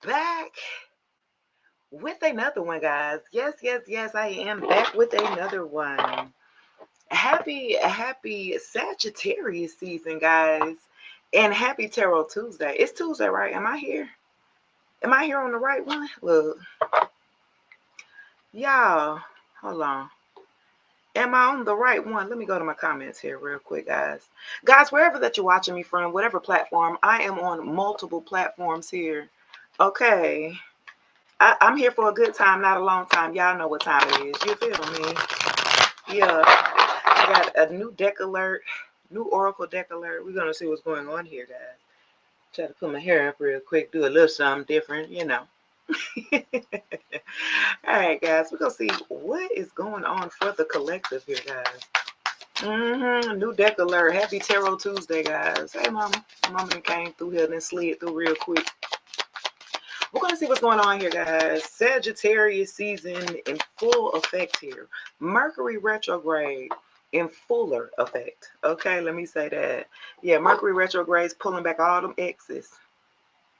back with another one, guys. Yes, yes, yes, I am back with another one. Happy Sagittarius season, guys. And happy Tarot Tuesday. It's Tuesday, right? Am I here? Am I here on the right one? Look, y'all, hold on. Am I on the right one? Let me go to my comments here real quick, guys. Guys, wherever that you're watching me from, whatever platform, I am on multiple platforms here. Okay. I'm here for a good time, not a long time. Y'all know what time it is. You feel me? Yeah. I got a new deck alert, new Oracle deck alert. We're going to see what's going on here, guys. Try to put my hair up real quick, do a little something different. All right, guys. We're going to see what is going on for the collective here, guys. New deck alert. Happy Tarot Tuesday, guys. Hey, mama. Mama that came through here and then slid through real quick. We're going to see what's going on here, guys. Sagittarius season in full effect here. Mercury retrograde in fuller effect. Okay, let me say that. Yeah, Mercury retrograde is pulling back all them X's.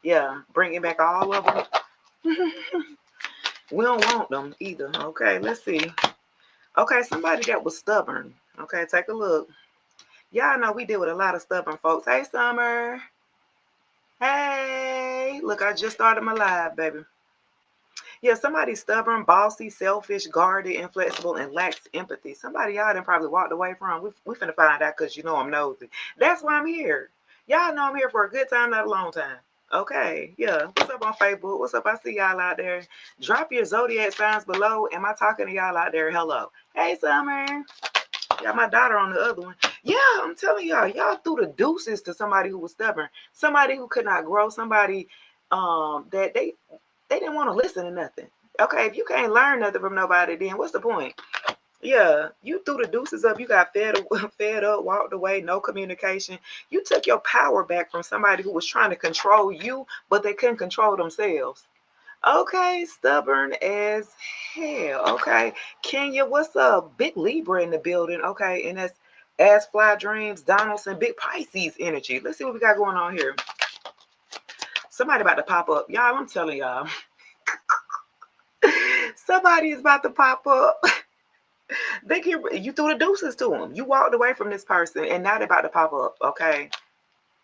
Yeah, bringing back all of them. We don't want them either. Okay, let's see. Okay, somebody that was stubborn. Okay, take a look. Y'all know we deal with a lot of stubborn folks. Hey, Summer. Hey, look, I just started my live, baby. Yeah, somebody stubborn, bossy, selfish, guarded, inflexible, and lacks empathy. Somebody y'all done probably walked away from. We finna find out because you know I'm nosy. That's why I'm here. Y'all know I'm here for a good time, not a long time. Okay, yeah. What's up on Facebook? What's up? I see y'all out there. Drop your zodiac signs below. Am I talking to y'all out there? Hello. Hey, Summer. Got my daughter on the other one. Yeah, I'm telling y'all threw the deuces to somebody who was stubborn, somebody who could not grow, somebody that they didn't want to listen to nothing. Okay, if you can't learn nothing from nobody, then what's the point? Yeah, you threw the deuces up. You got fed up, walked away, no communication. You took your power back from somebody who was trying to control you, but they couldn't control themselves. Okay, stubborn as hell. Okay, Kenya, what's up? Big Libra in the building. Okay, and that's Ass Fly Dreams, Donaldson, Big Pisces energy. Let's see what we got going on here. Somebody about to pop up. Y'all, I'm telling y'all. Somebody is about to pop up. You threw the deuces to them. You walked away from this person, and now they're about to pop up. Okay,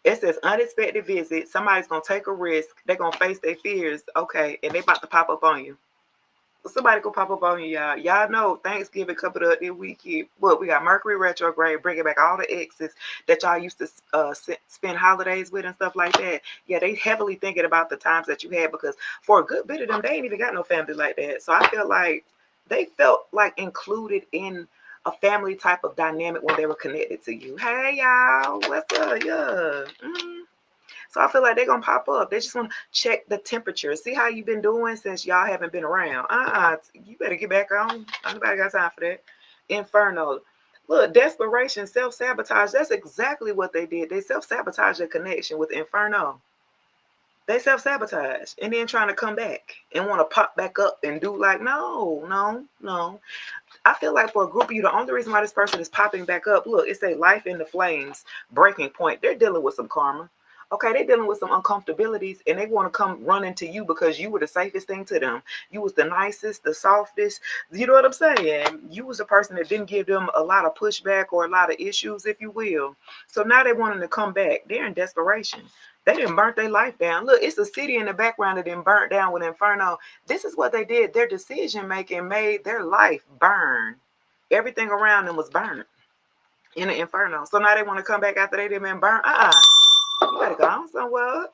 it says unexpected visit. Somebody's gonna take a risk. They're gonna face their fears. Okay, and they about to pop up on you. Somebody go pop up on you, y'all. Y'all know Thanksgiving coming up this weekend. What we got Mercury retrograde, bringing back all the exes that y'all used to spend holidays with and stuff like that. Yeah, they heavily thinking about the times that you had because for a good bit of them, they ain't even got no family like that. So I feel like they felt like included in a family type of dynamic when they were connected to you. Hey, y'all, what's up? Yeah. So I feel like they're gonna pop up. They just want to check the temperature, see how you've been doing since y'all haven't been around. You better get back on. Nobody got time for that. Inferno. Look, desperation, self-sabotage. That's exactly what they did. They self-sabotage their connection with Inferno. They self-sabotage and then trying to come back and want to pop back up and do like, no, no, no. I feel like for a group of you, the only reason why this person is popping back up, look, it's a life in the flames breaking point. They're dealing with some karma. Okay, they're dealing with some uncomfortabilities and they want to come running to you because you were the safest thing to them. You was the nicest, the softest. You know what I'm saying? You was a person that didn't give them a lot of pushback or a lot of issues, if you will. So now they wanting to come back. They're in desperation. They didn't burn their life down. Look, it's a city in the background that didn't burn down with Inferno. This is what they did. Their decision making made their life burn. Everything around them was burned in the Inferno. So now they want to come back after they didn't been burned. You better go on somewhere.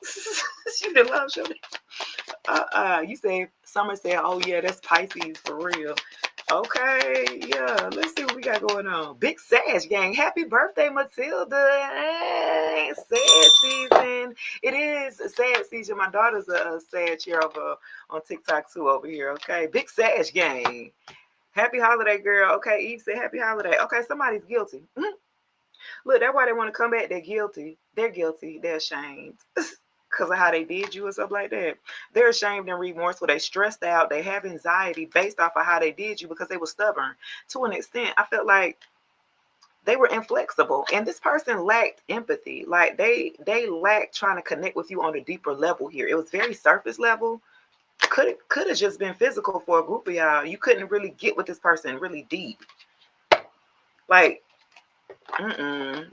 You didn't love show. You say Summer said, "Oh yeah, that's Pisces for real." Okay, yeah. Let's see what we got going on. Big Sag gang. Happy birthday, Matilda. Hey, sad season. It is a sad season. My daughter's a sad cheer over on TikTok too over here. Okay. Big Sag gang. Happy holiday, girl. Okay, Eve said happy holiday. Okay, somebody's guilty. Look, that's why they want to come back. They're guilty. They're guilty. They're ashamed. Because of how they did you and stuff like that. They're ashamed and remorseful. They stressed out. They have anxiety based off of how they did you because they were stubborn. To an extent, I felt like They were inflexible, and this person lacked empathy. Like they lacked trying to connect with you on a deeper level here. It was very surface level. Could have just been physical for a group of y'all. You couldn't really get with this person really deep. Like,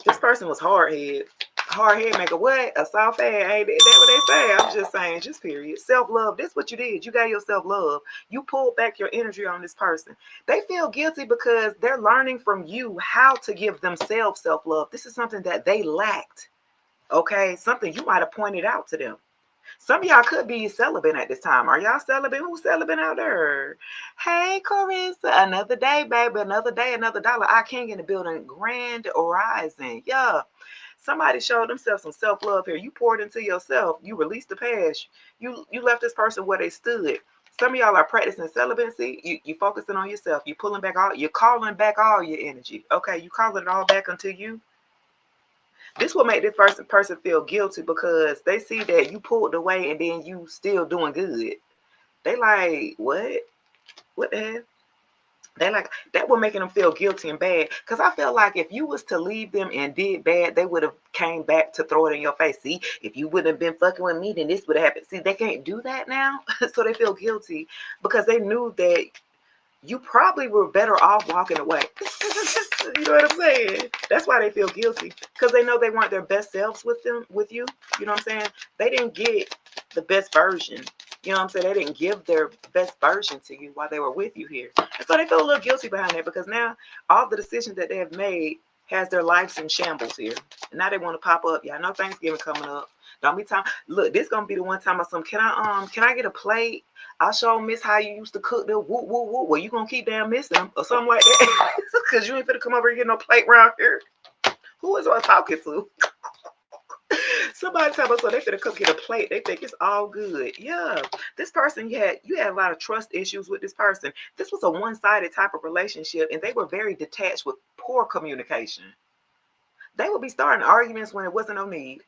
this person was hard head. Hard head maker. What? A soft head. Ain't that what they say? I'm just saying, just period. Self-love. This what you did. You got your self-love. You pulled back your energy on this person. They feel guilty because they're learning from you how to give themselves self-love. This is something that they lacked. Okay? Something you might have pointed out to them. Some of y'all could be celibate at this time. Are y'all celibate? Who's celibate out there? Hey, Carissa. Another day, baby. Another day, another dollar. I King in the building. Grand rising. Yeah. Somebody showed themselves some self-love here. You poured into yourself. You released the past. You left this person where they stood. Some of y'all are practicing celibacy. You focusing on yourself. You're pulling back you're calling back all your energy. Okay, you calling it all back unto you. This will make this person feel guilty because they see that you pulled away and then you still doing good. They like, what? What the hell? They like that will making them feel guilty and bad. Because I feel like if you was to leave them and did bad, they would have came back to throw it in your face. See, if you wouldn't have been fucking with me, then this would have happened. See, they can't do that now. So they feel guilty because they knew that you probably were better off walking away. You know what I'm saying? That's why they feel guilty, because they know they weren't their best selves with you. You know what I'm saying? They didn't get the best version. You know what I'm saying? They didn't give their best version to you while they were with you here. And so they feel a little guilty behind that, because now all the decisions that they have made has their lives in shambles here. And now they want to pop up. Y'all know Thanksgiving coming up. Don't be time. Look, this gonna be the one time can I get a plate? I'll show miss how you used to cook the whoop whoop whoop. Well, you gonna keep damn missing them or something like that. Cause you ain't finna come over and get no plate around here. Who is I talking to? Somebody tell us so they finna come get a plate. They think it's all good. Yeah. This person you had a lot of trust issues with this person. This was a one-sided type of relationship, and they were very detached with poor communication. They would be starting arguments when it wasn't no need.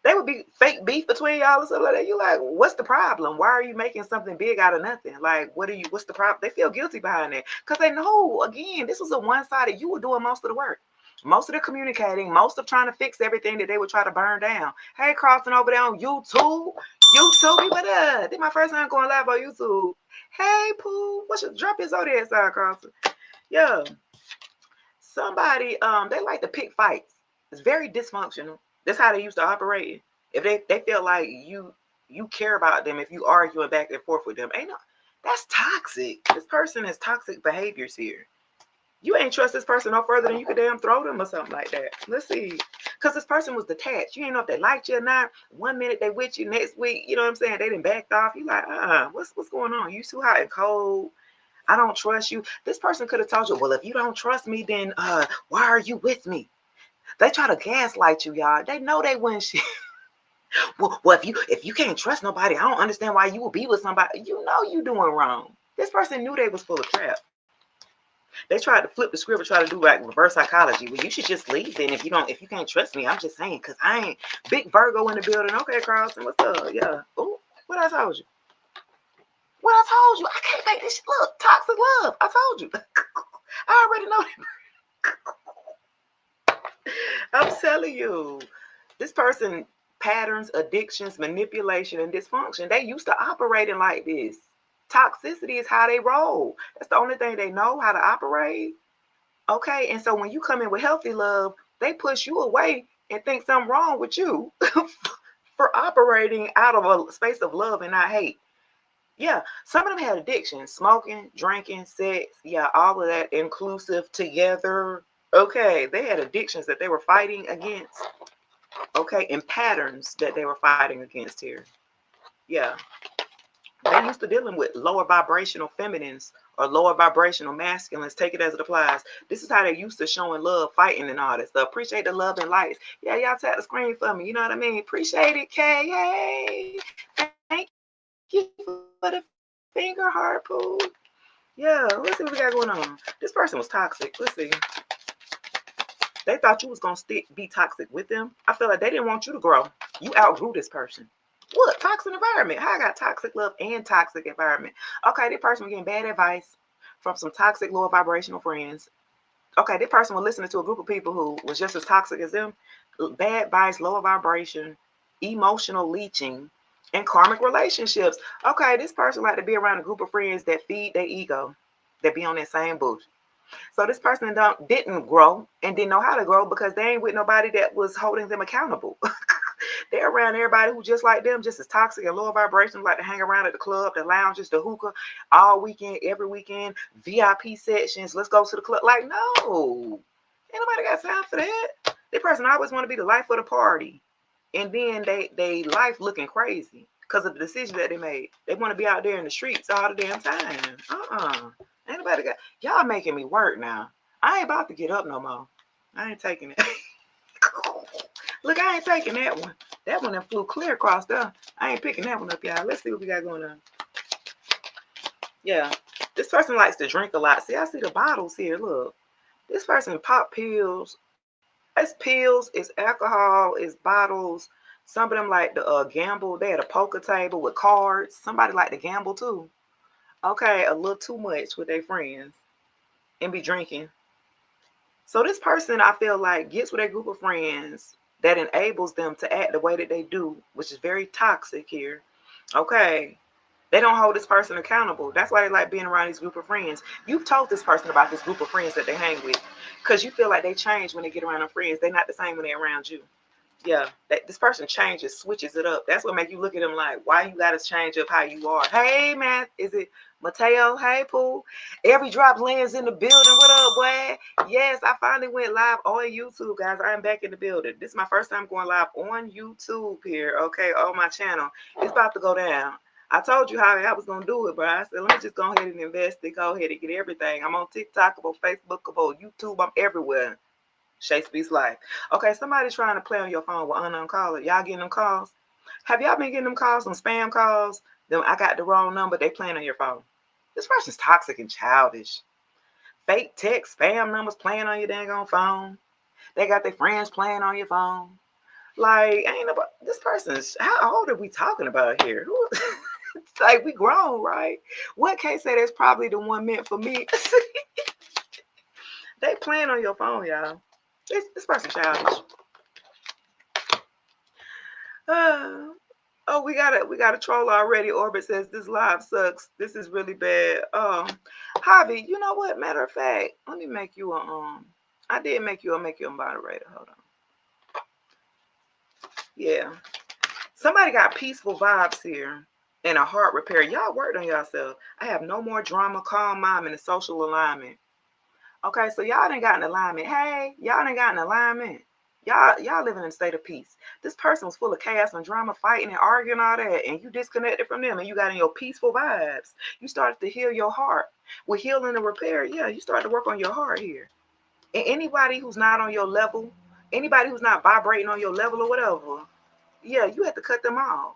They would be fake beef between y'all and stuff like that. You like, what's the problem? Why are you making something big out of nothing? Like, what's the problem? They feel guilty behind that because they know, again, this was a one-sided. You were doing most of the work, most of the communicating, most of trying to fix everything that they would try to burn down. Hey, crossing over there on YouTube, what up? This my first time going live on YouTube. Hey, Pooh, what's your drop his on there side, Crossing? Yeah, somebody, they like to pick fights. It's very dysfunctional. That's how they used to operate. If they feel like you care about them, if you arguing back and forth with them, that's toxic. This person has toxic behaviors here. You ain't trust this person no further than you could damn throw them or something like that. Let's see. Because this person was detached. You ain't know if they liked you or not. 1 minute they with you, next week, you know what I'm saying? They done backed off. You like, what's going on? You too hot and cold. I don't trust you. This person could have told you, well, if you don't trust me, then why are you with me? They try to gaslight you, y'all. They know they win shit. well, if you can't trust nobody, I don't understand why you would be with somebody. You know you doing wrong. This person knew they was full of crap. They tried to flip the script and try to do like reverse psychology. Well, you should just leave then if you can't trust me. I'm just saying, because I ain't big Virgo in the building. Okay, Carlson, what's up? Yeah. Oh, what I told you? What I told you? I can't make this shit. Look, toxic love. I told you. I already know that. I'm telling you, this person patterns, addictions, manipulation, and dysfunction. They used to operating like this. Toxicity is how they roll. That's the only thing they know how to operate. Okay, and so when you come in with healthy love, they push you away and think something wrong with you for operating out of a space of love and not hate. Yeah, some of them had addictions, smoking, drinking, sex, yeah, all of that inclusive together. Okay, they had addictions that they were fighting against. Okay, and patterns that they were fighting against here. Yeah, they used to dealing with lower vibrational feminines or lower vibrational masculines. Take it as it applies. This is how they used to showing love, fighting, and all that stuff. Appreciate the love and lights. Yeah, y'all tap the screen for me. You know what I mean? Appreciate it, Kay. Hey, thank you for the finger heart, Pooh. Yeah, let's see what we got going on. This person was toxic. Let's see. They thought you was gonna be toxic with them. I feel like they didn't want you to grow. You outgrew this person. What? Toxic environment. How I got toxic love and toxic environment. Okay, this person was getting bad advice from some toxic lower vibrational friends. Okay, this person was listening to a group of people who was just as toxic as them. Bad vibes, lower vibration, emotional leeching, and karmic relationships. Okay, this person like to be around a group of friends that feed their ego, that be on that same bullshit. So this person didn't grow and didn't know how to grow because they ain't with nobody that was holding them accountable. They're around everybody who just like them, just as toxic and lower vibrations, like to hang around at the club, the lounges, the hookah, all weekend, every weekend, VIP sections. Let's go to the club. Like, no, ain't nobody got time for that. That person always want to be the life of the party, and then they life looking crazy because of the decision that they made. They want to be out there in the streets all the damn time. Ain't nobody got y'all making me work now. I ain't about to get up no more. I ain't taking it. Look, I ain't taking that one. That one that flew clear across there. I ain't picking that one up, y'all. Let's see what we got going on. Yeah. This person likes to drink a lot. See, I see the bottles here. Look. This person pop pills. It's pills, it's alcohol, it's bottles. Some of them like to gamble. They had a poker table with cards. Somebody like to gamble too. Okay, a little too much with their friends and be drinking. So this person, I feel like, gets with a group of friends that enables them to act the way that they do, which is very toxic here. Okay. They don't hold this person accountable. That's why they like being around these group of friends. You've told this person about this group of friends that they hang with because you feel like they change when they get around their friends. They're not the same when they're around you. Yeah, this person changes, switches it up. That's what make you look at them like, why you got to change up how you are? Hey, man, is it Mateo? Hey, Pooh. Every drop lands in the building. What up, boy? Yes, I finally went live on YouTube, guys. I am back in the building. This is my first time going live on YouTube here, okay, on my channel. It's about to go down. I told you how I was going to do it, bro. I said, let me just go ahead and invest it. Go ahead and get everything. I'm on TikTok, I'm on Facebook, I'm on YouTube. I'm everywhere. Shakespeare's life. Okay, somebody's trying to play on your phone with unknown caller. Y'all getting them calls? Have y'all been getting them calls, some spam calls? Them I got the wrong number. They playing on your phone. This person's toxic and childish. Fake text, spam numbers playing on your dang on phone. They got their friends playing on your phone. Like, ain't nobody. This person's. How old are we talking about here? It's like we grown, right? What can't say that's probably the one meant for me? They playing on your phone, y'all. This person's childish. Oh, we got a troll already. Orbit says this live sucks. This is really bad. Javi, you know what? Matter of fact, let me make you a I did make you a moderator. Hold on. Yeah. Somebody got peaceful vibes here and a heart repair. Y'all worked on yourself. I have no more drama, calm mind, and a social alignment. Okay, so y'all done got an alignment. Hey, y'all done got an alignment. Y'all living in a state of peace. This person was full of chaos and drama, fighting and arguing all that, and you disconnected from them, and you got in your peaceful vibes. You started to heal your heart. With healing and repair, yeah, you started to work on your heart here. And anybody who's not on your level, anybody who's not vibrating on your level or whatever, yeah, you have to cut them off.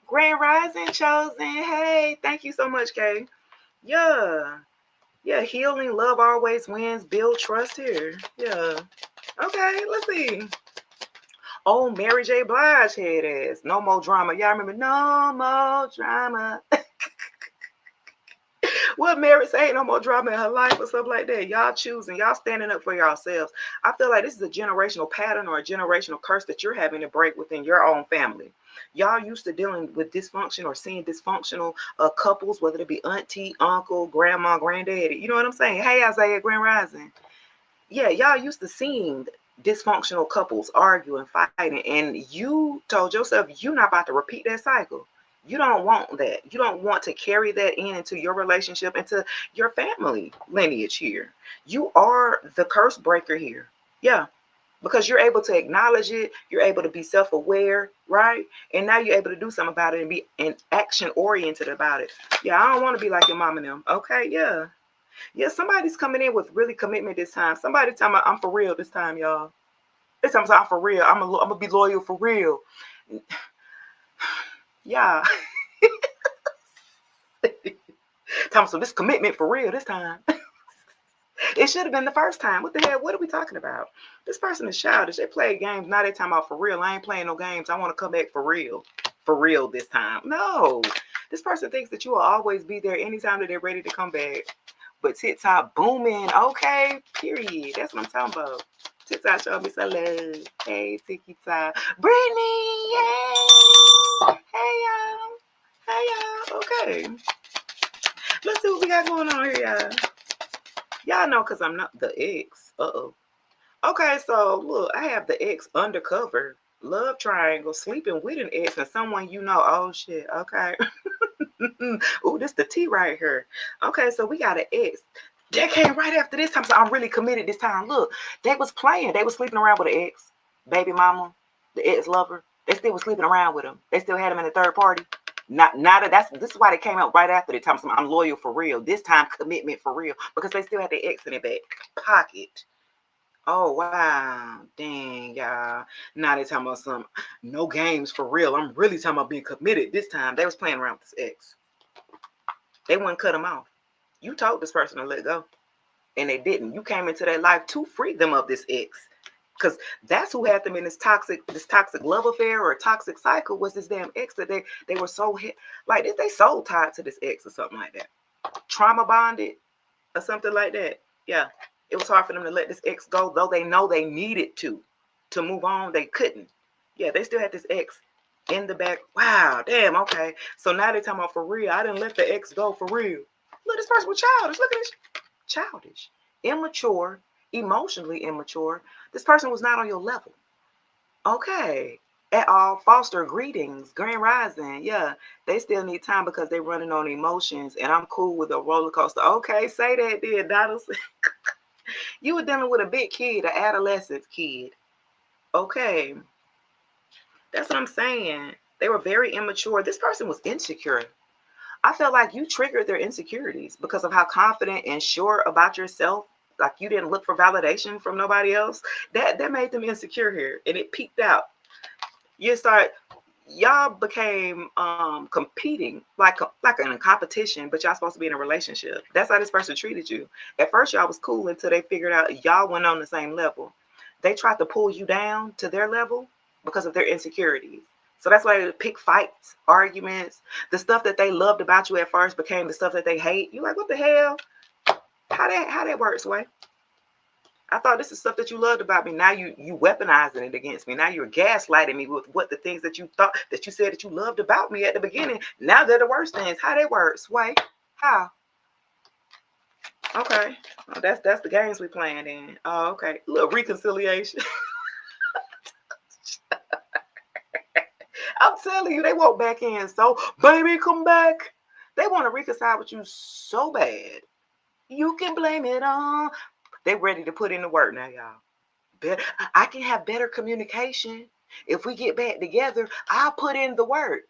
Grand Rising Chosen. Hey, thank you so much, Kay. Yeah. Yeah, healing, love always wins, build trust here. Yeah. Okay, let's see. Oh, Mary J. Blige head ass. No more drama. Y'all remember no more drama. What Mary say? Ain't no more drama in her life or something like that. Y'all choosing, y'all standing up for yourselves. I feel like this is a generational pattern or a generational curse that you're having to break within your own family. Y'all used to dealing with dysfunction or seeing dysfunctional couples, whether it be auntie, uncle, grandma, granddaddy. You know what I'm saying? Hey, Isaiah, Grand Rising. Yeah, y'all used to seeing dysfunctional couples arguing, fighting, and you told yourself you're not about to repeat that cycle. You don't want that. You don't want to carry that into your relationship, into your family lineage here. You are the curse breaker here. Yeah, because you're able to acknowledge it. You're able to be self-aware, right? And now you're able to do something about it and be action oriented about it. Yeah, I don't want to be like your mom and them. Okay, yeah. Yeah, somebody's coming in with really commitment this time. Somebody tell me I'm for real this time, y'all. This time I'm for real. I'm gonna be loyal for real. Yeah. So this commitment for real this time. It should have been the first time. What the hell? What are we talking about? This person is childish. They play games. Now they talking about for real. I ain't playing no games. I want to come back for real. For real this time. No. This person thinks that you will always be there anytime that they're ready to come back. But TikTok booming. Okay, period. That's what I'm talking about. TikTok showed me some love. Hey, TikTok. Brittany, yay! Hey, y'all. Hey, y'all. Okay. Let's see what we got going on here, y'all. Y'all know because I'm not the ex. Uh-oh. Okay, so look, I have the ex undercover. Love triangle, sleeping with an ex and someone you know. Oh, shit. Okay. Ooh, this the T right here. Okay, so we got an ex. That came right after this time, so I'm really committed this time. Look, they was playing. They was sleeping around with an ex, baby mama, the ex lover. They still was sleeping around with him. They still had him in a third party. Not this is why they came out right after the time. So I'm loyal for real. This time commitment for real because they still had their ex in their back pocket. Oh wow, dang y'all. Now they talking about some no games for real. I'm really talking about being committed this time. They was playing around with this ex. They wouldn't cut him off. You told this person to let go, and they didn't. You came into their life to free them of this ex, because that's who had them in this toxic love affair or toxic cycle was this damn ex that they were so like they soul tied to this ex or something like that, trauma bonded or something like that. Yeah, it was hard for them to let this ex go, though they know they needed to move on. They couldn't. Yeah, they still had this ex in the back. Wow, damn. Okay, so now they talking about for real. I didn't let the ex go for real. Look, this person was childish. Look at this. Childish, immature, emotionally immature. This person was not on your level. Okay. At all. Foster, greetings. Grand Rising. Yeah. They still need time because they're running on emotions. And I'm cool with a roller coaster. Okay, say that then, Donaldson. You were dealing with a big kid, an adolescent kid. Okay. That's what I'm saying. They were very immature. This person was insecure. I felt like you triggered their insecurities because of how confident and sure about yourself. Like you didn't look for validation from nobody else. That made them insecure here, and it peaked out. Y'all became competing like in a competition, but y'all supposed to be in a relationship. That's how this person treated you. At first, y'all was cool until they figured out y'all went on the same level. They tried to pull you down to their level because of their insecurities. So that's why they pick fights, arguments. The stuff that they loved about you at first became the stuff that they hate. You like, what the hell? How that works, way? I thought this is stuff that you loved about me. Now you weaponizing it against me. Now you're gaslighting me with what the things that you thought that you said that you loved about me at the beginning. Now they're the worst things. How that works, way? How? Okay. Oh, that's the games we playing in. Oh, okay. A little reconciliation. I'm telling you, they walk back in. So, baby, come back. They want to reconcile with you so bad. You can blame it on. They ready to put in the work now, y'all. Better, I can have better communication. If we get back together, I'll put in the work.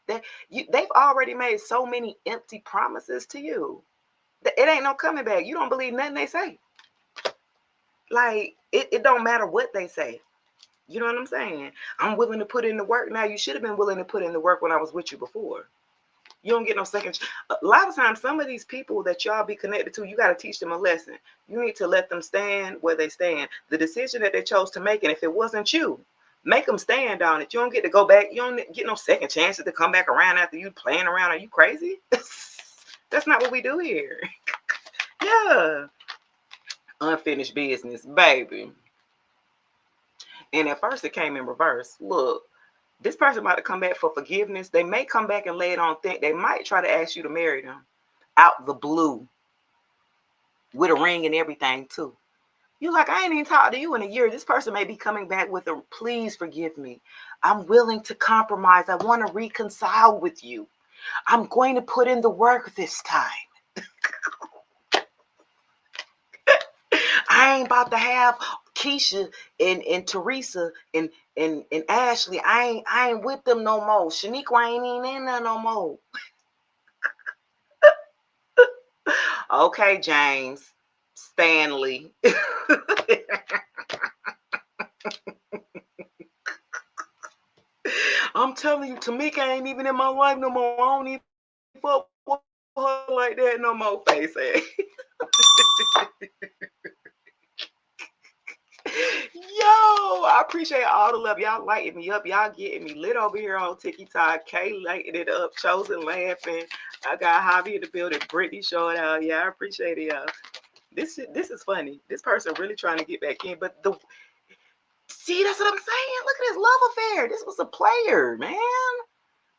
They've already made so many empty promises to you. It ain't no coming back. You don't believe nothing they say. Like, it don't matter what they say. You know what I'm saying? I'm willing to put in the work. Now, you should have been willing to put in the work when I was with you before. You don't get no second. A lot of times, some of these people that y'all be connected to, you got to teach them a lesson. You need to let them stand where they stand. The decision that they chose to make, and if it wasn't you, make them stand on it. You don't get to go back. You don't get no second chances to come back around after you playing around. Are you crazy? That's not what we do here. Yeah. Unfinished business, baby. And at first it came in reverse. Look, this person might come back for forgiveness. They may come back and lay it on thick. They might try to ask you to marry them out the blue with a ring and everything too. You're like, I ain't even talked to you in a year. This person may be coming back with a, please forgive me. I'm willing to compromise. I want to reconcile with you. I'm going to put in the work this time. I ain't about to have Keisha and Teresa and Ashley. I ain't with them no more. Shaniqua ain't even in there no more. Okay, James, Stanley. I'm telling you, Tamika ain't even in my life no more. I don't even fuck with her like that no more, face ass. I appreciate all the love. Y'all lighting me up. Y'all getting me lit over here on TikTok. Kay lighting it up. Chosen laughing. I got Javi in the building. Brittany showing out. Yeah, I appreciate it, y'all. This is funny. This person really trying to get back in, but see, that's what I'm saying. Look at this love affair. This was a player, man.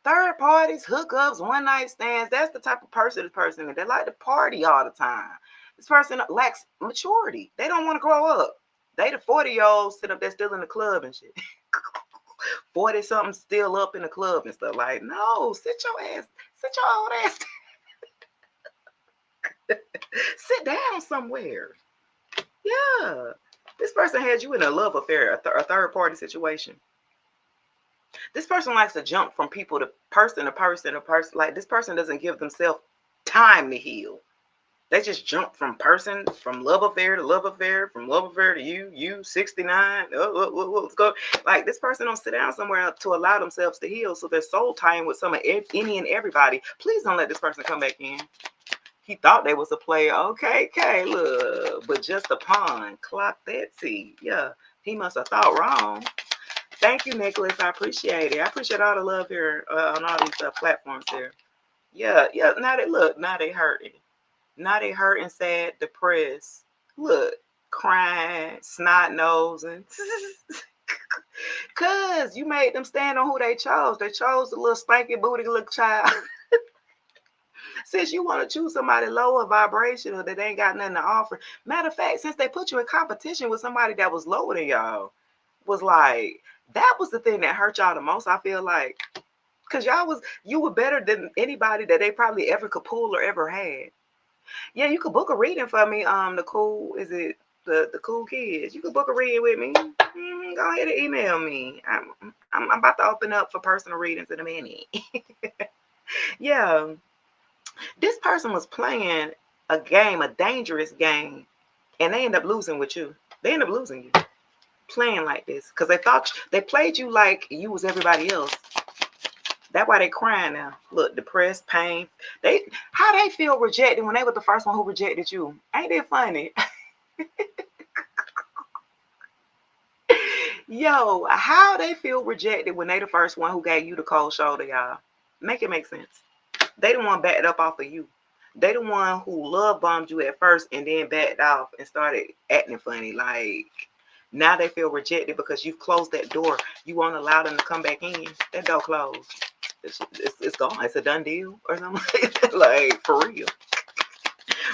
Third parties, hookups, one night stands. That's the type of person they like to party all the time. This person lacks maturity. They don't want to grow up. They the 40-year-olds sit up there still in the club and shit. 40 something still up in the club and stuff. Like, no, sit your old ass. Sit down somewhere. Yeah. This person had you in a love affair, a third party situation. This person likes to jump from people to person to person to person. Like, this person doesn't give themselves time to heal. They just jump from love affair to love affair, from love affair to you 69. Let's go. Like, this person don't sit down somewhere to allow themselves to heal. So they're soul tying with any and everybody. Please don't let this person come back in. He thought they was a player. Okay, look, but just a pawn. Clock that T. Yeah, he must have thought wrong. Thank you, Nicholas. I appreciate it. I appreciate all the love here on all these platforms here. Yeah. Now they hurting. Now they hurting, sad, depressed. Look, crying, snot nosing. Cause you made them stand on who they chose. They chose the little spanky booty little child. Since you want to choose somebody lower vibration or that ain't got nothing to offer. Matter of fact, since they put you in competition with somebody that was lower than y'all, was like, that was the thing that hurt y'all the most, I feel like. Because you were better than anybody that they probably ever could pull or ever had. Yeah, you could book a reading for me. The cool kids? You could book a reading with me. Go ahead and email me. I'm about to open up for personal readings in a minute. Yeah. This person was playing a game, a dangerous game, and they end up losing with you. They end up losing you playing like this because they thought they played you like you was everybody else. That's why they crying now. Look, depressed, pain. How they feel rejected when they were the first one who rejected you? Ain't that funny? Yo, how they feel rejected when they the first one who gave you the cold shoulder, y'all? Make it make sense. They the one backed up off of you. They the one who love bombed you at first and then backed off and started acting funny. Like, now they feel rejected because you've closed that door. You won't allow them to come back in. That door closed. It's gone. It's a done deal or something. Like, for real.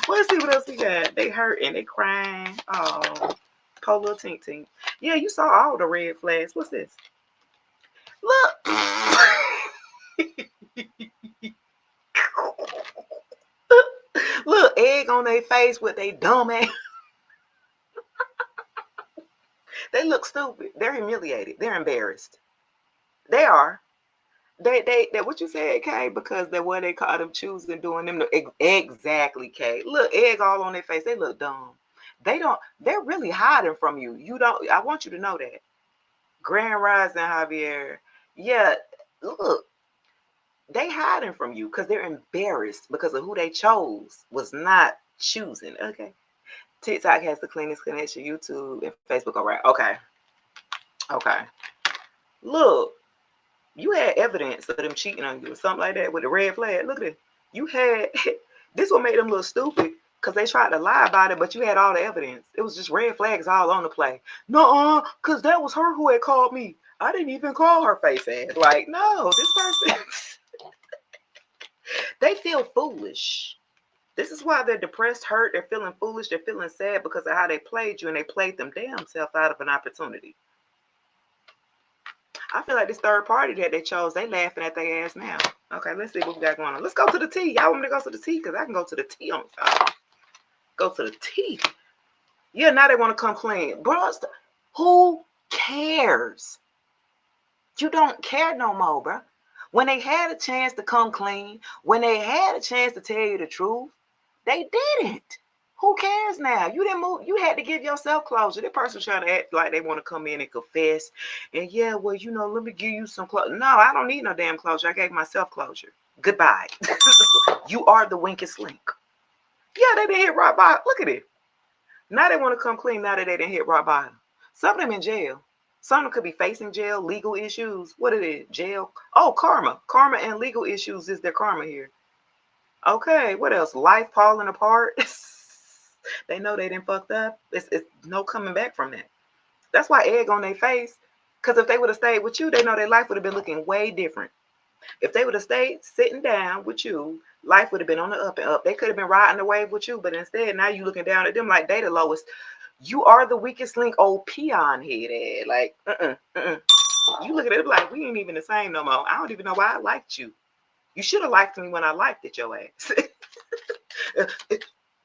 Let's see what else we got. They hurting. They crying. Oh, poor little tink tink. Yeah, you saw all the red flags. What's this? Look. Look, egg on their face with they dumb ass. They look stupid. They're humiliated. They're embarrassed. They are. They what you said, Kay, because they're what they call them choosing doing them. Exactly, Kay. Look, egg all on their face. They look dumb. They're really hiding from you. I want you to know that. Grand Rising, Javier. Yeah, look, they hiding from you because they're embarrassed because of who they chose was not choosing. Okay. TikTok has the cleanest connection. YouTube and Facebook. All right. Okay. Look, you had evidence of them cheating on you or something like that with a red flag. Look at it. You had this what made them look stupid because they tried to lie about it, but you had all the evidence. It was just red flags all on the play. No, because that was her who had called me. I didn't even call her face ass. Like, no, this person. They feel foolish. This is why they're depressed, hurt, they're feeling foolish, they're feeling sad because of how they played you and they played them damn self out of an opportunity. I feel like this third party that they chose, they laughing at their ass now. Okay, let's see what we got going on. Let's go to the T. Y'all want me to go to the T? Because I can go to the T on y'all. Go to the T. Yeah, now they want to come clean. Bro, who cares? You don't care no more, bro. When they had a chance to come clean, when they had a chance to tell you the truth, they didn't. Who cares now? You didn't move. You had to give yourself closure. That person trying to act like they want to come in and confess. And yeah, well, let me give you some closure. No, I don't need no damn closure. I gave myself closure. Goodbye. You are the weakest link. Yeah, they didn't hit rock bottom. Look at it. Now they want to come clean now that they didn't hit rock bottom. Some of them in jail. Some of them could be facing jail, legal issues. What it is? Jail. Oh, karma. Karma and legal issues is their karma here. Okay, what else? Life falling apart. They know they done fucked up. It's no coming back from that. That's why egg on their face. Because if they would have stayed with you, they know their life would have been looking way different. If they would have stayed sitting down with you, life would have been on the up and up. They could have been riding the wave with you, but instead now you looking down at them like they the lowest. You are the weakest link, old peon head. Like, you look at it like we ain't even the same no more. I don't even know why I liked you. You should have liked me when I liked it, your ass.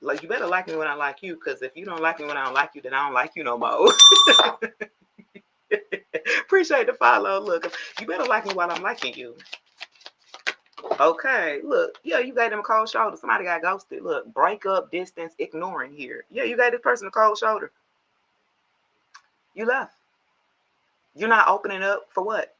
Like, you better like me when I like you, because if you don't like me when I don't like you, then I don't like you no more. Appreciate the follow. Look, you better like me while I'm liking you. Okay, look, yeah, you gave them a cold shoulder. Somebody got ghosted. Look, break up, distance, ignoring here. Yeah, you gave this person a cold shoulder. You left. You're not opening up for what?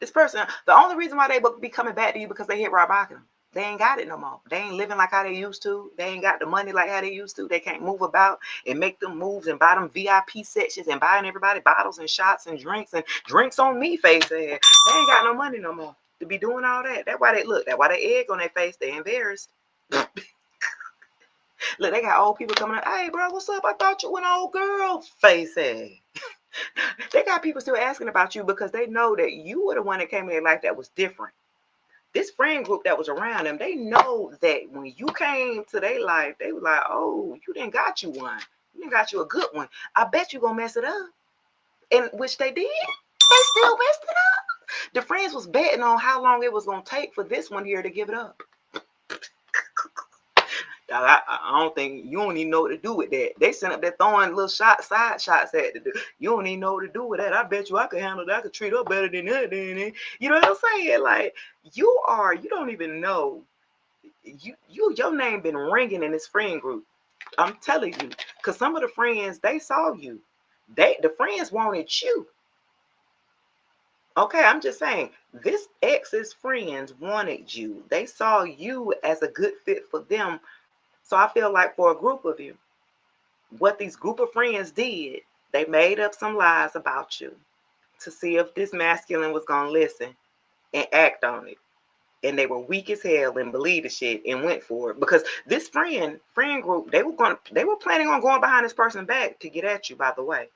This person, the only reason why they be coming back to you because they hit rock bottom. They ain't got it no more. They ain't living like how they used to. They ain't got the money like how they used to. They can't move about and make them moves and buy them VIP sections and buying everybody bottles and shots and drinks on me face ass. They ain't got no money no more to be doing all that. That's why they look. That's why they egg on their face. They embarrassed. Look, they got old people coming up. Hey, bro, what's up? I thought you were an old girl face ass. They got people still asking about you because they know that you were the one that came in their life that was different. This friend group that was around them, they know that when you came to their life, they were like, oh, you didn't got you one. You didn't got you a good one. I bet you gonna mess it up. And which they did. They still messed it up. The friends was betting on how long it was gonna take for this one here to give it up. I don't think you don't even know what to do with that. They sent up there throwing little side shots at the. You don't even know what to do with that. I bet you I could handle that. I could treat her better than that. You know what I'm saying? Like you don't even know. Your name been ringing in this friend group. I'm telling you, because some of the friends they saw you. The friends wanted you. Okay, I'm just saying this ex's friends wanted you. They saw you as a good fit for them. So I feel like for a group of you, what these group of friends did, they made up some lies about you to see if this masculine was going to listen and act on it. And they were weak as hell and believed the shit and went for it. Because this friend group, they were planning on going behind this person back to get at you, by the way.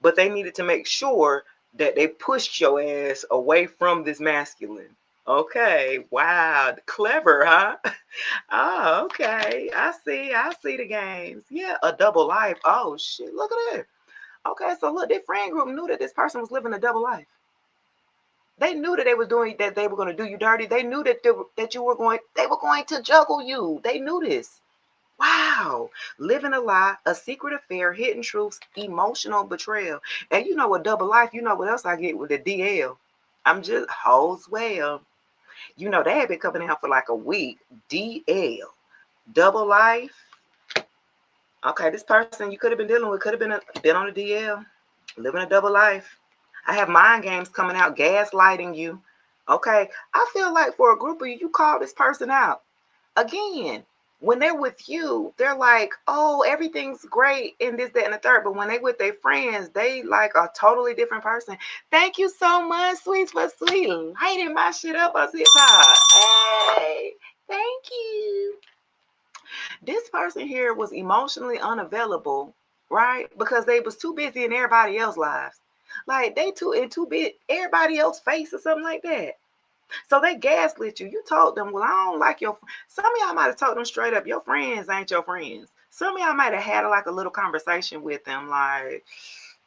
But they needed to make sure that they pushed your ass away from this masculine. Okay, wow, clever, huh? Oh, okay. I see the games. Yeah, a double life. Oh shit, look at it. Okay, so look, their friend group knew that this person was living a double life. They knew that they were doing that. They were going to do you dirty. They knew that they were going to juggle you. They knew this. Wow, living a lie, a secret affair, hidden truths, emotional betrayal, and you know a double life. You know what else I get with the DL? I'm just hoes well. You know, they had been coming out for like a week. DL, double life. Okay, this person you could have been dealing with could have been on a DL, living a double life. I have mind games coming out, gaslighting you. Okay, I feel like for a group of you, you call this person out. Again, when they're with you, they're like, oh, everything's great and this, that, and the third. But when they with their friends, they like a totally different person. Thank you so much, sweet for sweet, lighting my shit up on TikTok. Hey, thank you. This person here was emotionally unavailable, right? Because they was too busy in everybody else's lives. Like they too big everybody else's face or something like that. So they gaslit you. You told them, well, I don't like your. Some of y'all might have told them straight up, your friends ain't your friends. Some of y'all might have had like a little conversation with them, like,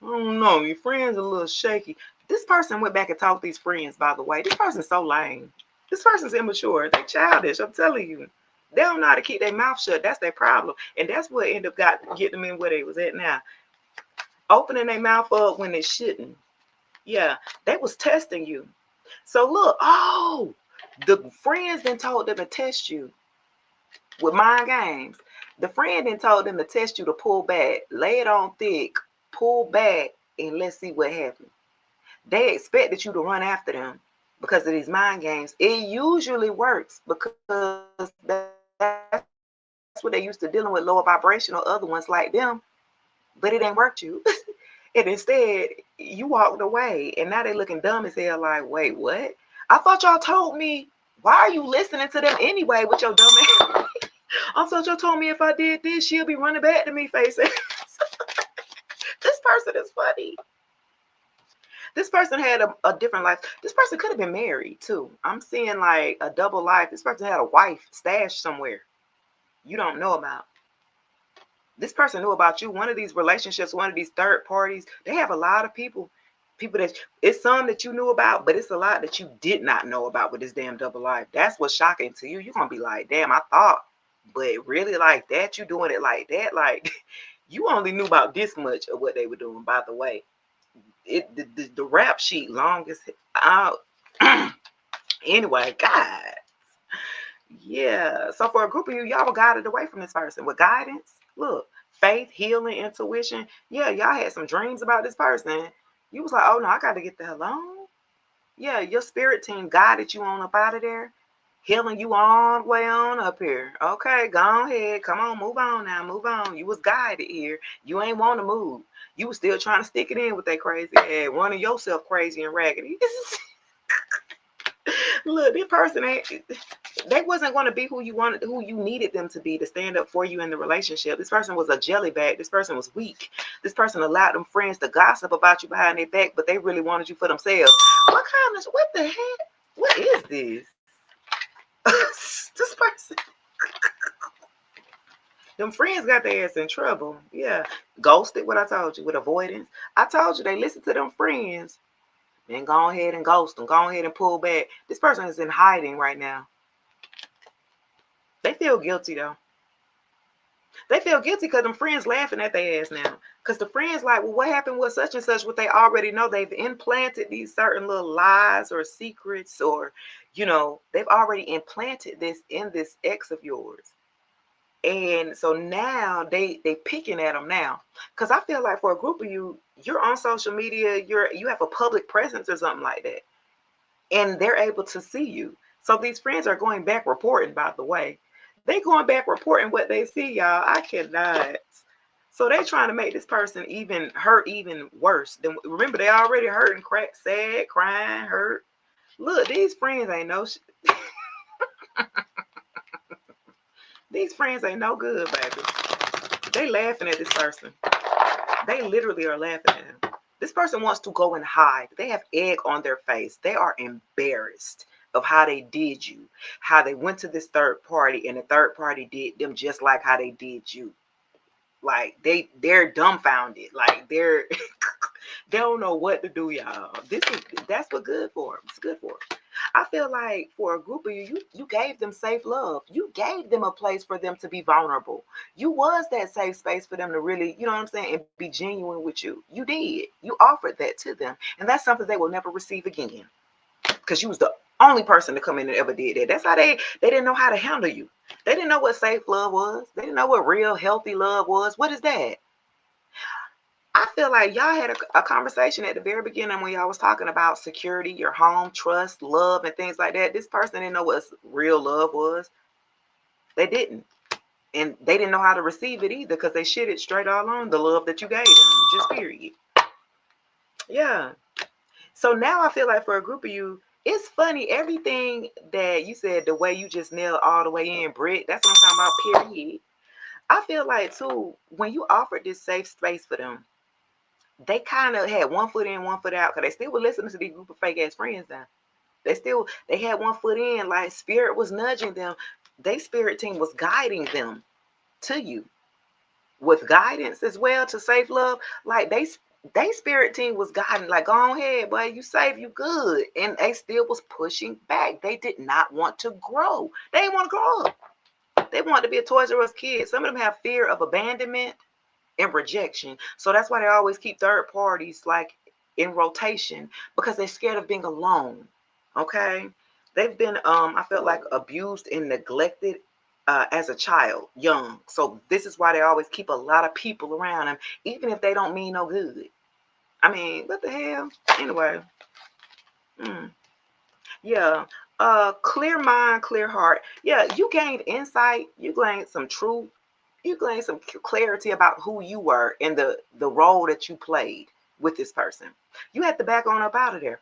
I don't know, your friends are a little shaky. This person went back and talked to these friends, by the way. This person's so lame. This person's immature. They childish. I'm telling you. They don't know how to keep their mouth shut. That's their problem. And that's what ended up getting them in where they was at now. Opening their mouth up when they shouldn't. Yeah, they was testing you. So look, oh, the friends then told them to test you with mind games. The friend then told them to test you to pull back, lay it on thick, pull back, and let's see what happens. They expected you to run after them because of these mind games. It usually works because that's what they used to dealing with lower vibrational other ones like them, but it ain't worked you. And instead, you walked away, and now they looking dumb as hell. Like, wait, what? I thought y'all told me. Why are you listening to them anyway with your dumb ass? I thought y'all told me if I did this, she'll be running back to me facing. This person is funny. This person had a different life. This person could have been married too. I'm seeing like a double life. This person had a wife stashed somewhere you don't know about. This person knew about you. One of these relationships, one of these third parties, they have a lot of people that it's some that you knew about, but it's a lot that you did not know about with this damn double life. That's what's shocking to you. You're gonna be like, damn, I thought, but really like that, you doing it like that, like you only knew about this much of what they were doing. By the way, the rap sheet long as out. Anyway, God, yeah. So for a group of you, y'all were guided away from this person with guidance. Look, faith, healing, intuition. Yeah, y'all had some dreams about this person. You was like, oh no, I got to get the hell on. Yeah, your spirit team guided you on up out of there, healing you all the way on up here. Okay, go ahead. Come on, move on now. Move on. You was guided here. You ain't want to move. You was still trying to stick it in with that crazy head, running yourself crazy and raggedy. Look, this person ain't. They wasn't going to be who you wanted, who you needed them to be to stand up for you in the relationship. This person was a jellyback. This person was weak. This person allowed them friends to gossip about you behind their back, but they really wanted you for themselves. What the heck? What is this? This person. Them friends got their ass in trouble. Yeah. Ghosted, what I told you, with avoidance. I told you they listen to them friends. Then go ahead and ghost them. Go ahead and pull back. This person is in hiding right now. They feel guilty though. They feel guilty because them friends laughing at their ass now. Because the friends like, well, what happened with such and such? What they already know. They've implanted these certain little lies or secrets, or, they've already implanted this in this ex of yours. And so now they picking at them now. Because I feel like for a group of you, you're on social media, you have a public presence or something like that. And they're able to see you. So these friends are going back reporting, by the way. They going back reporting what they see, y'all. I cannot. So they trying to make this person even hurt even worse. Remember, they already hurt and cracked, sad, crying, hurt. Look, these friends ain't no these friends ain't no good, baby. They laughing at this person. They literally are laughing at him. This person wants to go and hide. They have egg on their face. They are embarrassed of how they did you, how they went to this third party and the third party did them just like how they did you. Like they're dumbfounded. Like they don't know what to do, y'all. That's what good for them. It's good for them. I feel like for a group of you gave them safe love. You gave them a place for them to be vulnerable. You was that safe space for them to really, you know what I'm saying, and be genuine with you. You did. You offered that to them. And that's something they will never receive again. Because you was the only person to come in and ever did that. That's how they didn't know how to handle you. They didn't know what safe love was. They didn't know what real healthy love was. What is that? I feel like y'all had a conversation at the very beginning when y'all was talking about security, your home, trust, love, and things like that. This person didn't know what real love was. They didn't. And they didn't know how to receive it either because they shitted straight all on the love that you gave them. Just period. Yeah. So now I feel like for a group of you, it's funny. Everything that you said, the way you just nailed all the way in, Britt, that's what I'm talking about, period. I feel like, too, when you offered this safe space for them, they kind of had one foot in, one foot out, because they still were listening to these group of fake ass friends now. They had one foot in, like spirit was nudging them. They spirit team was guiding them to you with guidance as well to safe love. Like they spirit team was guiding, like, go ahead, boy, you safe, you good. And they still was pushing back. They did not want to grow. They didn't want to grow up. They wanted to be a Toys R Us kid. Some of them have fear of abandonment and rejection. So that's why they always keep third parties like in rotation, because they're scared of being alone. Okay. They've been I felt like abused and neglected as a child, young. So this is why they always keep a lot of people around them, even if they don't mean no good. I mean, what the hell? Anyway. Yeah. Clear mind, clear heart. Yeah, you gained insight, you gained some truth, you gained some clarity about who you were and the role that you played. with this person. You had to back on up out of there.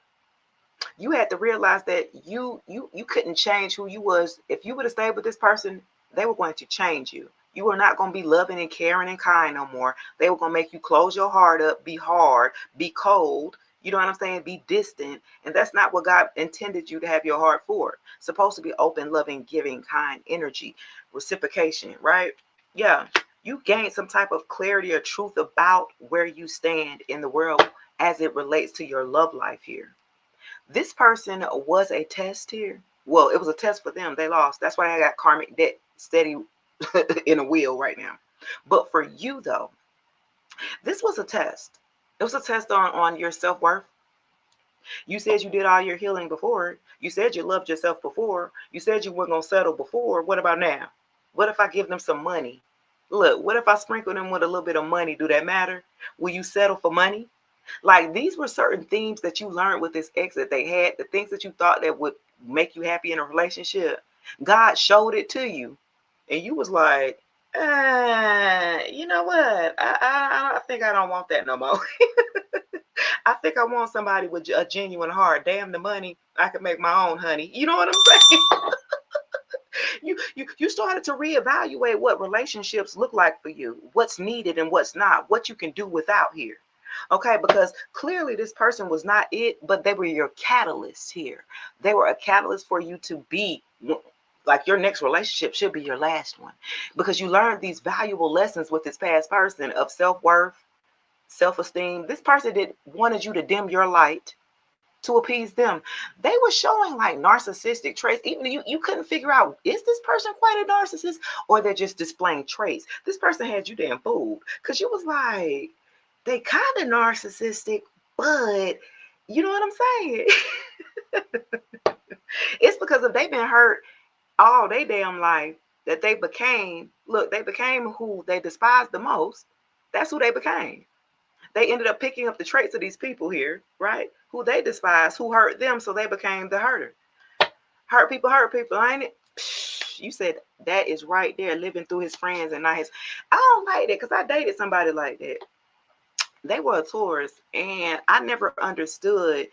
You had to realize that you couldn't change who you was. If you would have stayed with this person, they were going to change you. You were not going to be loving and caring and kind no more. They were going to make you close your heart up, be hard, be cold. You know what I'm saying? Be distant. And that's not what God intended you to have your heart for. It's supposed to be open, loving, giving, kind, energy, reciprocation, right? Yeah. You gain some type of clarity or truth about where you stand in the world as it relates to your love life here. This person was a test here. Well, it was a test for them. They lost. That's why I got karmic debt steady in a wheel right now. But for you, though, this was a test. It was a test on your self-worth. You said you did all your healing before. You said you loved yourself before. You said you weren't going to settle before. What about now? What if I give them some money? Look, what if I sprinkle them with a little bit of money? Do that matter? Will you settle for money? Like, these were certain themes that you learned with this ex that they had, the things that you thought that would make you happy in a relationship. God showed it to you, and you was like, you know what? I think I don't want that no more. I think I want somebody with a genuine heart. Damn the money, I can make my own honey. You know what I'm saying? You started to reevaluate what relationships look like for you, what's needed and what's not, what you can do without here. Okay, because clearly this person was not it, but they were your catalyst here. They were a catalyst for you to be like, your next relationship should be your last one, because you learned these valuable lessons with this past person of self-worth, self-esteem. This person did wanted you to dim your light to appease them. They were showing like narcissistic traits. Even you couldn't figure out, is this person quite a narcissist, or they're just displaying traits. This person had you damn fooled, because you was like, they kind of narcissistic, but you know what I'm saying? It's because if they've been hurt all they damn life that they became, look, they became who they despised the most. That's who they became. They ended up picking up the traits of these people here, right? Who they despise, who hurt them, so they became the hurter. Hurt people, ain't it? You said that is right there, living through his friends and not his. I don't like that, because I dated somebody like that. They were a Taurus, and I never understood.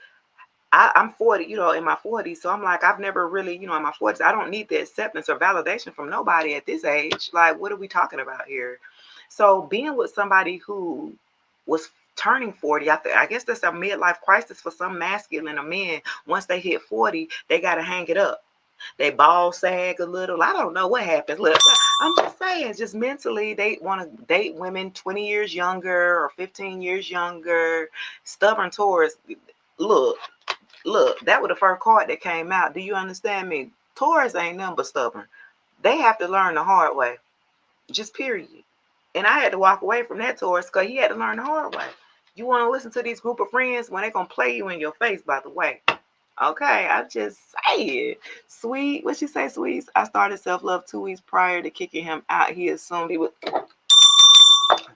I'm 40, in my 40s. So I'm like, I've never really, in my 40s, I don't need the acceptance or validation from nobody at this age. Like, what are we talking about here? So being with somebody who was turning 40, I guess that's a midlife crisis for some masculine or men. Once they hit 40, they got to hang it up. They ball sag a little. I don't know what happens. Look, I'm just saying, just mentally, they want to date women 20 years younger or 15 years younger. Stubborn Taurus. Look, that was the first card that came out. Do you understand me? Taurus ain't nothing but stubborn. They have to learn the hard way. Just period. And I had to walk away from that Taurus because he had to learn the hard way. You want to listen to these group of friends when they're going to play you in your face, by the way. Okay, I just say it. Sweet, what she say, Sweet? I started self-love 2 weeks prior to kicking him out. He assumed he would.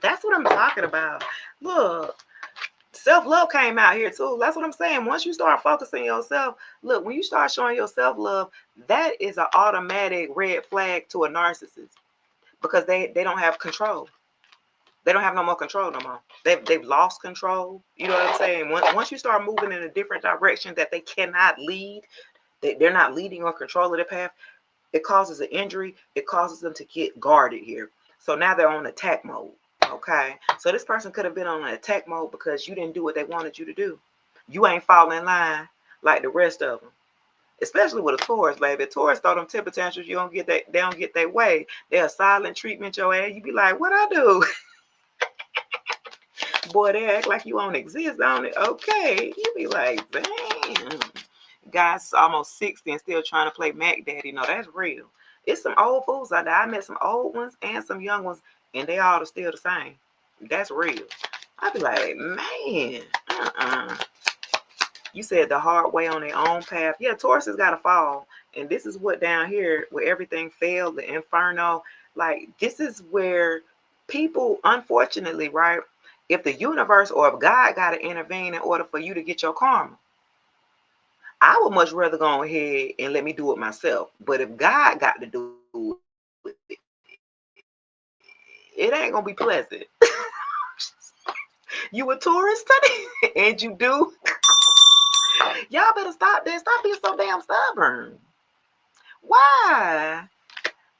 That's what I'm talking about. Look, self-love came out here too. That's what I'm saying. Once you start focusing yourself, look, when you start showing your self-love, that is an automatic red flag to a narcissist, because they don't have control. They don't have no more control no more. They've lost control. You know what I'm saying? Once you start moving in a different direction that they cannot lead, they're not leading or controlling the path, it causes an injury. It causes them to get guarded here. So now they're on attack mode. Okay. So this person could have been on an attack mode because you didn't do what they wanted you to do. You ain't falling in line like the rest of them. Especially with a Taurus, baby. A Taurus throw them temper tantrums. They don't get their way. They're a silent treatment your ass. You be like, what I do? Boy, they act like you don't exist, don't it? Okay. You be like, damn. Guy's almost 60 and still trying to play Mac Daddy. No, that's real. It's some old fools out there. I met some old ones and some young ones, and they all are still the same. That's real. I be like, man, You said the hard way on their own path. Yeah, Taurus has got to fall. And this is what down here, where everything failed, the inferno. Like, this is where people, unfortunately, right, if the universe or if God got to intervene in order for you to get your karma, I would much rather go ahead and let me do it myself. But if God got to do it, it ain't going to be pleasant. You a tourist and you do. Y'all better stop this. Stop being so damn stubborn. Why?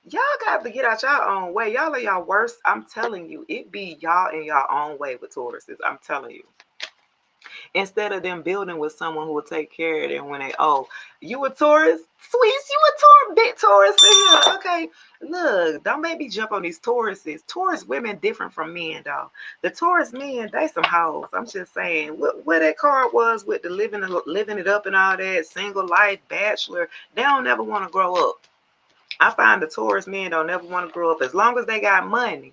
Y'all got to get out y'all own way. Y'all are y'all worst. I'm telling you, it be y'all in y'all own way with Tauruses. I'm telling you. Instead of them building with someone who will take care of them when they, oh, you a Taurus? Sweets, you a Taurus, big Taurus in here. Okay, look, don't make me jump on these Tauruses. Taurus women different from men, though. The Taurus men, they some hoes. I'm just saying, what that card was with the living it up and all that, single life, bachelor, they don't ever want to grow up. I find the Taurus men don't ever want to grow up. As long as they got money,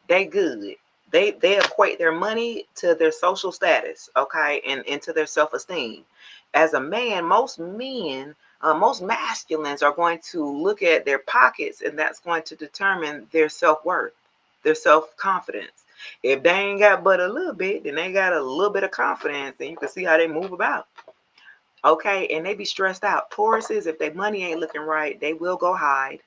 they good. They equate their money to their social status, okay, and to their self-esteem. As a man, most men, most masculines are going to look at their pockets, and that's going to determine their self-worth, their self-confidence. If they ain't got but a little bit, then they got a little bit of confidence, and you can see how they move about. Okay, and they be stressed out. Tauruses, if their money ain't looking right, they will go hide.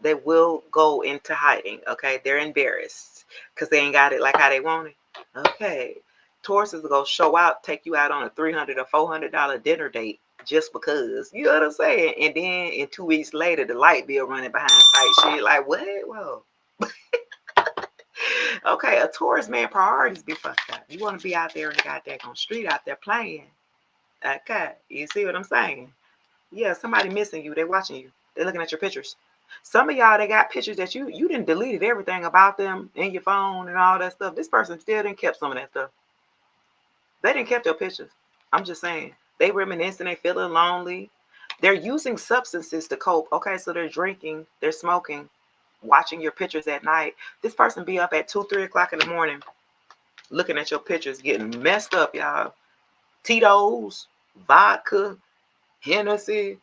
They will go into hiding. Okay, they're embarrassed because they ain't got it like how they want it. Okay, Tauruses will go show out, take you out on a $300 or $400 dinner date just because. You know what I'm saying? And then in 2 weeks later, the light bill running behind type shit. Like what? Whoa. Okay, a Taurus man priorities be fucked up. You want to be out there in the goddamn street out there playing. Okay, you see what I'm saying? Yeah, somebody missing you. They watching you. They're looking at your pictures. Some of y'all, they got pictures that you didn't deleted everything about them in your phone and all that stuff. This person still didn't kept some of that stuff. They didn't kept your pictures. I'm just saying. They reminiscing, they feeling lonely. They're using substances to cope. Okay, so they're drinking, they're smoking, watching your pictures at night. This person be up at 2, 3 o'clock in the morning looking at your pictures, getting messed up, y'all. Tito's, vodka, Hennessy,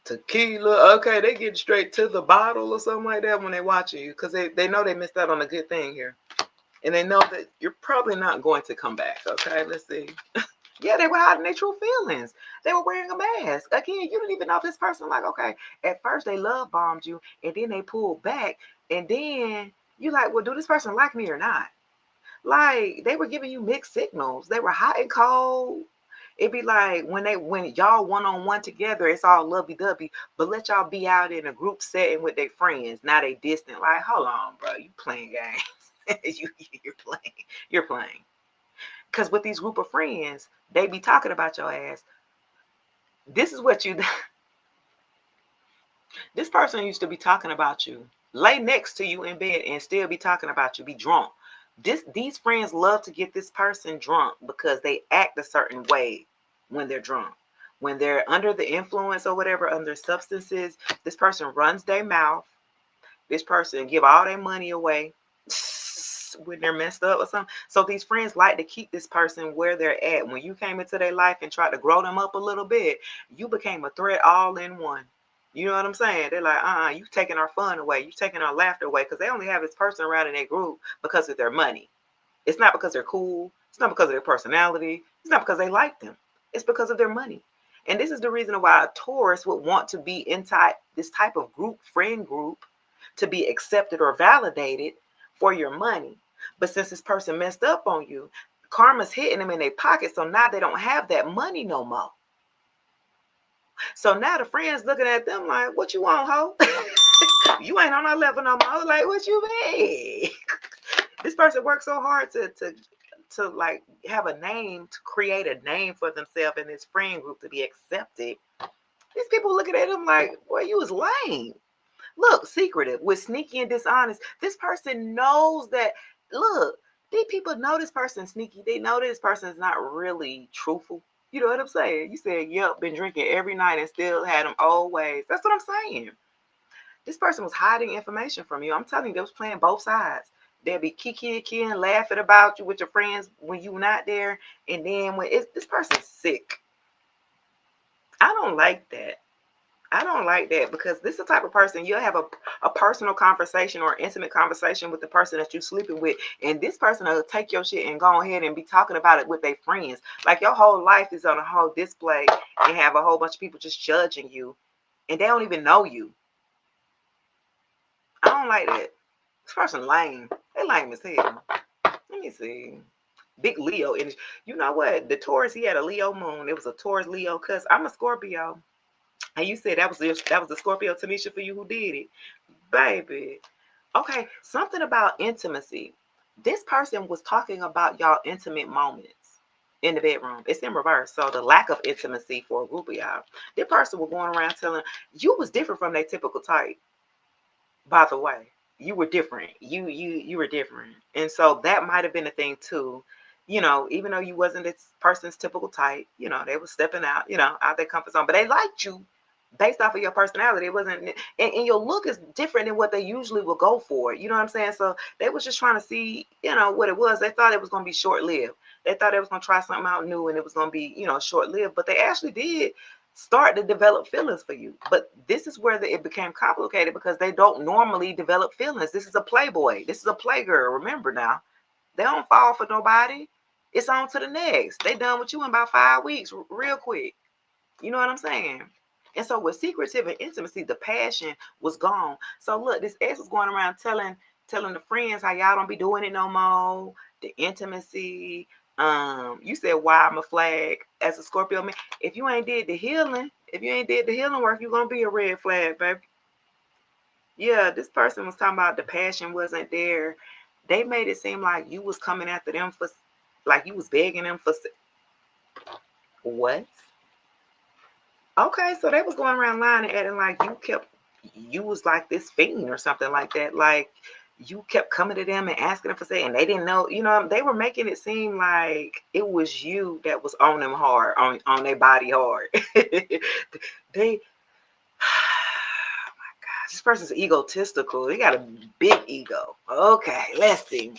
tequila. Okay, they get straight to the bottle or something like that when they watching you because they know they missed out on a good thing here. And they know that you're probably not going to come back. Okay, let's see. Yeah, they were hiding their true feelings. They were wearing a mask. Again, you didn't even know this person. Like, okay, at first they love bombed you and then they pulled back. And then you like, well, do this person like me or not? Like, they were giving you mixed signals. They were hot and cold. It'd be like when y'all one-on-one together, it's all lovey-dovey, but let y'all be out in a group setting with their friends. Now they distant. Like, hold on, bro, you playing games. You're playing. Because with these group of friends, they be talking about your ass. This is what you this person used to be talking about you, lay next to you in bed and still be talking about you, be drunk. These friends love to get this person drunk because they act a certain way when they're drunk. When they're under the influence or whatever, under substances, this person runs their mouth. This person give all their money away when they're messed up or something. So these friends like to keep this person where they're at. When you came into their life and tried to grow them up a little bit, you became a threat all in one. You know what I'm saying? They're like, you taking our fun away. You taking our laughter away because they only have this person around in their group because of their money. It's not because they're cool. It's not because of their personality. It's not because they like them. It's because of their money. And this is the reason why a Taurus would want to be in this type of group, friend group, to be accepted or validated for your money. But since this person messed up on you, karma's hitting them in their pocket. So now they don't have that money no more. So now the friends looking at them like, what you want, ho? You ain't on our level no more. Like, what you mean? This person worked so hard to like have a name, to create a name for themselves in this friend group to be accepted. These people looking at him like, well, you was lame. Look, secretive, with sneaky and dishonest. This person knows that, look, these people know this person's sneaky. They know this person is not really truthful. You know what I'm saying? You said, yep, been drinking every night and still had them old ways. That's what I'm saying. This person was hiding information from you. I'm telling you, they was playing both sides. They'll be kikiing, laughing about you with your friends when you're not there. And then when this person's sick. I don't like that. I don't like that because this is the type of person you'll have a personal conversation or intimate conversation with the person that you're sleeping with. And this person will take your shit and go ahead and be talking about it with their friends. Like your whole life is on a whole display and have a whole bunch of people just judging you. And they don't even know you. I don't like that. This person lame. They lame as hell. Let me see. Big Leo energy. You know what? The Taurus, he had a Leo moon. It was a Taurus Leo cuz I'm a Scorpio. And you said that was the Scorpio Tanisha for you who did it. Baby. Okay, something about intimacy. This person was talking about y'all intimate moments in the bedroom. It's in reverse. So the lack of intimacy for a group of y'all. This person was going around telling you was different from their typical type. By the way, you were different. You were different, and so that might have been a thing too. You know, even though you wasn't this person's typical type, you know, they were stepping out, you know, out their comfort zone, but they liked you based off of your personality. It wasn't, and your look is different than what they usually will go for. You know what I'm saying? So they was just trying to see, you know, what it was. They thought it was going to be short lived. They thought they was going to try something out new, and it was going to be, you know, short lived. But they actually did start to develop feelings for you. But this is where it became complicated because they don't normally develop feelings. This is a playboy. This is a playgirl. Remember now, they don't fall for nobody. It's on to the next. They done with you in about 5 weeks, real quick. You know what I'm saying? And so with secretive and intimacy, the passion was gone. So look, this ex was going around telling the friends how y'all don't be doing it no more. The intimacy. You said why I'm a flag as a Scorpio man. If you ain't did the healing, if you ain't did the healing work, you're gonna be a red flag, baby. Yeah, this person was talking about the passion wasn't there. They made it seem like you was coming after them for, like you was begging them for what? Okay, so they was going around lying and acting like you was like this fiend or something like that. Like you kept coming to them and asking them for say, and they didn't know. You know, they were making it seem like it was you that was on them hard, on their body hard. They, oh my gosh, this person's egotistical. They got a big ego. Okay, let's see.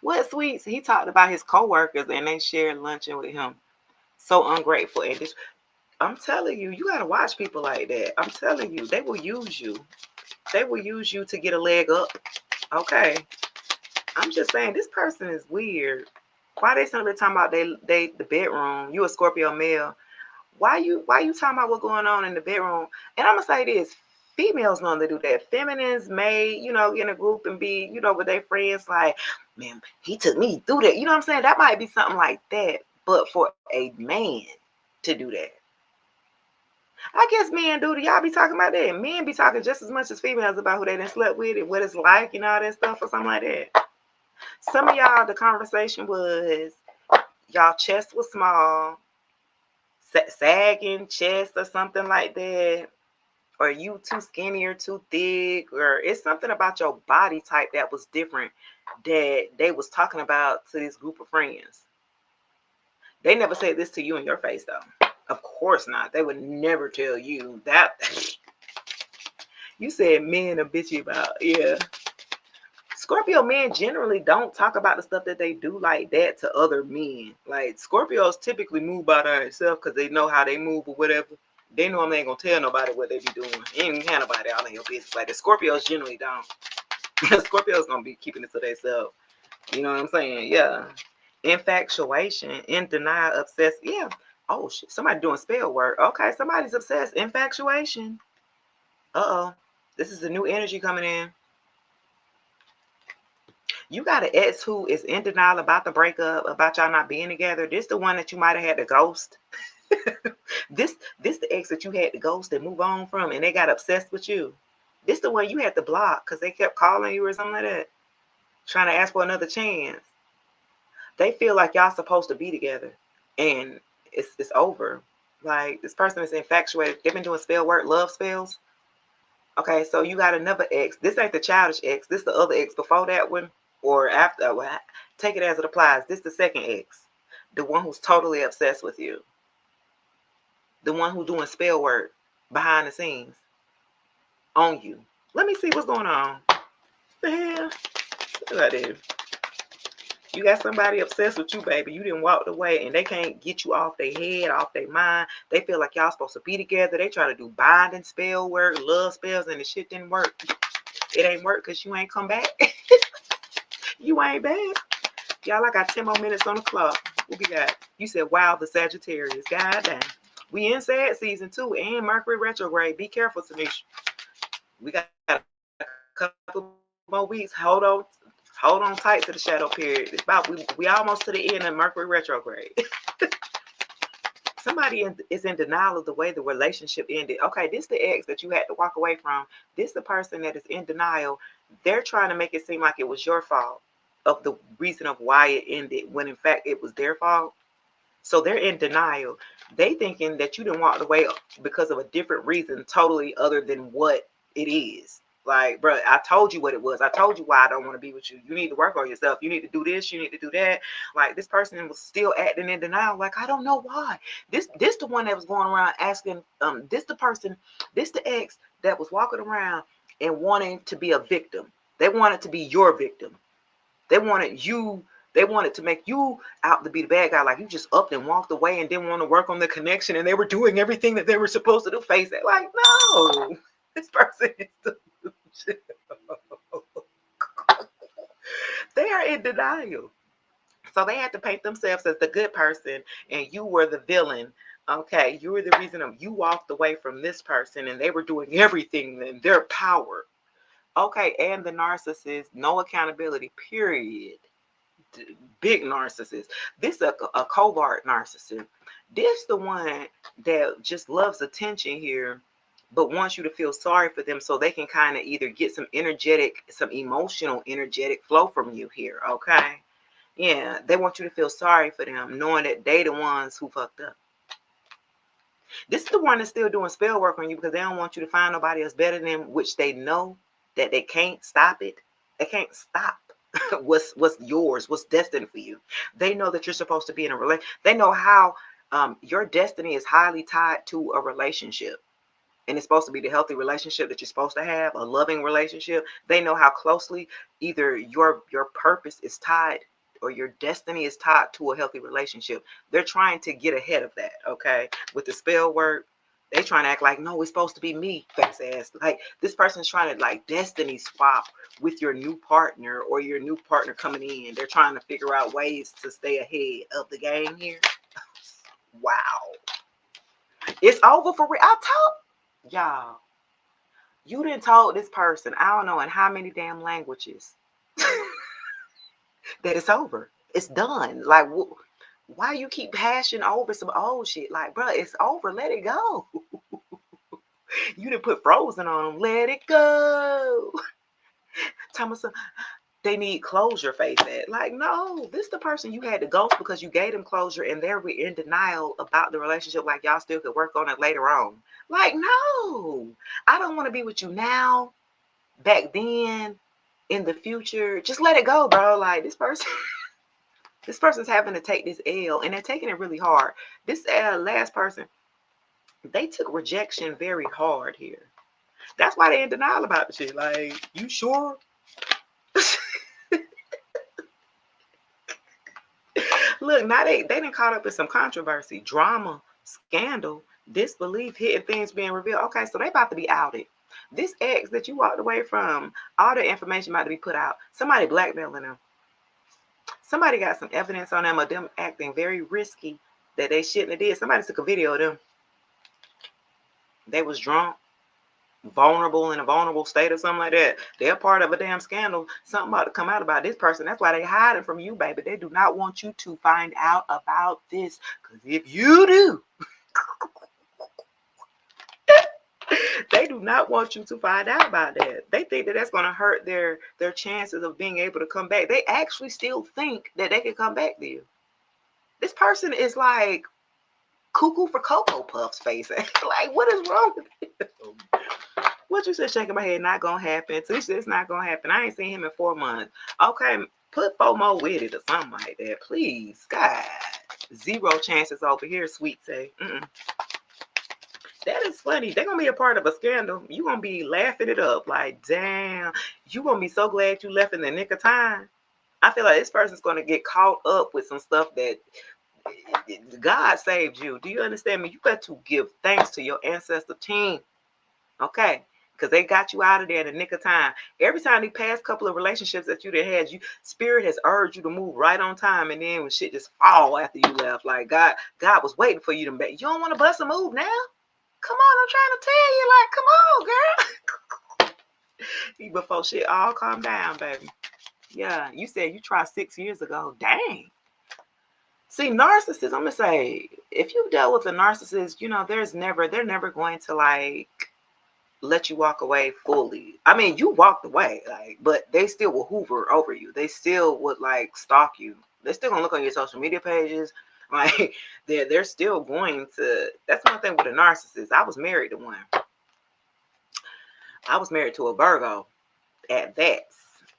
What sweets? He talked about his coworkers and they shared luncheon with him. So ungrateful and I'm telling you, you gotta watch people like that. I'm telling you, they will use you. They will use you to get a leg up. Okay. I'm just saying this person is weird. Why they suddenly talking about they the bedroom? You a Scorpio male. Why you talking about what's going on in the bedroom? And I'm gonna say this. Females normally do that. Feminines may, you know, in a group and be, you know, with their friends, like, man, he took me through that. You know what I'm saying? That might be something like that. But for a man to do that, I guess men do. Y'all be talking about that. Men be talking just as much as females about who they done slept with and what it's like and all that stuff or something like that. Some of y'all, the conversation was y'all chest was small, sagging chest or something like that, or you too skinny or too thick, or it's something about your body type that was different that they was talking about to this group of friends. They never said this to you in your face though. Of course not. They would never tell you that. You said men are bitchy about, yeah. Scorpio men generally don't talk about the stuff that they do like that to other men. Like Scorpios typically move by themselves because they know how they move or whatever. They normally ain't gonna tell nobody what they be doing. You ain't have nobody all in your business. Like the Scorpios generally don't. Scorpios gonna be keeping it to themselves. You know what I'm saying? Yeah. Infatuation, in denial, obsessed. Yeah. Oh shit. Somebody doing spell work. Okay, somebody's obsessed. Infatuation. Uh-oh. This is a new energy coming in. You got an ex who is in denial about the breakup, about y'all not being together. This the one that you might have had to ghost. This the ex that you had to ghost and move on from, and they got obsessed with you. This the one you had to block because they kept calling you or something like that, trying to ask for another chance. They feel like y'all supposed to be together, and it's over. Like this person is infatuated. They've been doing spell work, love spells. Okay, so you got another ex. This ain't the childish ex. This the other ex before that one or after. Well, take it as it applies. This the second ex, the one who's totally obsessed with you, the one who's doing spell work behind the scenes on you. Let me see what's going on. The hell? Look at this. You got somebody obsessed with you, baby. You didn't walk away, and they can't get you off their head, off their mind. They feel like y'all supposed to be together. They try to do binding spell work, love spells, and the shit didn't work. It ain't work because you ain't come back. You ain't bad. Y'all, I got 10 more minutes on the clock. What we got? You said, wow, the Sagittarius. God damn. We in sad season too, and Mercury retrograde. Be careful, Tanisha. We got a couple more weeks. Hold on. Hold on tight to the shadow period. It's about we almost to the end of Mercury retrograde. Somebody is in denial of the way the relationship ended. Okay, this the ex that you had to walk away from. This the person that is in denial. They're trying to make it seem like it was your fault of the reason of why it ended, when in fact it was their fault. So they're in denial. They thinking that you didn't walk away because of a different reason, totally other than what it is. Like, bro, I told you what it was. I told you why I don't want to be with you. You need to work on yourself. You need to do this. You need to do that. Like, this person was still acting in denial. Like, I don't know why. This the one that was going around asking. This the person. This the ex that was walking around and wanting to be a victim. They wanted to be your victim. They wanted you. They wanted to make you out to be the bad guy. Like, you just upped and walked away and didn't want to work on the connection, and they were doing everything that they were supposed to do. Face it. Like, no, this person is delusional. They are in denial. So they had to paint themselves as the good person, and you were the villain. Okay, you were the reason you walked away from this person, and they were doing everything in their power. Okay, and the narcissist, no accountability, period. Big narcissist. This a covert narcissist. This the one that just loves attention here, but wants you to feel sorry for them so they can kind of either get some emotional energetic flow from you here. Okay. Yeah, they want you to feel sorry for them, knowing that they the ones who fucked up. This is the one that's still doing spell work on you because they don't want you to find nobody else better than them, which they know that they can't stop it. They can't stop what's yours, what's destined for you. They know that you're supposed to be in a relationship. They know how your destiny is highly tied to a relationship. And it's supposed to be the healthy relationship that you're supposed to have, a loving relationship. They know how closely either your purpose is tied or your destiny is tied to a healthy relationship. They're trying to get ahead of that, okay? With the spell work, they trying to act like, no, it's supposed to be me, face ass. Like, this person's trying to, like, destiny swap with your new partner or your new partner coming in. They're trying to figure out ways to stay ahead of the game here. Wow. It's over for real. I told y'all. You done told this person, I don't know in how many damn languages, that it's over. It's done. Like, why you keep hashing over some old shit? Like, bro, it's over. Let it go. You done put frozen on them. Let it go. Thomas, they need closure, face it. Like, no, this the person you had to ghost because you gave them closure and they're in denial about the relationship. Like, y'all still could work on it later on. Like, no, I don't want to be with you now, back then, in the future. Just let it go, bro. Like, this person's having to take this L, and they're taking it really hard. This last person, they took rejection very hard here. That's why they're in denial about the shit. Like, you sure? Look, now they done caught up in some controversy, drama, scandal, disbelief, hidden things being revealed. Okay, so they about to be outed. This ex that you walked away from, all the information about to be put out. Somebody blackmailing them. Somebody got some evidence on them of them acting very risky that they shouldn't have did. Somebody took a video of them. They was drunk, vulnerable, in a vulnerable state or something like that. They're part of a damn scandal. Something about to come out about this person. That's why they hiding from you, baby. They do not want you to find out about this. Because if you do, they do not want you to find out about that. They think that that's going to hurt their chances of being able to come back. They actually still think that they can come back to you. This person is like cuckoo for Cocoa Puffs face. Like, what is wrong with you? What you said, shaking my head, not gonna happen. Tisha, it's not gonna happen. I ain't seen him in 4 months. Okay, put FOMO with it or something like that, please. God, 0 chances over here, sweet say. That is funny. They're gonna be a part of a scandal. You gonna be laughing it up. Like, damn, you gonna be so glad you left in the nick of time. I feel like this person's gonna get caught up with some stuff that God saved you. Do you understand me? You got to give thanks to your ancestor team. Okay. Because they got you out of there in the nick of time. Every time the past couple of relationships that you done had, spirit has urged you to move right on time, and then when shit just fall after you left, like God was waiting for you to make. You don't want to bust a move now? Come on, I'm trying to tell you, like, come on, girl. Before shit all calm down, baby. Yeah, you said you tried 6 years ago. Dang. See, narcissists, I'm gonna say, if you dealt with a narcissist, they're never going to like let you walk away fully. I mean, you walked away, like, but they still will hoover over you. They still would like stalk you. They're still gonna look on your social media pages. Like they're still going to. That's one thing with a narcissist. I was married to one. I was married to a Virgo at that.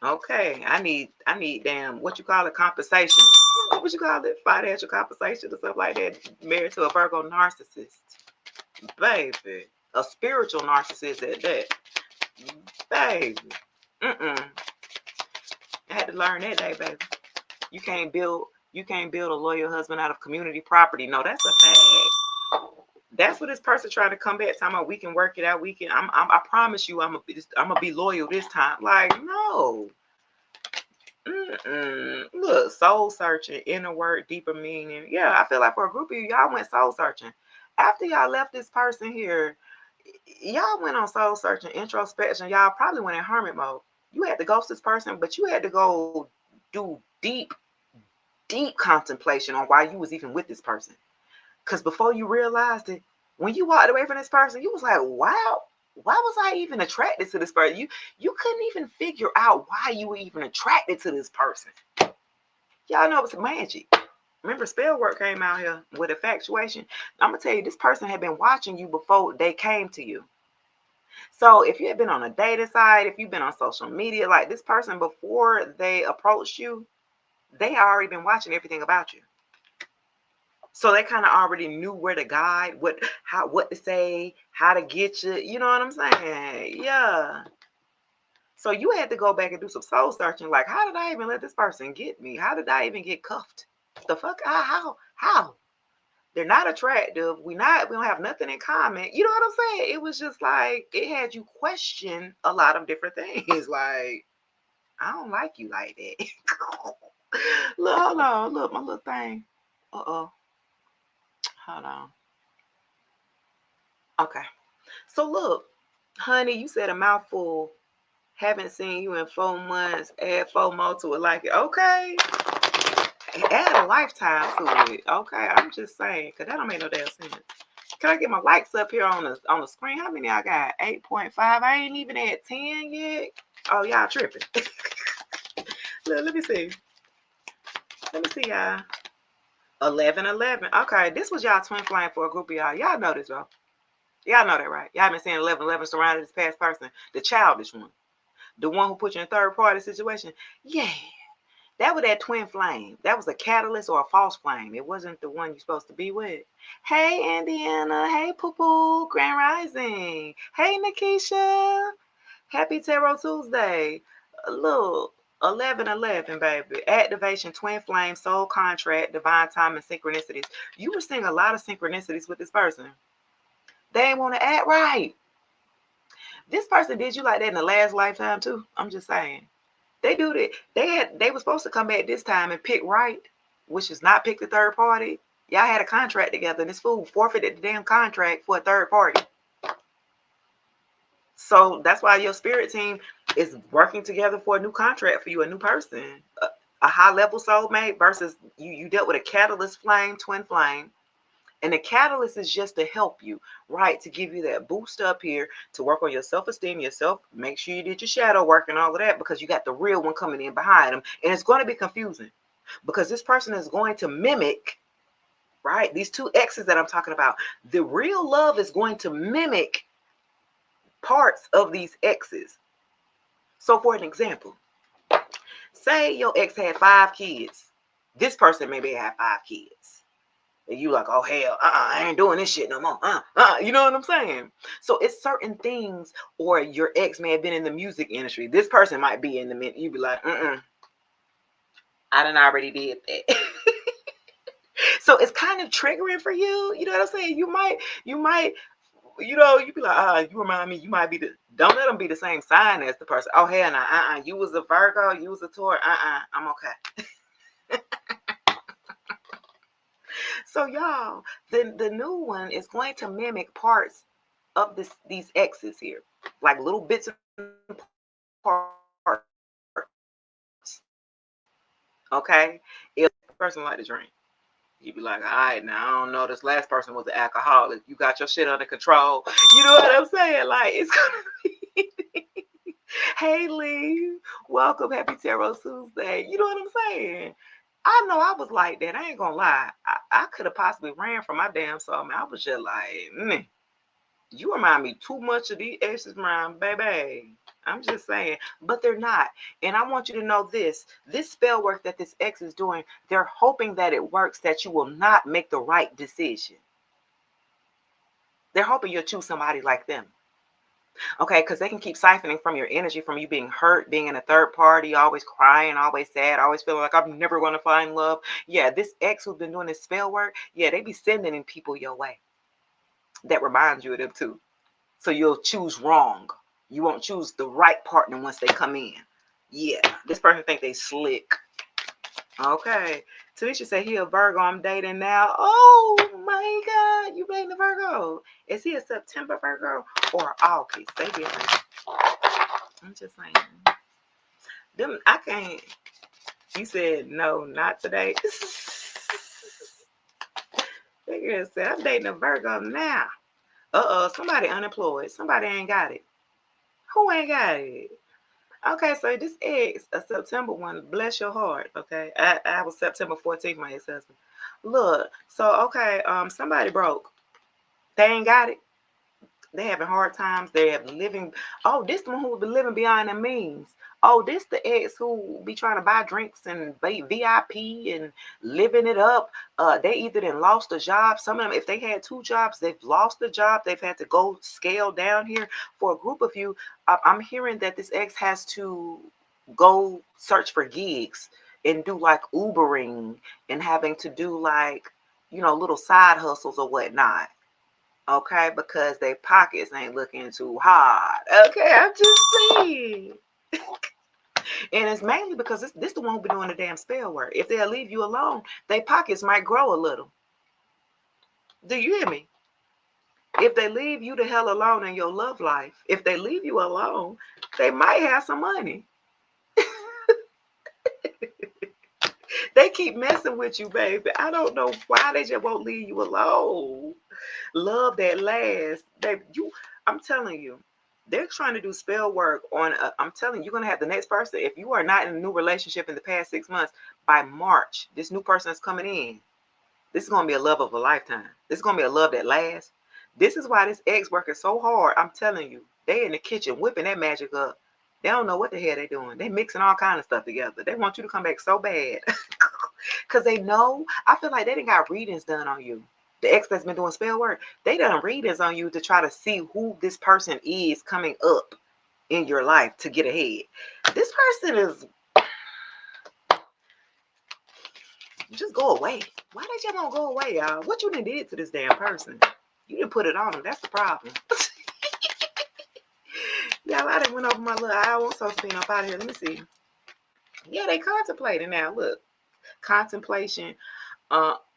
Okay, I need damn what you call it, compensation. What you call it, financial compensation or something like that. Married to a Virgo narcissist, baby, a spiritual narcissist at that, baby. Mm-mm. I had to learn that day, baby. You can't build a loyal husband out of community property. No, that's a fact. That's what this person trying to come back talking about. We can work it out. I promise you, I'm gonna be loyal this time. Like, no. Look, soul searching, inner work, deeper meaning. Yeah, I feel like for a group of you, y'all went soul searching. After y'all left this person here, y'all went on soul searching, introspection. Y'all probably went in hermit mode. You had to ghost this person, but you had to go do deep, deep contemplation on why you was even with this person. Because before you realized it, when you walked away from this person, you was like, wow, why was I even attracted to this person? You couldn't even figure out why you were even attracted to this person. Y'all know it's magic. Remember, spell work came out here with infatuation. I'm gonna tell you, this person had been watching you before they came to you. So if you had been on a dating site, if you've been on social media, like this person before they approached you, they already been watching everything about you. So they kind of already knew where to guide, what to say, how to get you. You know what I'm saying? Yeah. So you had to go back and do some soul searching. Like, how did I even let this person get me? How did I even get cuffed? The fuck? How? They're not attractive. We don't have nothing in common. You know what I'm saying? It was just like it had you question a lot of different things. Like, I don't like you like that. Look, hold on, look, my little thing. Uh-oh. Hold on. Okay. So look, honey, you said a mouthful. Haven't seen you in 4 months. Add 4 more to it. Like it. Okay. Add a lifetime to it. Okay. I'm just saying, because that don't make no damn sense. Can I get my likes up here on the screen? How many I got? 8.5. I ain't even at 10 yet. Oh, y'all tripping. Look, let me see. Let me see, y'all. 11. Okay, this was y'all twin flame for a group of y'all. Y'all know this, bro. Y'all know that, right? Y'all been saying 11 surrounded this past person. The childish one. The one who put you in a third party situation. Yeah. That was that twin flame. That was a catalyst or a false flame. It wasn't the one you're supposed to be with. Hey, Indiana. Hey, Poo Poo. Grand Rising. Hey, Nikisha. Happy Tarot Tuesday. Look, 11, baby. Activation, twin flame, soul contract, divine time, and synchronicities. You were seeing a lot of synchronicities with this person. They ain't want to act right. This person did you like that in the last lifetime too. I'm just saying. They do that. They were supposed to come back this time and pick right, which is not pick the third party. Y'all had a contract together, and this fool forfeited the damn contract for a third party. So that's why your spirit team is working together for a new contract for you, a new person, a high level soulmate versus you dealt with a catalyst flame, twin flame. And the catalyst is just to help you, right? To give you that boost up here, to work on your self-esteem, yourself, make sure you did your shadow work and all of that, because you got the real one coming in behind them. And it's going to be confusing because this person is going to mimic, right? These two exes that I'm talking about, the real love is going to mimic parts of these exes. So for an example, say your ex had 5 kids. This person maybe had 5 kids. And you like, oh hell, I ain't doing this shit no more. You know what I'm saying? So it's certain things, or your ex may have been in the music industry. This person might be in the you be like, I done already did that. So it's kind of triggering for you. You know what I'm saying? You might, you be like, you remind me, you might be don't let them be the same sign as the person. Oh hell no, you was a Virgo, you was a Taurus, I'm okay. So y'all, the new one is going to mimic parts of these X's here, like little bits and parts. Okay? If the person like to drink, you'd be like, all right, now I don't know. This last person was an alcoholic. You got your shit under control. You know what I'm saying? Like, it's gonna be hey Lee, welcome, happy Tarot Tuesday. You know what I'm saying? I know I was like that. I ain't gonna lie. I could have possibly ran from my damn soul, man. I was just like, you remind me too much of these exes, man, baby. I'm just saying, but they're not. And I want you to know this spell work that this ex is doing, they're hoping that it works, that you will not make the right decision. They're hoping you'll choose somebody like them. Okay, because they can keep siphoning from your energy, from you being hurt, being in a third party, always crying, always sad, always feeling like I'm never going to find love. Yeah, this ex who's been doing this spell work, yeah, they be sending in people your way that reminds you of them too. So you'll choose wrong. You won't choose the right partner once they come in. Yeah, this person think they slick. Okay. Tanisha said he a Virgo. I'm dating now. Oh my God, you dating a Virgo? Is he a September Virgo or August? They different. I'm just saying. Them, I can't. You said no, not today. That girl said I'm dating a Virgo now. Somebody unemployed. Somebody ain't got it. Who ain't got it? Okay, so this ex, a September one, bless your heart. Okay, I was September 14th, my ex-husband. Look, so okay, somebody broke. They ain't got it. They having hard times. They have living. Oh, this the one who be living beyond their means. Oh, this the ex who be trying to buy drinks and VIP and living it up. They either then lost a job. Some of them, if they had two jobs, they've lost the job. They've had to go scale down here. For a group of you, I'm hearing that this ex has to go search for gigs and do like Ubering and having to do like, little side hustles or whatnot. Okay, because their pockets ain't looking too hard. Okay, I'm just saying. And it's mainly because this the one who be doing the damn spell work. If they'll leave you alone, their pockets might grow a little. Do you hear me? If they leave you the hell alone in your love life, if they leave you alone, they might have some money. They keep messing with you, baby. I don't know why they just won't leave you alone. Love that lasts. I'm telling you, they're trying to do spell work on. I'm telling you, you're gonna have the next person. If you are not in a new relationship in the past 6 months, by March, this new person is coming in. This is gonna be a love of a lifetime. This is gonna be a love that lasts. This is why this ex working so hard. I'm telling you, they in the kitchen whipping that magic up. They don't know what the hell they doing. They mixing all kind of stuff together. They want you to come back so bad. Because they know, I feel like they didn't got readings done on you. The ex that's been doing spell work, they done readings on you to try to see who this person is coming up in your life to get ahead. This person is, just go away. Why they just won't go away, y'all? What you done did to this damn person? You didn't put it on them. That's the problem. Y'all, I done went over my little hour. I'm supposed to be up out of here. Let me see. Yeah, they contemplating now. Look. Contemplation.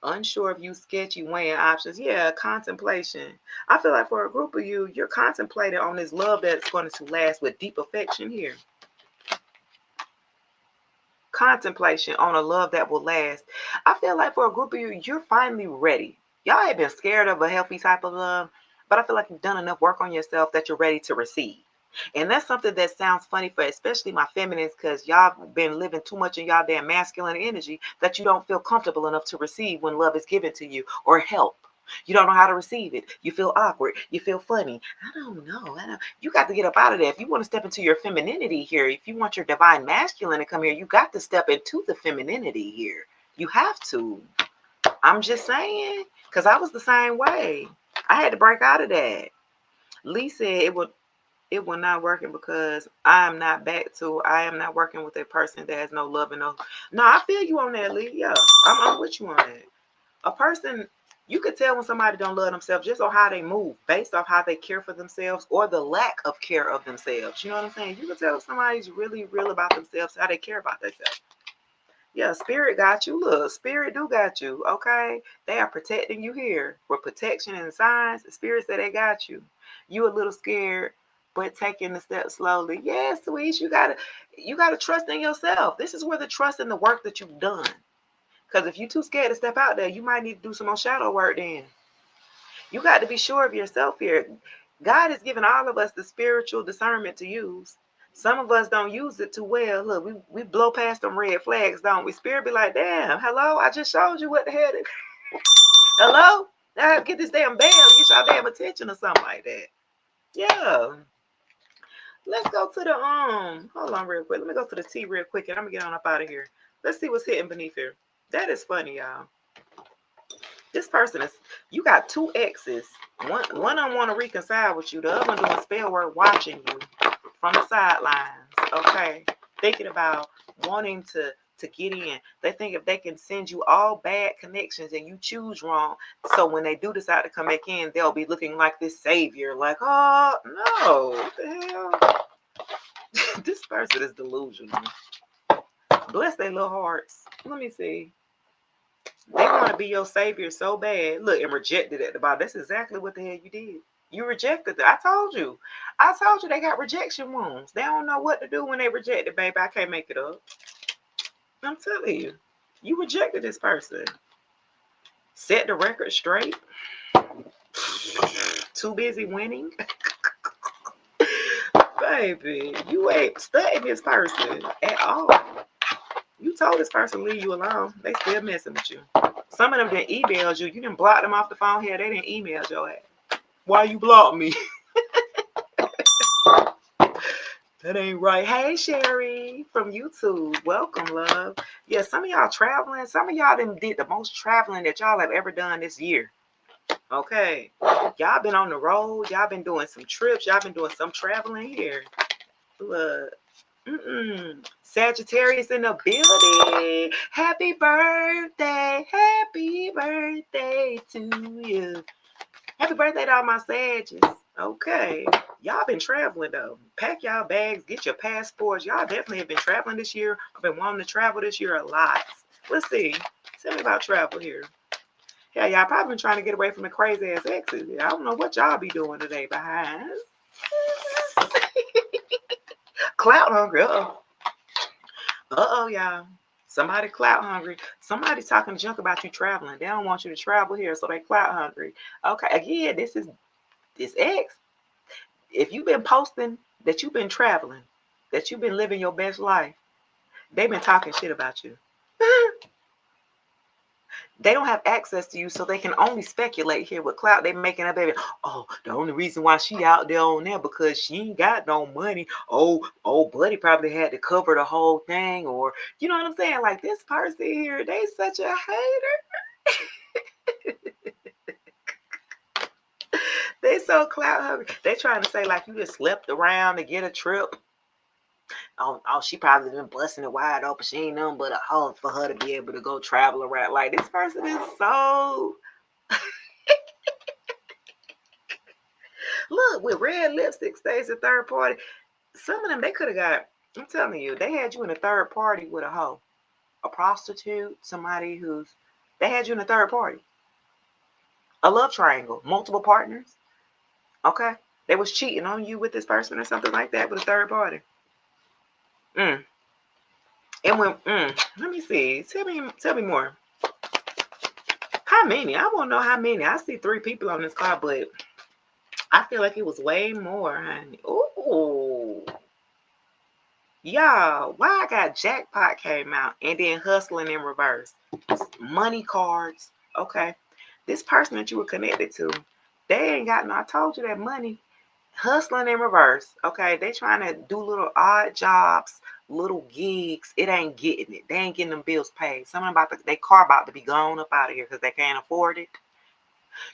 Unsure if you sketchy, weighing options. Yeah, contemplation. I feel like for a group of you, you're contemplating on this love that's going to last with deep affection here. Contemplation on a love that will last. I feel like for a group of you, you're finally ready. Y'all have been scared of a healthy type of love, but I feel like you've done enough work on yourself that you're ready to receive. And that's something that sounds funny for especially my feminines, because y'all been living too much in y'all damn masculine energy that you don't feel comfortable enough to receive when love is given to you or help. You don't know how to receive it. You feel awkward. You feel funny. I don't know. You got to get up out of there. If you want to step into your femininity here, if you want your divine masculine to come here, you got to step into the femininity here. You have to. I'm just saying, because I was the same way. I had to break out of that. Lee said it will not working because I am not working with a person that has no love and no. No, I feel you on that, Lee. Yeah, I'm with you on that. A person, you could tell when somebody don't love themselves just on how they move, based off how they care for themselves or the lack of care of themselves. You know what I'm saying? You can tell if somebody's really real about themselves, how they care about themselves. Yeah, spirit got you. Look, spirit do got you. Okay, they are protecting you here with protection and signs. The spirit said they got you. You a little scared, but taking the step slowly. Yeah, sweet. You gotta trust in yourself. This is where the trust in the work that you've done. Because if you're too scared to step out there, you might need to do some more shadow work then. You got to be sure of yourself here. God has given all of us the spiritual discernment to use. Some of us don't use it too well. Look, we blow past them red flags, don't we? Spirit be like, damn, hello, I just showed you what the hell. Hello? Now get this damn bell, get y'all damn attention or something like that. Yeah. Let's go to the hold on real quick. Let me go to the T real quick and I'm gonna get on up out of here. Let's see what's hitting beneath here. That is funny, y'all. This person is, you got two exes. One of them want to reconcile with you. The other one doing spell work watching you from the sidelines. Okay. Thinking about wanting to get in. They think if they can send you all bad connections and you choose wrong, so when they do decide to come back in, they'll be looking like this savior. Like, oh no, what the hell? This person is delusional. Bless their little hearts. Let me see. They want to be your savior so bad. Look, and rejected at the bottom. That's exactly what the hell you did. You rejected it. I told you they got rejection wounds. They don't know what to do when they reject it, baby. I can't make it up. I'm telling you. You rejected this person. Set the record straight. Too busy winning. Baby, you ain't studying this person at all. You told this person to leave you alone. They still messing with you. Some of them didn't email you. You didn't block them off the phone here. They didn't email your ass. Why you blocked me? That ain't right. Hey, Sherry from YouTube. Welcome, love. Yeah, some of y'all traveling. Some of y'all did the most traveling that y'all have ever done this year. Okay. Y'all been on the road. Y'all been doing some trips. Y'all been doing some traveling here. Look. Sagittarius in the building. Happy birthday. Happy birthday to you. Happy birthday to all my Sagittarius. Okay. Y'all been traveling though. Pack y'all bags. Get your passports. Y'all definitely have been traveling this year. I've been wanting to travel this year a lot. Let's see. Tell me about travel here. Yeah, y'all probably been trying to get away from the crazy ass exes. I don't know what y'all be doing today behind. Clout hungry. Uh-oh, y'all. Somebody clout hungry. Somebody talking junk about you traveling. They don't want you to travel here, so they clout hungry. Okay, again, this ex. If you've been posting that you've been traveling, that you've been living your best life, they've been talking shit about you. They don't have access to you, so they can only speculate here with clout. They making up, baby. Oh, the only reason why she out there on there because she ain't got no money. Oh, buddy probably had to cover the whole thing, or you know what I'm saying? Like this person here, they such a hater. They so clout hungry. They trying to say like you just slept around to get a trip. Oh, she probably been busting it wide open. She ain't nothing but a hoe for her to be able to go travel around. Like this person is so look with red lipstick stays a third party. Some of them they could have got. I'm telling you, they had you in a third party with a hoe, a prostitute, somebody who's. They had you in a third party, a love triangle, multiple partners. Okay, they was cheating on you with this person or something like that with a third party. And when let me see. Tell me more. How many? I want to know how many. I see 3 people on this card, but I feel like it was way more, honey. Ooh. Y'all, why I got jackpot came out and then hustling in reverse. Money cards. Okay. This person that you were connected to, they ain't got no, I told you that money. Hustling in reverse. Okay. They trying to do little odd jobs, little gigs. It ain't getting it. They ain't getting them bills paid. Something about their car about to be gone up out of here because they can't afford it.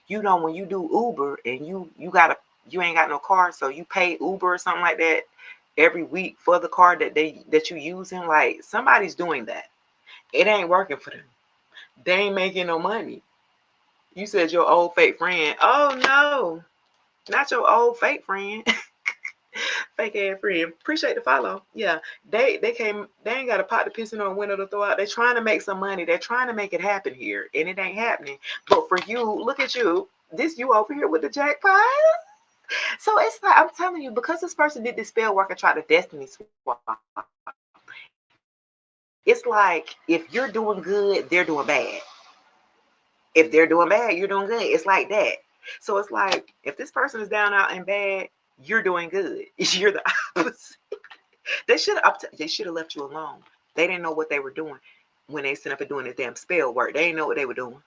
You know, when you do Uber and you ain't got no car, so you pay Uber or something like that every week for the car that you using. Like somebody's doing that. It ain't working for them. They ain't making no money. You said your old fake friend. Oh no, not your old fake friend. Fake ass friend. Appreciate the follow. Yeah, they ain't got a pot to piss in or a window to throw out. They're trying to make some money. They're trying to make it happen here, and it ain't happening. But for you, look at you. This you over here with the jackpot. So it's like, I'm telling you, because this person did this spell work and tried to destiny swap, it's like if you're doing good, they're doing bad. If they're doing bad, you're doing good. It's like that. So it's like if this person is down out and bad, you're doing good. You're the opposite. They should have left you alone. They didn't know what they were doing when they set up and doing this damn spell work. They didn't know what they were doing.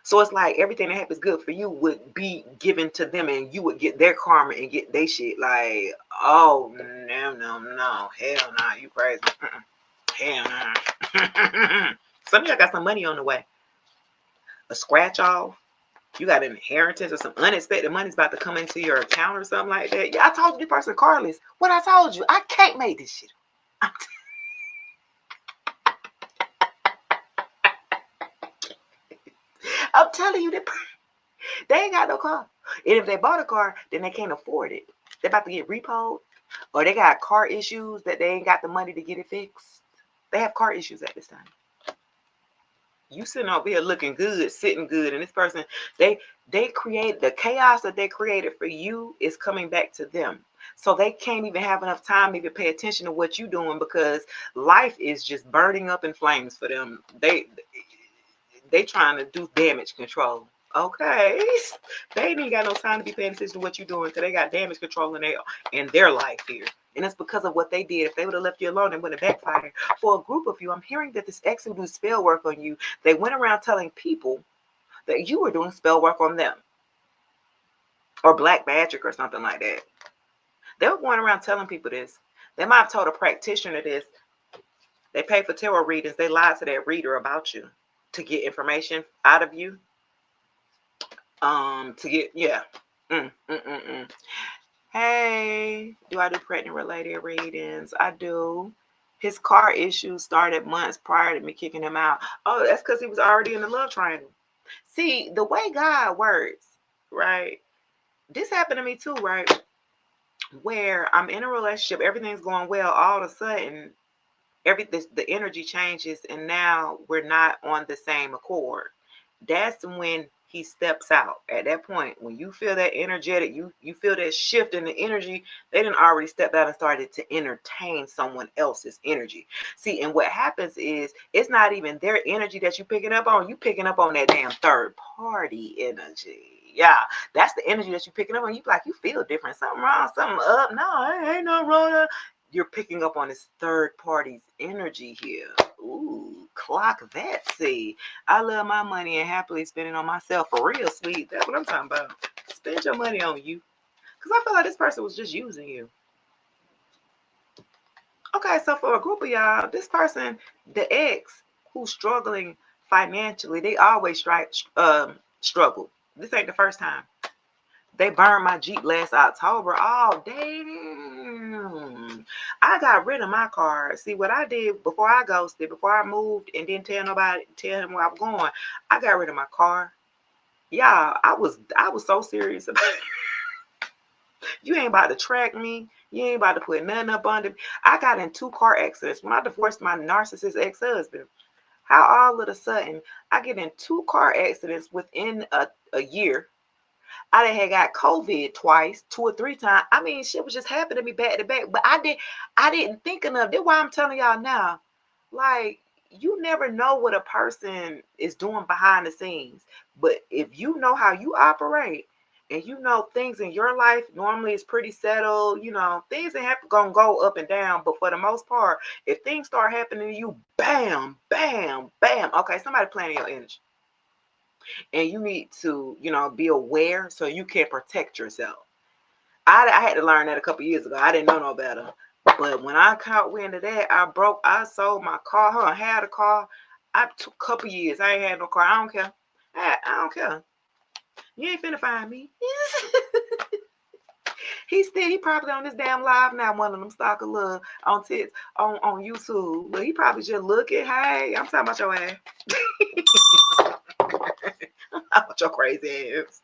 So it's like everything that happens good for you would be given to them, and you would get their karma and get their shit. Like, oh no, hell no, you crazy? Hell no. Some of y'all got some money on the way. A scratch off. You got an inheritance or some unexpected money's about to come into your account or something like that. Yeah, I told you this person Carlos. What I told you, I can't make this shit. I'm telling you that they ain't got no car. And if they bought a car, then they can't afford it. They're about to get repoed, or they got car issues that they ain't got the money to get it fixed. They have car issues at this time. You sitting over here looking good, sitting good, and this person, they create the chaos that they created for you is coming back to them. So they can't even have enough time to even pay attention to what you're doing because life is just burning up in flames for them. They trying to do damage control. Okay, they ain't even got no time to be paying attention to what you're doing because they got damage control in their life here. And it's because of what they did. If they would have left you alone, it would have backfired. For a group of you, I'm hearing that this ex who do spell work on you, they went around telling people that you were doing spell work on them. Or black magic or something like that. They were going around telling people this. They might have told a practitioner this. They paid for tarot readings. They lied to that reader about you to get information out of you. To get, yeah. Hey, do I do pregnant related readings? I do. His car issues started months prior to me kicking him out. Oh, that's because he was already in the love triangle. See, the way God works, right? This happened to me too, right? Where I'm in a relationship, everything's going well. All of a sudden, the energy changes, and now we're not on the same accord. That's when he steps out. At that point, when you feel that energetic, you feel that shift in the energy, they didn't already stepped out and started to entertain someone else's energy. See, and what happens is it's not even their energy that you picking up on. You picking up on that damn third party energy. Yeah, that's the energy that you picking up on. You like, you feel different. Something wrong, something up. No, ain't no wrong. You're picking up on this third party's energy here. Ooh, clock that. See, I love my money and happily spending on myself for real, sweet. That's what I'm talking about. Spend your money on you. Because I feel like this person was just using you. Okay, so for a group of y'all, this person, the ex who's struggling financially, they always struggle. This ain't the first time. They burned my Jeep last October. Oh, damn. I got rid of my car. See, what I did before I ghosted, before I moved and didn't tell nobody, tell him where I was going, I got rid of my car. Yeah, I was so serious about it. You ain't about to track me. You ain't about to put nothing up under me. I got in 2 car accidents. When I divorced my narcissist ex-husband, how all of a sudden I get in 2 car accidents within a year. I done had got COVID twice, 2 or 3 times. I mean, shit was just happening to me back to back. But I didn't think enough. That's why I'm telling y'all now. Like, you never know what a person is doing behind the scenes. But if you know how you operate and you know things in your life normally is pretty settled, you know, things ain't gonna go up and down. But for the most part, if things start happening to you, bam, bam, bam. Okay, somebody playing your energy. And you need to, you know, be aware so you can protect yourself. I had to learn that a couple years ago. I didn't know no better. But when I caught wind of that, I sold my car. I had a car. I took a couple years. I ain't had no car. I don't care. I don't care. You ain't finna find me. He probably on this damn live now, one of them stalker love on tits on YouTube. But he probably just looking, hey, I'm talking about your ass. About your crazy ass.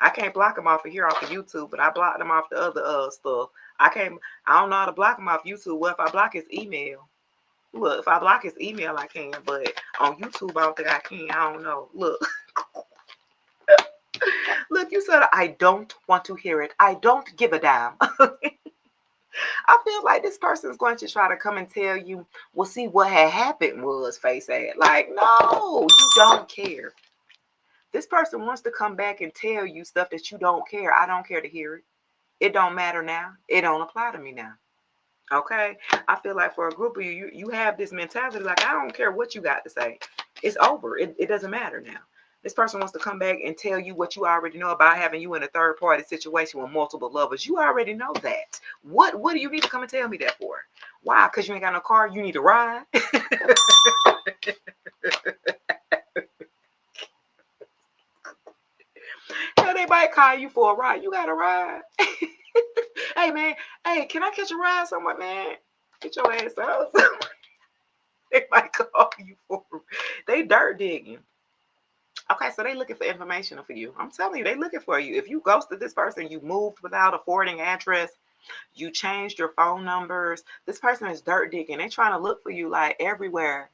I can't block him off of here off of YouTube, but I blocked him off the other stuff. I don't know how to block him off YouTube. Well, if I block his email, look, if I block his email, I can, but on YouTube, I don't think I can. I don't know. Look. Look, you said, I don't want to hear it. I don't give a damn. I feel like this person is going to try to come and tell you, well, see, what had happened was face ass. Like, no, you don't care. This person wants to come back and tell you stuff that you don't care. I don't care to hear it. It don't matter now. It don't apply to me now. Okay? I feel like for a group of you have this mentality like, I don't care what you got to say. It's over. It doesn't matter now. This person wants to come back and tell you what you already know about having you in a third party situation with multiple lovers. You already know that. What do you need to come and tell me that for? Why? Because you ain't got no car, you need a ride? Hell, they might call you for a ride. You got a ride? Hey, man. Hey, can I catch a ride somewhere, man? Get your ass out. They might call you for. They dirt digging. Okay, so they looking for information for you. I'm telling you, they looking for you. If you ghosted this person, you moved without a forwarding address, you changed your phone numbers, this person is dirt digging. They trying to look for you like everywhere.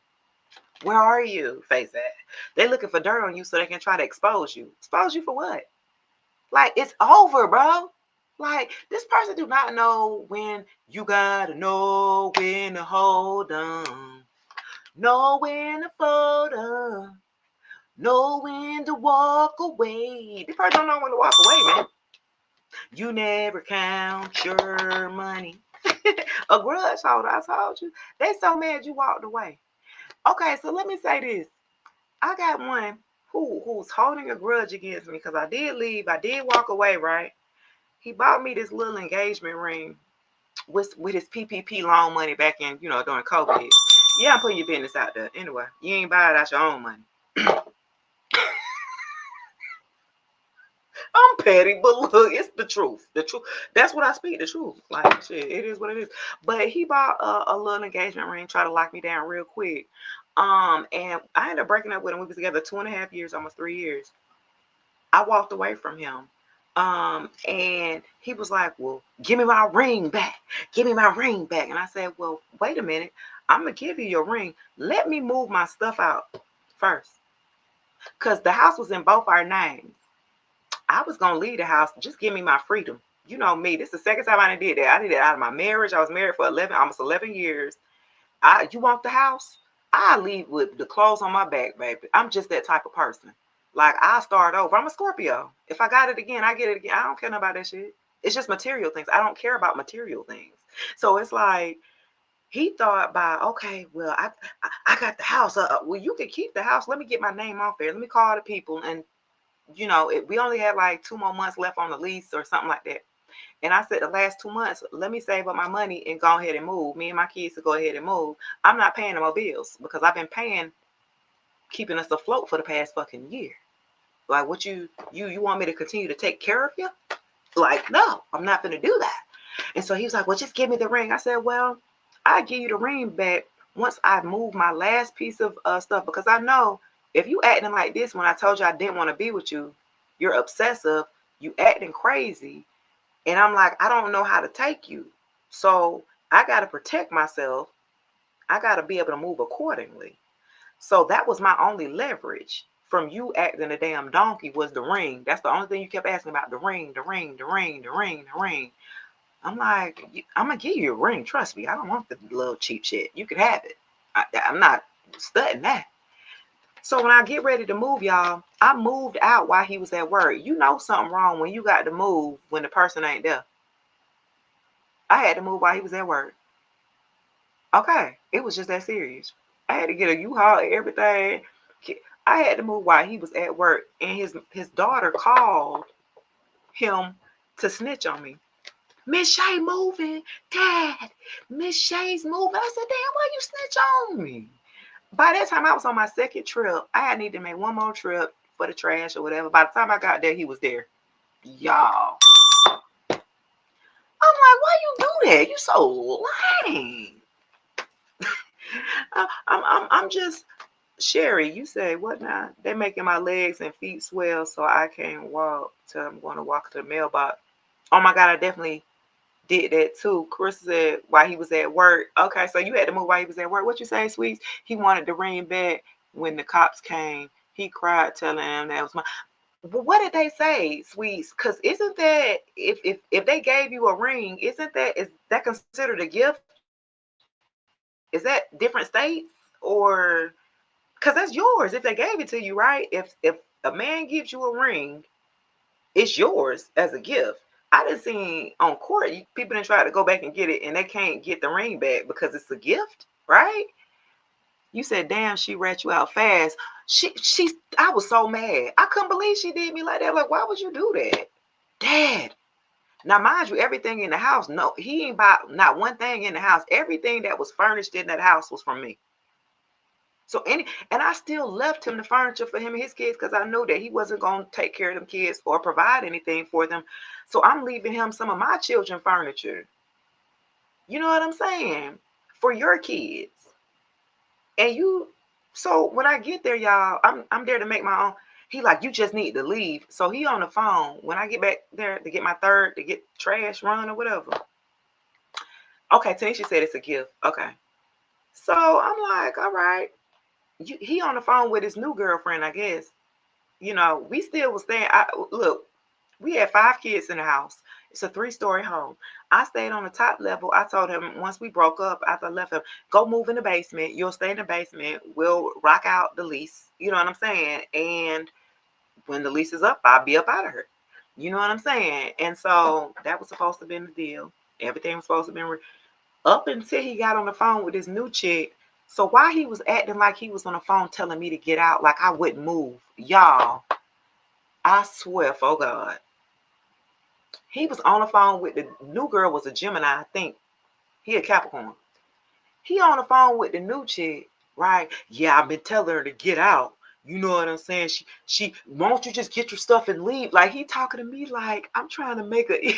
Where are you? Face that. They looking for dirt on you so they can try to expose you. Expose you for what? Like, it's over, bro. Like, this person do not know when you gotta know when to hold on. Know when to fold up. Know when to walk away. This person don't know when to walk away, man. You never count your money. A grudge holder, I told you. They so mad you walked away. Okay, so let me say this. I got one who's holding a grudge against me because I did leave. I did walk away, right? He bought me this little engagement ring with his PPP loan money back in, during COVID. Yeah, I'm putting your business out there. Anyway, you ain't buy it out your own money. I'm petty, but look, it's the truth. The truth. That's what I speak, the truth. Like, shit, it is what it is. But he bought a little engagement ring, tried to lock me down real quick. And I ended up breaking up with him. We was together 2.5 years, almost 3 years. I walked away from him. And he was like, well, give me my ring back. Give me my ring back. And I said, well, wait a minute. I'm going to give you your ring. Let me move my stuff out first. Because the house was in both our names. I was going to leave the house. Just give me my freedom. You know me. This is the second time I did that. I did it out of my marriage. I was married for almost 11 years. You want the house? I leave with the clothes on my back, baby. I'm just that type of person. Like, I start over. I'm a Scorpio. If I got it again, I get it again. I don't care about that shit. It's just material things. I don't care about material things. So it's like, he thought by, okay, well, I got the house. Well, you can keep the house. Let me get my name off there. Let me call the people. And, we only had like 2 more months left on the lease or something like that. And I said, the last 2 months, let me save up my money and go ahead and move. Me and my kids to go ahead and move. I'm not paying no bills because I've been paying, keeping us afloat for the past fucking year. Like, what you want me to continue to take care of you? Like, no, I'm not going to do that. And so he was like, well, just give me the ring. I said, well, I'll give you the ring back once I move my last piece of stuff, because I know if you acting like this when I told you I didn't want to be with you, you're obsessive, you acting crazy. And I'm like, I don't know how to take you. So I got to protect myself. I got to be able to move accordingly. So that was my only leverage from you acting a damn donkey was the ring. That's the only thing you kept asking about, the ring, the ring, the ring, the ring, the ring. I'm like, I'm going to give you a ring. Trust me. I don't want the little cheap shit. You can have it. I'm not studying that. So when I get ready to move, y'all, I moved out while he was at work. You know something wrong when you got to move when the person ain't there. I had to move while he was at work. Okay. It was just that serious. I had to get a U-Haul and everything. I had to move while he was at work. And his daughter called him to snitch on me. Miss Shay moving. Dad, Miss Shay's moving. I said, damn, why you snitch on me? By that time, I was on my second trip. I had needed to make one more trip for the trash or whatever. By the time I got there, he was there. Y'all. I'm like, why you do that? You so lame. I'm just, Sherry, you say, what now? They're making my legs and feet swell so I can't walk till I'm going to walk to the mailbox. Oh my God, I definitely did that too. Chris said while he was at work. Okay, so you had to move while he was at work. What you say, Sweets? He wanted the ring back when the cops came. He cried telling them that was my... But what did they say, sweets? Because isn't that if they gave you a ring, is that considered a gift? Is that different states or because that's yours if they gave it to you, right? If a man gives you a ring, it's yours as a gift. I didn't see on court people didn't try to go back and get it and they can't get the ring back because it's a gift, right? You said, damn, she rat you out fast. She I was so mad. I couldn't believe she did me like that. Like, why would you do that? Dad. Now, mind you, everything in the house, no, he ain't bought not one thing in the house. Everything that was furnished in that house was from me. So and I still left him the furniture for him and his kids because I knew that he wasn't gonna take care of them kids or provide anything for them. So I'm leaving him some of my children furniture. You know what I'm saying? For your kids. And you so when I get there, y'all, I'm there to make my own. He like, you just need to leave. So he on the phone. When I get back there to get my third, to get trash run or whatever. Okay, Tanisha said it's a gift. Okay. So I'm like, all right. He on the phone with his new girlfriend, I guess. We still was staying. Look, we had 5 kids in the house. It's a 3-story home. I stayed on the top level. I told him once we broke up, after I left him, go move in the basement. You'll stay in the basement. We'll rock out the lease. You know what I'm saying? And when the lease is up, I'll be up out of her. You know what I'm saying? And so that was supposed to be the deal. Everything was supposed to be up until he got on the phone with his new chick. So while he was acting like he was on the phone telling me to get out, like I wouldn't move, y'all, I swear for God, he was on the phone with the new girl was a Gemini, I think. He a Capricorn. He on the phone with the new chick, right? Yeah, I've been telling her to get out. You know what I'm saying? She won't you just get your stuff and leave? Like he talking to me like I'm trying to make a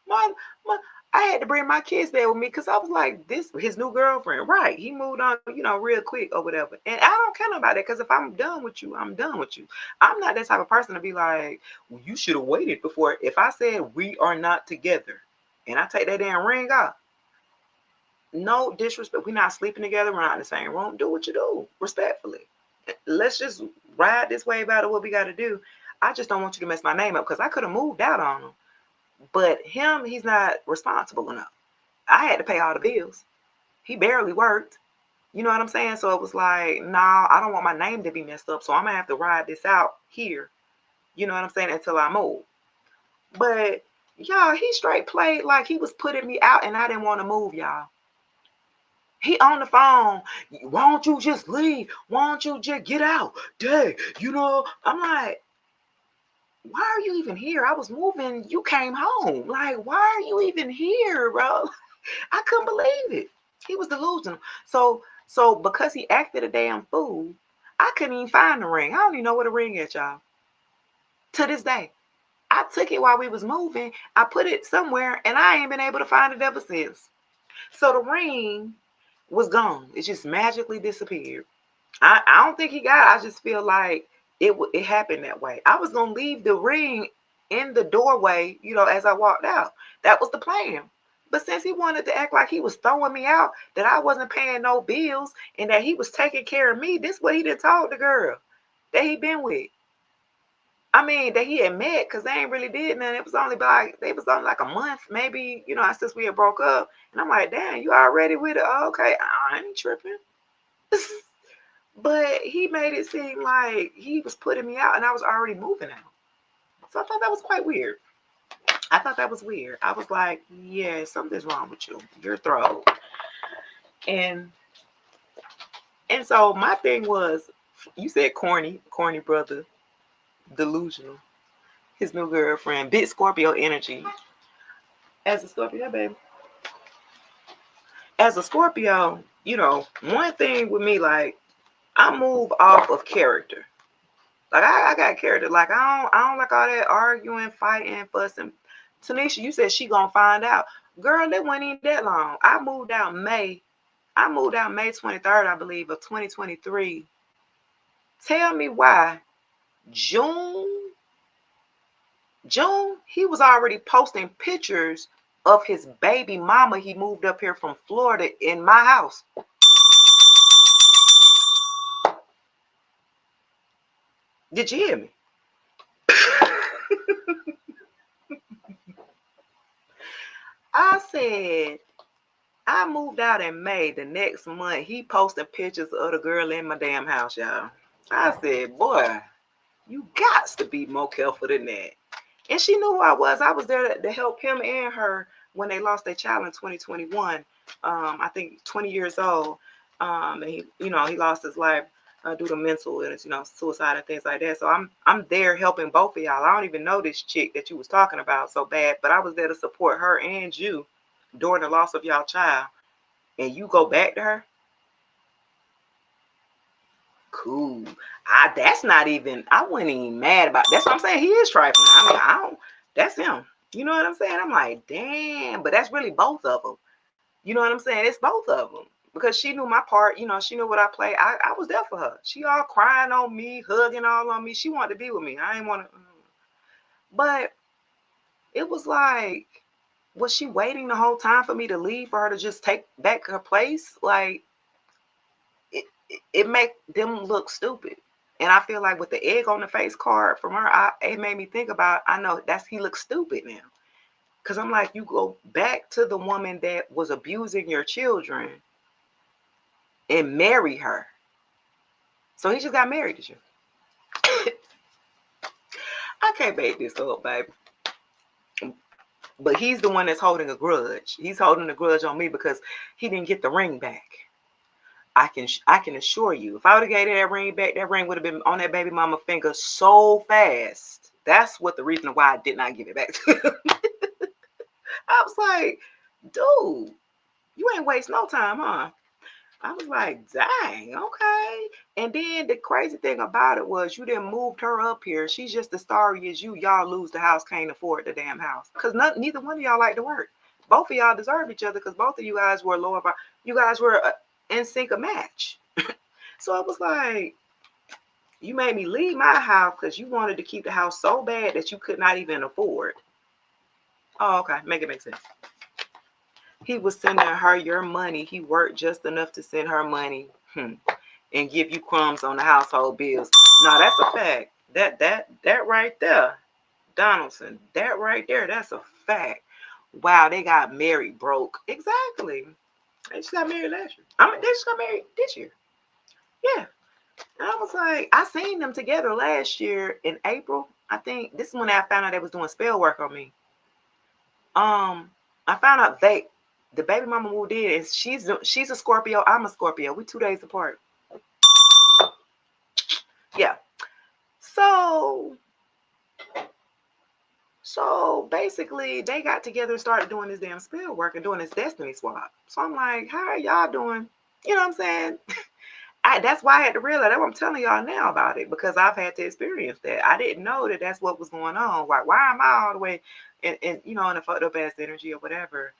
my my I had to bring my kids there with me because I was like, this his new girlfriend, right? He moved on, real quick or whatever. And I don't care about it because if I'm done with you, I'm done with you. I'm not that type of person to be like, well, you should have waited before. If I said we are not together and I take that damn ring off, no disrespect. We're not sleeping together. We're not in the same room. Do what you do, respectfully. Let's just ride this way about it. What we got to do. I just don't want you to mess my name up because I could have moved out on him. But he's not responsible enough. I had to pay all the bills. He barely worked. You know what I'm saying? So it was like, nah, I don't want my name to be messed up. So I'm going to have to ride this out here. You know what I'm saying? Until I move. But, y'all, he straight played like he was putting me out and I didn't want to move, y'all. He on the phone. Why don't you just leave? Why don't you just get out? Dang, I'm like, why are you even here? I was moving. You came home. Like, why are you even here, bro? I couldn't believe it. He was delusional. So because he acted a damn fool, I couldn't even find the ring. I don't even know where the ring is, y'all. To this day. I took it while we was moving. I put it somewhere and I ain't been able to find it ever since. So the ring was gone. It just magically disappeared. I don't think he got it. I just feel like it happened that way. I was gonna leave the ring in the doorway, as I walked out. That was the plan. But since he wanted to act like he was throwing me out, that I wasn't paying no bills, and that he was taking care of me, this what he done told the girl that he been with. I mean, that he had met, because they ain't really did nothing. It was only like a month, maybe, since we had broke up. And I'm like, damn, you already with it? Oh, okay, I ain't tripping. But he made it seem like he was putting me out and I was already moving out. So I thought that was quite weird. I thought that was weird. I was like, yeah, something's wrong with you. Your throat. And so my thing was, you said corny brother, delusional. His new girlfriend, big Scorpio energy. As a Scorpio, baby. As a Scorpio, one thing with me, like, I move off of character. Like I got character. Like I don't like all that arguing, fighting, fussing. Tanisha, you said she gonna find out. Girl, that wasn't even that long. I moved out May 23rd, I believe, of 2023. Tell me why. June, he was already posting pictures of his baby mama. He moved up here from Florida in my house. Did you hear me? I said, I moved out in May. The next month, he posted pictures of the girl in my damn house, y'all. I said, boy, you got to be more careful than that. And she knew who I was. I was there to help him and her when they lost their child in 2021. I think 20 years old. And he lost his life due to mental illness, suicide and things like that. So I'm there helping both of y'all. I don't even know this chick that you was talking about so bad, but I was there to support her and you during the loss of y'all child. And you go back to her? Cool. That's not even, I wasn't even mad about, that's what I'm saying. He is trifling. I mean, that's him. You know what I'm saying? I'm like, damn, but that's really both of them. You know what I'm saying? It's both of them. Because she knew my part, she knew what I played. I was there for her. She all crying on me, hugging all on me. She wanted to be with me. I didn't want to. But it was like, was she waiting the whole time for me to leave, for her to just take back her place? Like, it make them look stupid. And I feel like with the egg on the face card from her, it made me think about, I know he looks stupid now. Because I'm like, you go back to the woman that was abusing your children and marry her. So he just got married to you. I can't make this up, baby. But he's the one that's holding a grudge. He's holding a grudge on me because he didn't get the ring back. I can assure you, if I would have gave that ring back, that ring would have been on that baby mama finger so fast. That's what the reason why I did not give it back to him. I was like, dude, you ain't waste no time, huh? I was like, dang, okay. And then the crazy thing about it was you didn't moved her up here. She's just as sorry as you. Y'all lose the house, can't afford the damn house. Because neither one of y'all like to work. Both of y'all deserve each other because both of you guys were lower by, you guys were in sync a match. So I was like, you made me leave my house because you wanted to keep the house so bad that you could not even afford. Oh, okay. Make it make sense. He was sending her your money. He worked just enough to send her money and give you crumbs on the household bills. No, that's a fact. That right there, Donaldson, that right there, that's a fact. Wow, they got married broke. Exactly. They just got married last year. They just got married this year. Yeah. And I was like, I seen them together last year in April. I think this is when I found out they was doing spell work on me. I found out the baby mama moved in, and she's a Scorpio. I'm a Scorpio. We 2 days apart. Yeah. So basically, they got together and started doing this damn spell work and doing this destiny swap. So I'm like, how are y'all doing? You know what I'm saying? That's why I had to realize. That's what I'm telling y'all now about it, because I've had to experience that. I didn't know that that's what was going on. Why am I all the way in a fucked up ass energy or whatever?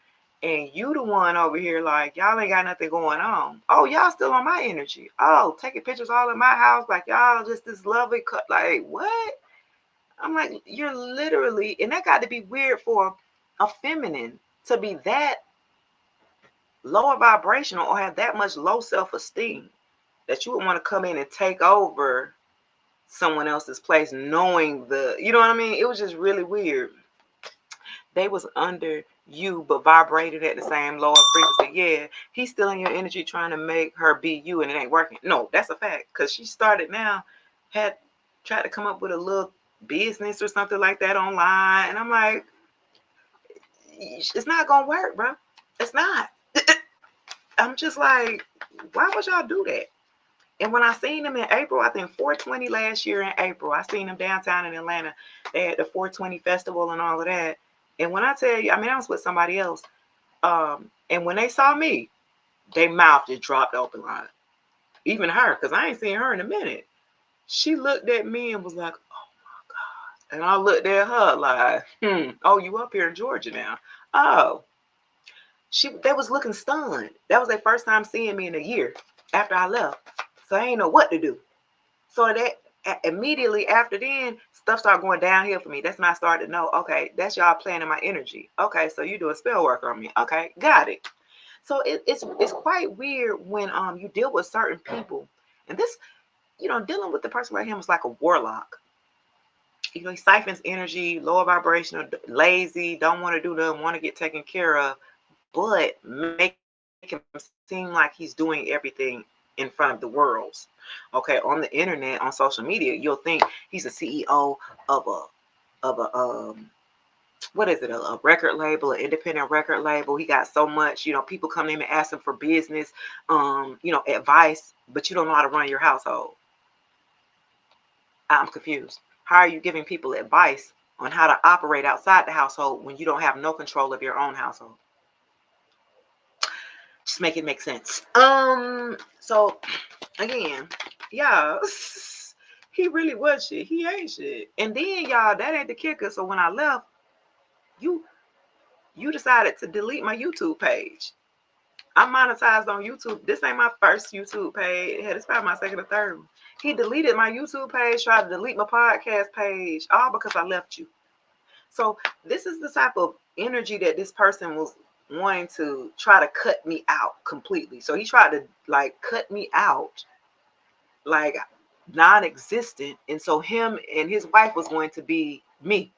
And you the one over here like, y'all ain't got nothing going on. Oh, y'all still on my energy. Oh, taking pictures all in my house like y'all just this lovely cut. Like, what? I'm like, you're literally, and that got to be weird for a feminine to be that lower vibrational or have that much low self-esteem that you would want to come in and take over someone else's place, knowing you know what I mean? It was just really weird. They was under you, but vibrated at the same lower frequency. Yeah, he's still in your energy trying to make her be you, and it ain't working. No, that's a fact. Because she started now, had tried to come up with a little business or something like that online. And I'm like, it's not going to work, bro. It's not. I'm just like, why would y'all do that? And when I seen them in April, I think 420 last year in April, I seen them downtown in Atlanta. They had the 420 festival and all of that. And when I tell you, I mean, I was with somebody else. And when they saw me, their mouth just dropped open like, even her, because I ain't seen her in a minute. She looked at me and was like, oh my God. And I looked at her like, oh, you up here in Georgia now. Oh. They was looking stunned. That was their first time seeing me in a year after I left. So I ain't know what to do. So that immediately after then, stuff started going downhill for me. That's when I started to know, okay, that's y'all playing in my energy. Okay, so you doing spell work on me. Okay, got it. So it's quite weird when you deal with certain people. And this, dealing with the person like him is like a warlock. He siphons energy, lower vibrational, lazy, don't want to do nothing, want to get taken care of, but make him seem like he's doing everything in front of the world. Okay, on the internet, on social media, you'll think he's a CEO of a what is it, a record label, an independent record label. He got so much, people come to him and ask him for business, advice, but you don't know how to run your household. I'm confused. How are you giving people advice on how to operate outside the household when you don't have no control of your own household? Just make it make sense. So again, yeah, he really was shit. He ain't shit. And then y'all, that ain't the kicker. So when I left, you decided to delete my YouTube page. I'm monetized on YouTube. This ain't my first YouTube page. It's probably my second or third one. He deleted my YouTube page, tried to delete my podcast page, all because I left you. So this is the type of energy that this person was wanting to try to cut me out completely. So he tried to cut me out like non-existent. And so him and his wife was going to be me.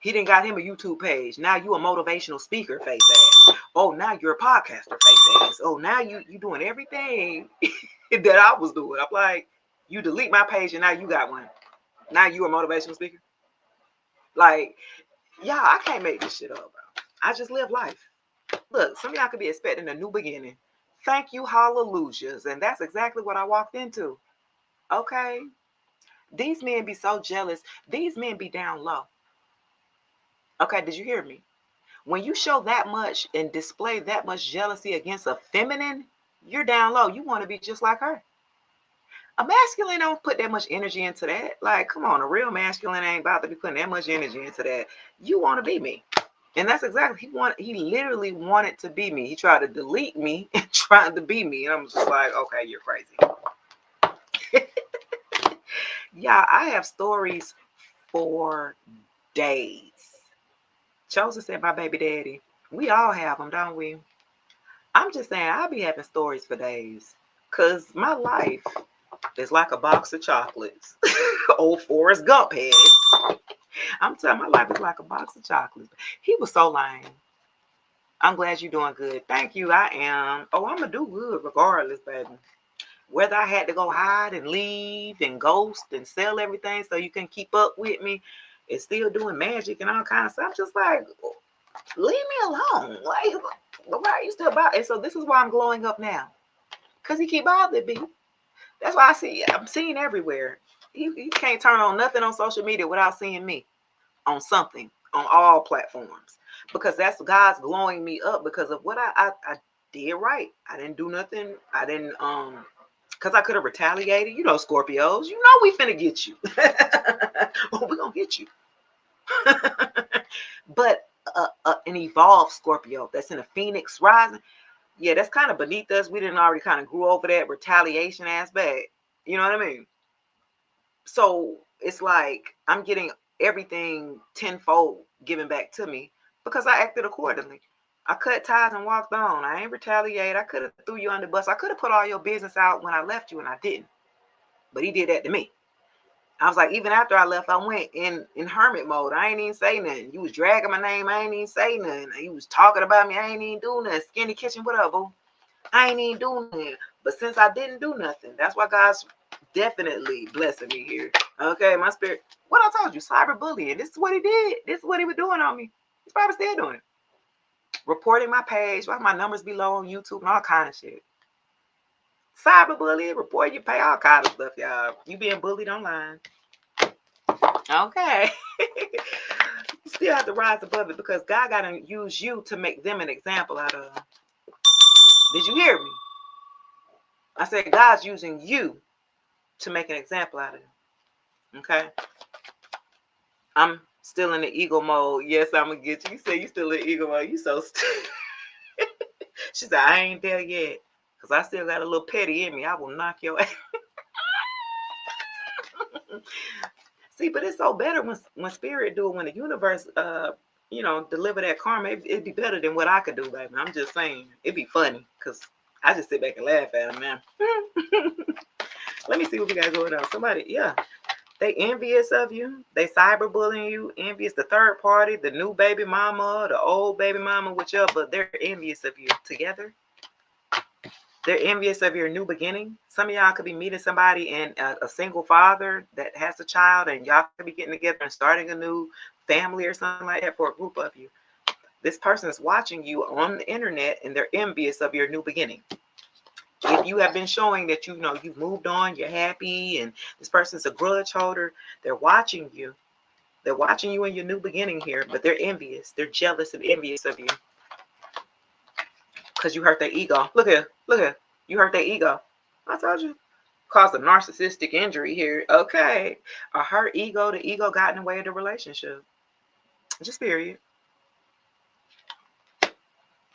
He didn't got him a YouTube page. Now you a motivational speaker face ass. Oh, now you're a podcaster face ass. Oh, now you doing everything that I was doing. I'm like, you delete my page and now you got one. Now you a motivational speaker. Like, yeah, I can't make this shit up, bro. I just live life. Look, some of y'all could be expecting a new beginning. Thank you, hallelujahs. And that's exactly what I walked into. Okay. These men be so jealous. These men be down low. Okay, did you hear me? When you show that much and display that much jealousy against a feminine, you're down low. You want to be just like her. A masculine don't put that much energy into that. Like, come on, a real masculine ain't about to be putting that much energy into that. You want to be me. And that's exactly, he literally wanted to be me. He tried to delete me and tried to be me. And I'm just like, okay, you're crazy. Yeah, I have stories for days. Chosen said, my baby daddy. We all have them, don't we? I'm just saying, I'll be having stories for days. Because my life is like a box of chocolates. Old Forrest Gump had it. I'm telling you, my life is like a box of chocolates. He was so lame. I'm glad you're doing good. Thank you, I am. Oh, I'm going to do good regardless, baby. Whether I had to go hide and leave and ghost and sell everything so you can keep up with me, and still doing magic and all kinds of stuff. I'm just like, leave me alone. Like, why are you still about? And so this is why I'm glowing up now, because he keep bothering me. That's why I'm seeing everywhere. You can't turn on nothing on social media without seeing me on something on all platforms, because that's God's glowing me up because of what I did right. I didn't do nothing. I didn't because I could have retaliated. Scorpios, we finna get you. Oh, we're gonna get you. But an evolved Scorpio that's in a Phoenix rising, yeah, that's kind of beneath us. We didn't already kind of grew over that retaliation aspect. You know what I mean? So it's like I'm getting everything tenfold given back to me because I acted accordingly. I cut ties and walked on. I ain't retaliate. I could have threw you under the bus. I could have put all your business out when I left you, and I didn't. But he did that to me. I was like, even after I left, I went in hermit mode. I ain't even say nothing. You was dragging my name. I ain't even say nothing. You was talking about me. I ain't even do nothing. Skinny kitchen, whatever. I ain't even do nothing. But since I didn't do nothing, that's why God's definitely blessing me here. Okay, my spirit. What I told you, cyberbullying. This is what he did. This is what he was doing on me. He's probably still doing it. Reporting my page, why my numbers be low on YouTube and all kind of shit. Cyberbullying, report your pay, all kind of stuff, y'all. You being bullied online. Okay. You still have to rise above it because God got to use you to make them an example out of. Did you hear me? I said God's using you to make an example out of them. Okay? I'm still in the ego mode. Yes, I'm going to get you. You say you still in the ego mode. You so stupid. She said, I ain't there yet because I still got a little petty in me. I will knock your ass. See, but it's so better when spirit do it, when the universe, deliver that karma. It'd be better than what I could do, baby. I'm just saying. It'd be funny because I just sit back and laugh at them, man. Let me see what we got going on. Somebody, yeah. They envious of you. They cyberbullying you. Envious the third party, the new baby mama, the old baby mama, whichever. They're envious of you together. They're envious of your new beginning. Some of y'all could be meeting somebody and a single father that has a child, and y'all could be getting together and starting a new family or something like that for a group of you. This person is watching you on the internet, and they're envious of your new beginning. If you have been showing that you've moved on, you're happy, and this person's a grudge holder, they're watching you. They're watching you in your new beginning here, but they're envious. They're jealous and envious of you because you hurt their ego. Look here. You hurt their ego. I told you. Caused a narcissistic injury here. Okay. A hurt ego. The ego got in the way of the relationship. Just period.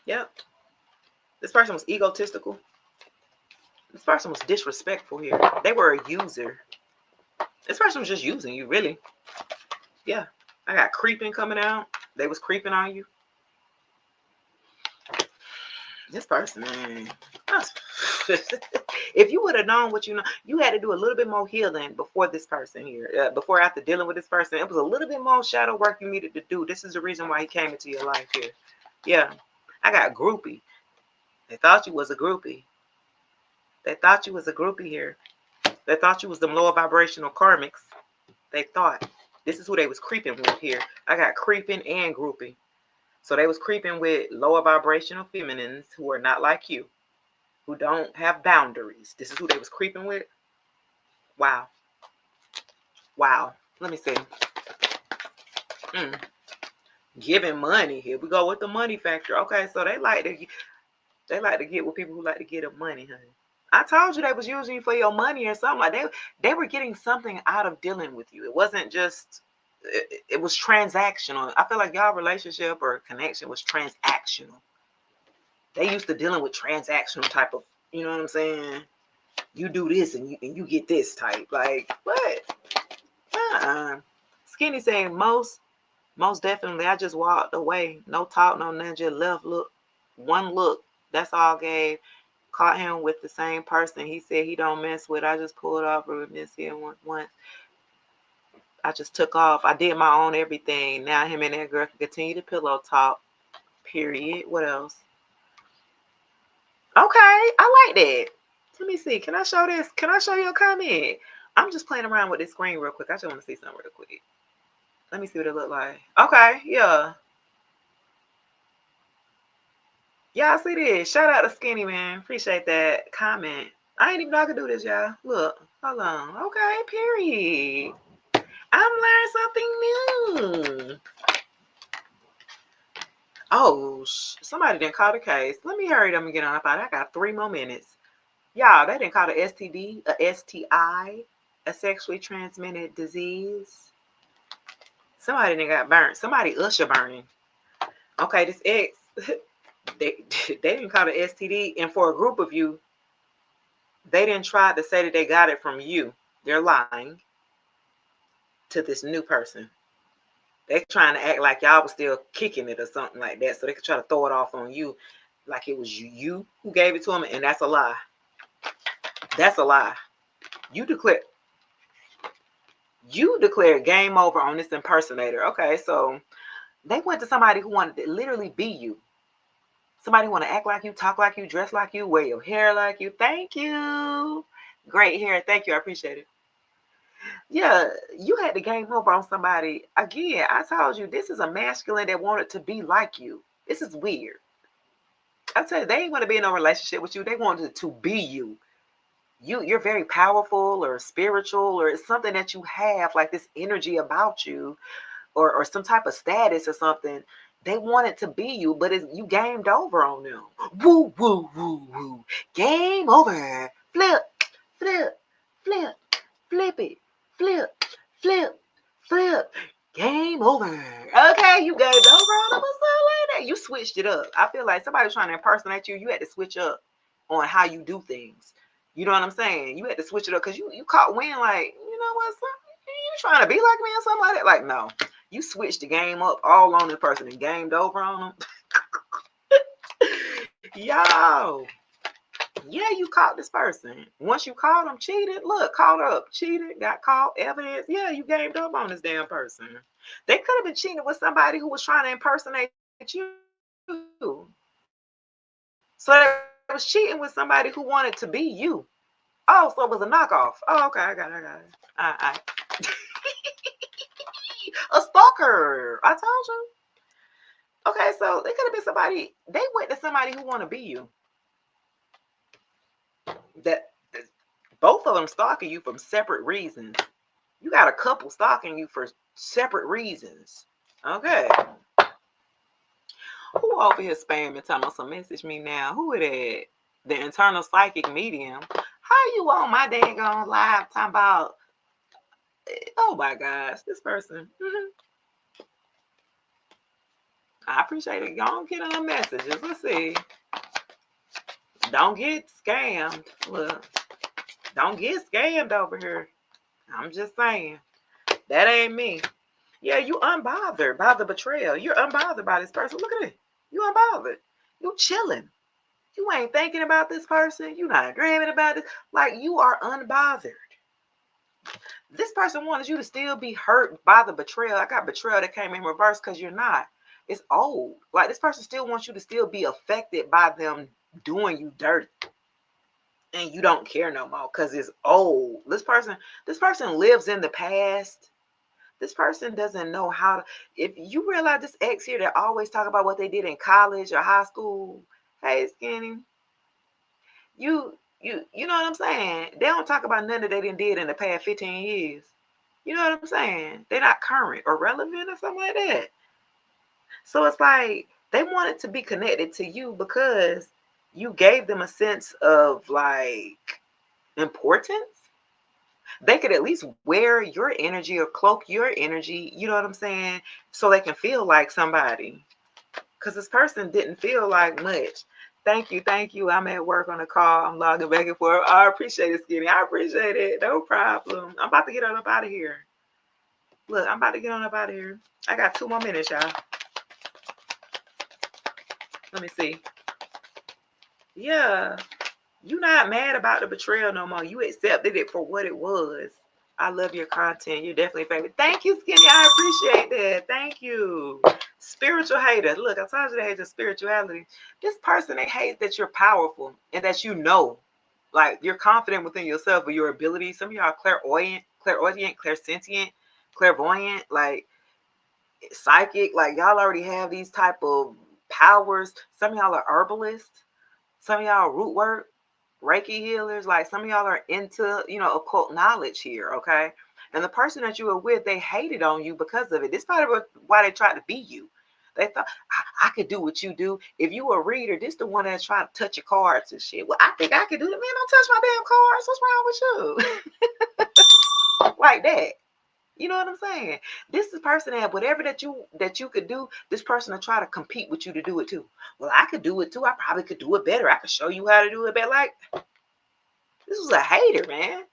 Yep. This person was egotistical. This person was disrespectful here. They were a user. This person was just using you, really. Yeah. I got creeping coming out. They was creeping on you. This person, man. If you would have known what you know, you had to do a little bit more healing before this person here. Before after dealing with this person, it was a little bit more shadow work you needed to do. This is the reason why he came into your life here. Yeah. I got groupie. They thought you was a groupie. They thought you was a groupie here. They thought you was them lower vibrational karmics. They thought. This is who they was creeping with here. I got creeping and groupie. So they was creeping with lower vibrational feminines who are not like you, who don't have boundaries. This is who they was creeping with. Wow. Wow. Let me see. Giving money. Here we go with the money factor. Okay, so they like to get with people who like to get up money, honey. I told you they was using you for your money or something. Like they were getting something out of dealing with you. It wasn't just, it was transactional. I feel like y'all relationship or connection was transactional. They used to dealing with transactional type of, you know what I'm saying? You do this and you get this type. Like, what? Skinny saying most definitely. I just walked away. No talk, no nothing. Just left. Look, one look. That's all I gave. Caught him with the same person he said he don't mess with. I just pulled off with this here once. I just took off. I did my own everything. Now him and that girl can continue to pillow talk. Period. What else? Okay, I like that. Let me see. Can I show this? Can I show you a comment? I'm just playing around with this screen real quick. I just want to see something real quick. Let me see what it look like. Okay, yeah. Y'all see this? Shout out to Skinny, man. Appreciate that comment. I ain't even know I could do this, y'all. Look, hold on. Okay, period. I'm learning something new. Oh, somebody didn't call the case. Let me hurry up and get on up out. I got 3 more minutes. Y'all, they didn't call it STD, a STI, a sexually transmitted disease. Somebody didn't got burnt. Somebody Usher burning. Okay, this ex, they didn't call it STD. And for a group of you, they didn't try to say that they got it from you. They're lying to this new person. They're trying to act like y'all was still kicking it or something like that. So they could try to throw it off on you like it was you who gave it to them. And that's a lie. That's a lie. You declared game over on this impersonator. Okay, so they went to somebody who wanted to literally be you. Somebody who want to act like you, talk like you, dress like you, wear your hair like you. Thank you. Great hair. Thank you. I appreciate it. Yeah, you had the game over on somebody. Again, I told you, this is a masculine that wanted to be like you. This is weird. I tell you, they ain't want to be in a relationship with you. They wanted to be you. You're very powerful or spiritual, or it's something that you have, like this energy about you, or some type of status or something. They wanted to be you, but you gamed over on them. Woo, woo, woo, woo. Game over. Flip, flip, flip, flip it. Flip, flip, flip. Game over. Okay, you gamed over on them or something like that. You switched it up. I feel like somebody was trying to impersonate you. You had to switch up on how you do things. You know what I'm saying? You had to switch it up because you caught wind like, you know what, you trying to be like me or something like that? Like, no. You switched the game up all on the person and gamed over on them. Yo. Yeah, you caught this person. Once you caught them cheated, look, caught up, cheated, got caught, evidence. Yeah, you gamed up on this damn person. They could have been cheating with somebody who was trying to impersonate you. So they was cheating with somebody who wanted to be you. Oh, so it was a knockoff. Oh, okay, I got it. I a stalker. I told you. Okay, so they could have been somebody. They went to somebody who want to be you. That both of them stalking you from separate reasons. You got a couple stalking you for separate reasons. Okay. Who over here spamming talking about some message me now? Who it at? The internal psychic medium. How you on my dang on live talking about, oh my gosh, this person. I appreciate it. Y'all get on messages. Let's see. Don't get scammed. Look, don't get scammed over here. I'm just saying. That ain't me. Yeah, you unbothered by the betrayal. You're unbothered by this person. Look at it. You unbothered. You chilling. You ain't thinking about this person. You not dreaming about this. Like, you are unbothered. This person wanted you to still be hurt by the betrayal. I got betrayal that came in reverse because you're not. It's old. Like, this person still wants you to still be affected by them doing you dirty. And you don't care no more because it's old. This person lives in the past. This person doesn't know how to. If you realize this ex here that always talk about what they did in college or high school, hey Skinny, you know what I'm saying? They don't talk about nothing that they did in the past 15 years. You know what I'm saying? They're not current or relevant or something like that. So it's like they wanted to be connected to you because you gave them a sense of like importance. They could at least wear your energy or cloak your energy, you know what I'm saying? So they can feel like somebody. Because this person didn't feel like much. Thank you. I'm at work on a call. I'm logging back and forth. I appreciate it, Skinny. I appreciate it. No problem. I'm about to get on up out of here. Look, I'm about to get on up out of here. I got 2 more minutes, y'all. Let me see. Yeah. You not mad about the betrayal no more. You accepted it for what it was. I love your content. You're definitely favorite. Thank you, Skinny. I appreciate that. Thank you. Spiritual hater. Look, I told you they hate your spirituality. This person, they hate that you're powerful and that you know. Like, you're confident within yourself or your ability. Some of y'all clairaudient, clairsentient, clairvoyant, like psychic. Like, y'all already have these type of powers. Some of y'all are herbalists. Some of y'all are root work. Reiki healers, like some of y'all are into, occult knowledge here, okay? And the person that you were with, they hated on you because of it. This is probably why they tried to be you. They thought, I could do what you do. If you a reader, this the one that's trying to touch your cards and shit. Well, I think I could do that. Man, don't touch my damn cards. What's wrong with you? Like that. You know what I'm saying? This is the person that whatever that you could do, this person will try to compete with you to do it too. Well, I could do it too. I probably could do it better. I could show you how to do it better. Like, this was a hater, man.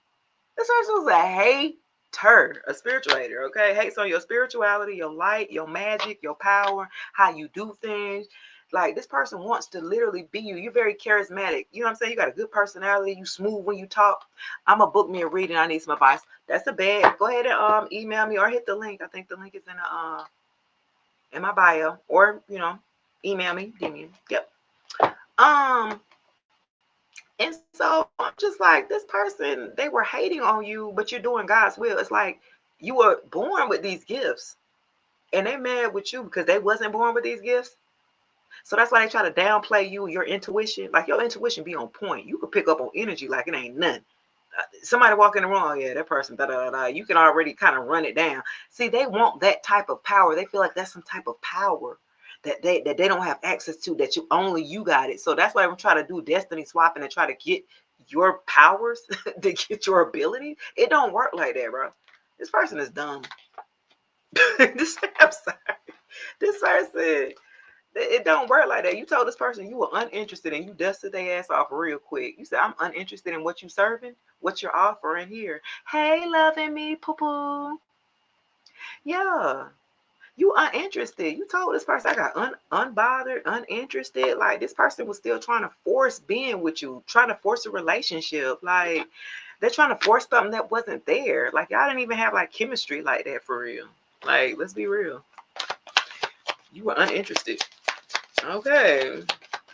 This person was a hater, a spiritual hater, okay? Hates on your spirituality, your light, your magic, your power, how you do things. Like, this person wants to literally be you. You're very charismatic. You know what I'm saying? You got a good personality. You smooth when you talk. I'm going to book me a reading. I need some advice. That's a bad. Go ahead and email me or hit the link. I think the link is in my bio. Or, email me. DM. Yep. And so I'm just like, this person, they were hating on you, but you're doing God's will. It's like you were born with these gifts and they mad with you because they wasn't born with these gifts. So that's why they try to downplay you, your intuition. Like, your intuition be on point. You could pick up on energy like it ain't nothing. Somebody walk in the room, oh, yeah, that person, you can already kind of run it down. See, they want that type of power. They feel like that's some type of power that they don't have access to, that you got it. So that's why I'm trying to do destiny swapping and try to get your powers to get your ability. It don't work like that, bro. This person is dumb. I'm sorry. This person, it don't work like that. You told this person you were uninterested and you dusted their ass off real quick. You said, I'm uninterested in what you serving, what you're offering here. Hey, loving me, poo-poo. Yeah. You uninterested. You told this person I got unbothered, uninterested. Like this person was still trying to force being with you, trying to force a relationship. Like they're trying to force something that wasn't there. Like y'all didn't even have like chemistry like that for real. Like, let's be real. You were uninterested. Okay.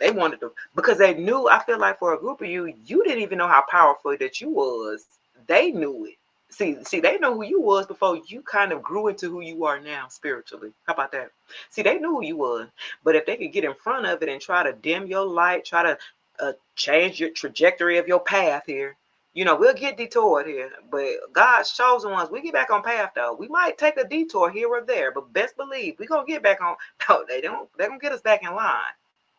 They wanted to, because they knew, I feel like for a group of you, you didn't even know how powerful that you was. They knew it. See, they know who you was before you kind of grew into who you are now spiritually. How about that? See, they knew who you was, but if they could get in front of it and try to dim your light, try to change your trajectory of your path here, we'll get detoured here. But God's chosen ones, we get back on path though. We might take a detour here or there, but best believe we gonna get back on. No, they're gonna get us back in line.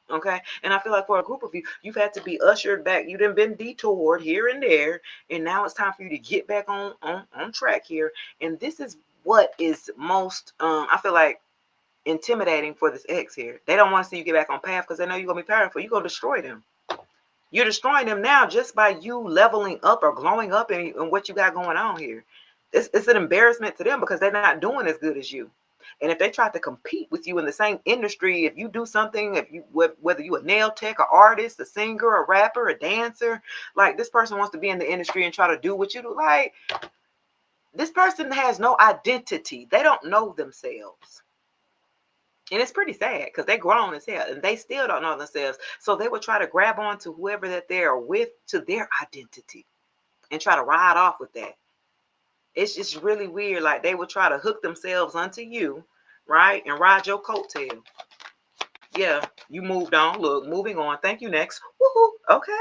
Okay. And I feel like for a group of you, you've had to be ushered back. You done been detoured here and there. And now it's time for you to get back on track here. And this is what is most I feel like intimidating for this ex here. They don't want to see you get back on path because they know you're gonna be powerful. You're gonna destroy them. You're destroying them now just by you leveling up or glowing up in what you got going on here. It's an embarrassment to them because they're not doing as good as you. And if they try to compete with you in the same industry, if you do something, whether you a nail tech, an artist, a singer, a rapper, a dancer, like this person wants to be in the industry and try to do what you do, like this person has no identity. They don't know themselves. And it's pretty sad because they're grown as hell and they still don't know themselves. So they would try to grab on to whoever that they're with, to their identity, and try to ride off with that. It's just really weird. Like they would try to hook themselves onto you, right? And ride your coattail. Yeah, you moved on. Look, moving on. Thank you. Next. Woohoo. Okay.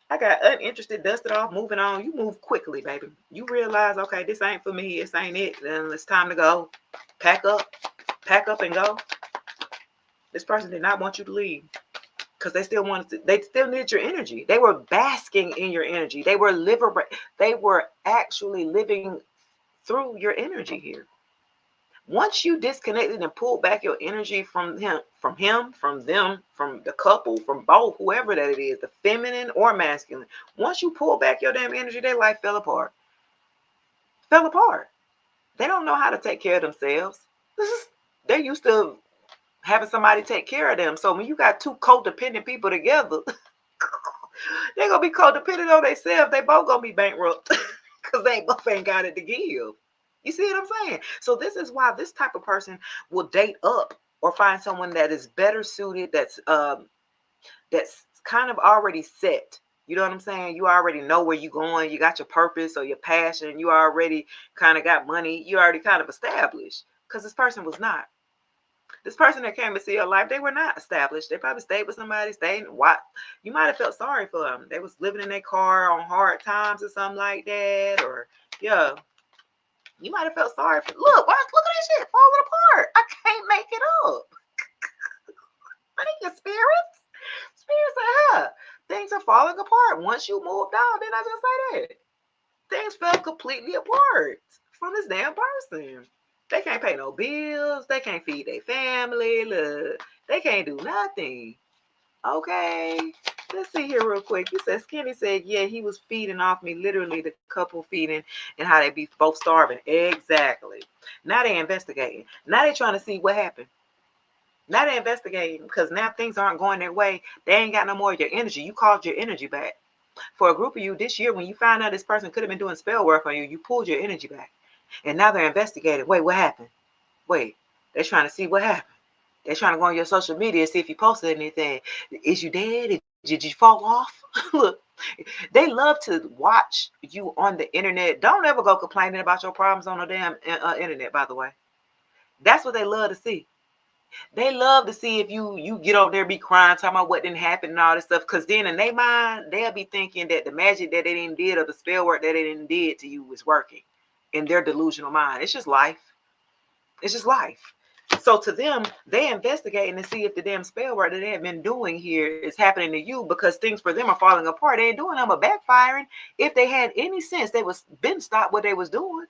I got uninterested, dusted off, moving on. You move quickly, baby. You realize, okay, this ain't for me. This ain't it. Then it's time to go. Pack up and go. This person did not want you to leave because they still needed your energy. They were basking in your energy. They were actually living through your energy here. Once you disconnected and pulled back your energy from them, from the couple, from both, whoever that it is, the feminine or masculine, once you pull back your damn energy, their life fell apart. Fell apart. They don't know how to take care of themselves. They're used to having somebody take care of them. So when you got two codependent people together, they're going to be codependent on themselves. They both going to be bankrupt because they both ain't got it to give. You see what I'm saying? So this is why this type of person will date up or find someone that is better suited, that's kind of already set. You know what I'm saying? You already know where you're going. You got your purpose or your passion. You already kind of got money. You already kind of established, because this person was not. This person that came to see your life, they were not established. They probably stayed with somebody, you might have felt sorry for them. They was living in their car on hard times or something like that. Or yeah, you might have felt sorry for. Look at this shit falling apart. I can't make it up. Thank you, spirits. Spirits are things are falling apart. Once you moved on, didn't I just say that? Things fell completely apart from this damn person. They can't pay no bills. They can't feed their family. Look, they can't do nothing. Okay. Let's see here real quick. You said Skinny said, yeah, he was feeding off me, literally the couple feeding, and how they be both starving. Exactly. Now they investigating. Now they trying to see what happened. Now they're investigating because now things aren't going their way. They ain't got no more of your energy. You called your energy back. For a group of you this year, when you found out this person could have been doing spell work on you, you pulled your energy back. And now they're investigating. Wait, what happened? Wait, they're trying to see what happened. They're trying to go on your social media, see if you posted anything. Is you dead? Did you fall off? Look, they love to watch you on the internet. Don't ever go complaining about your problems on the damn internet, by the way. That's what they love to see. They love to see if you get over there, be crying, talking about what didn't happen and all this stuff. Because then in their mind, they'll be thinking that the magic that they didn't did or the spell work that they didn't did to you is working in their delusional mind. It's just life. It's just life. So to them, they investigating to see if the damn spell work that they have been doing here is happening to you, because things for them are falling apart. They ain't doing them but backfiring. If they had any sense, they was been stopped what they was doing.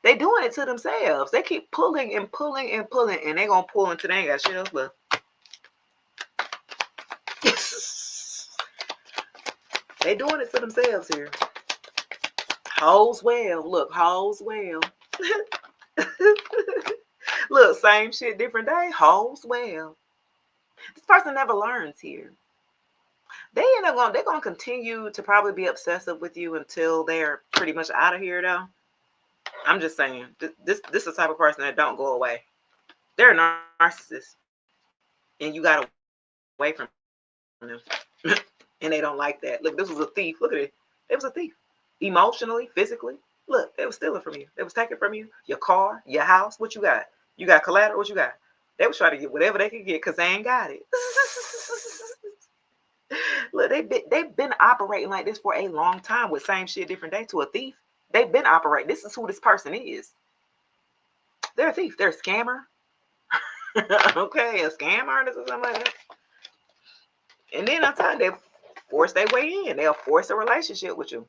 They doing it to themselves. They keep pulling and pulling and pulling, and they gonna pull until they ain't got shit else left. They doing it to themselves here. Hoes well. Look, hoes well. Look, same shit, different day. Holds well. This person never learns here. They're gonna continue to probably be obsessive with you until they're pretty much out of here though. I'm just saying, this is the type of person that don't go away. They're a narcissist, and you got away from them. And they don't like that. Look, this was a thief. Look at it. It was a thief. Emotionally, physically. Look, they were stealing from you. They was taking from you your car, your house. What you got? You got collateral. What you got? They was trying to get whatever they could get because they ain't got it. Look, they've been operating like this for a long time with same shit, different day to a thief. They've been operating. This is who this person is. They're a thief. They're a scammer. Okay, a scam artist or something like that. And then I'm telling you, they force their way in. They'll force a relationship with you.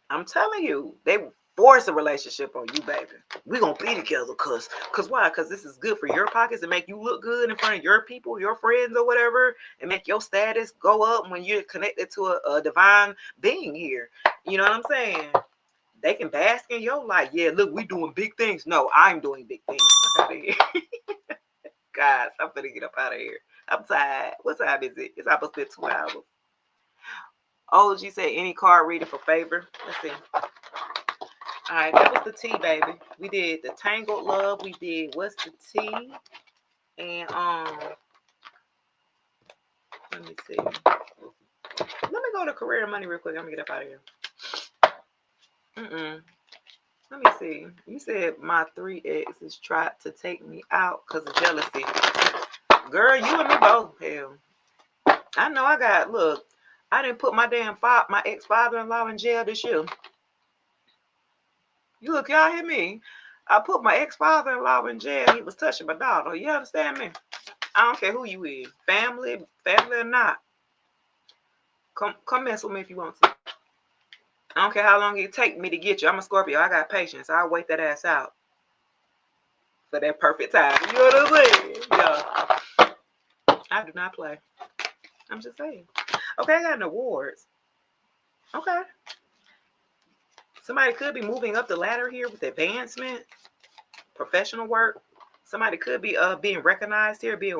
I'm telling you, they force a relationship on you, baby. We gonna be together, cause why? Cause this is good for your pockets and make you look good in front of your people, your friends, or whatever, and make your status go up when you're connected to a divine being here. You know what I'm saying? They can bask in your life. Yeah, look, we doing big things. No, I'm doing big things. Guys, I'm gonna get up out of here. I'm tired. What time is it? It's almost been 2 hours. Oh, she said any card reading for favor. Let's see. All right, that was the T, baby. We did the Tangled Love. We did What's the T? And let me see. Let me go to career and money real quick. I'm gonna get up out of here. Let me see. You said my 3 exes tried to take me out because of jealousy. Girl, you and me both. Hell, I know. Look, I didn't put my my ex-father-in-law in jail this year. Look, y'all hear me? I put my ex-father-in-law in jail. He was touching my daughter. You understand me? I don't care who you is, family or not. Come mess with me if you want to. I don't care how long it take me to get you. I'm a Scorpio. I got patience. I'll wait that ass out for that perfect time. You know what I'm saying? Yeah. I do not play. I'm just saying. Okay, I got an awards. Okay. Somebody could be moving up the ladder here with advancement, professional work. Somebody could be being recognized here, being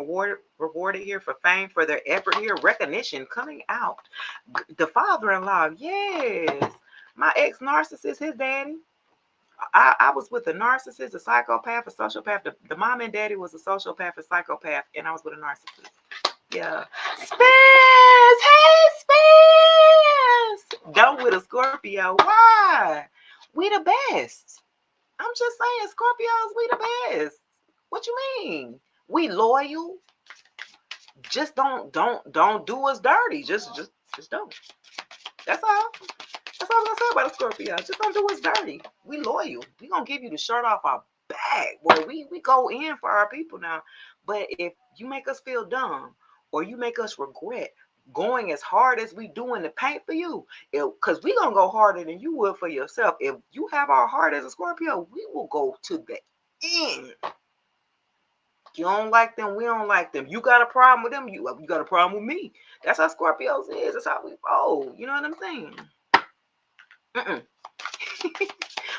rewarded here for fame, for their effort here, recognition coming out. The father-in-law, yes. My ex-narcissist, his daddy. I was with a narcissist, a psychopath, a sociopath. The mom and daddy was a sociopath, a psychopath, and I was with a narcissist. Yeah. Spaz! Hey, Spaz! Don't with a Scorpio. Why? We the best. I'm just saying, Scorpios, we the best. What you mean? We loyal. Just don't do us dirty. Just don't. That's all. That's all I'm gonna say about a Scorpio. Just don't do us dirty. We loyal. We gonna give you the shirt off our back. Boy, we go in for our people now. But if you make us feel dumb or you make us regret going as hard as we do in the paint for you, because we gonna go harder than you would for yourself. If you have our heart as a Scorpio, we will go to the end. You don't like them, we don't like them. You got a problem with them, you got a problem with me. That's how Scorpios is. That's how we roll. You know what I'm saying?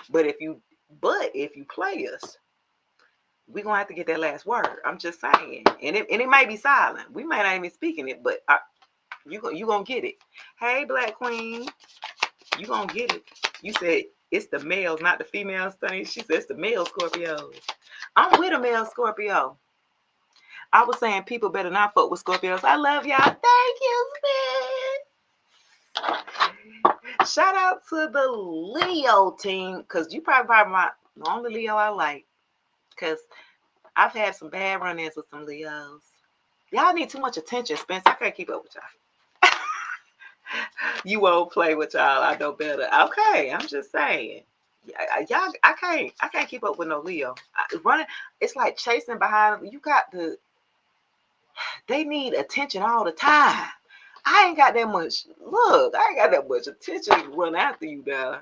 But if you play us, we're gonna have to get that last word. I'm just saying. And it might be silent. We might not even speaking it, but you gonna get it. Hey, Black Queen, you gonna get it. You said it's the males, not the females, Sonny. She says the male Scorpios. I'm with a male Scorpio. I was saying people better not fuck with Scorpios. I love y'all. Thank you, man. Shout out to the Leo team, because you probably the only Leo I like. Because I've had some bad run-ins with some Leos. Y'all need too much attention, Spence. I can't keep up with y'all. You won't play with y'all. I know better. Okay, I'm just saying. Y'all, I can't keep up with no Leo. Running, it's like chasing behind. They need attention all the time. I ain't got that much. Look, I ain't got that much attention to run after you, dog.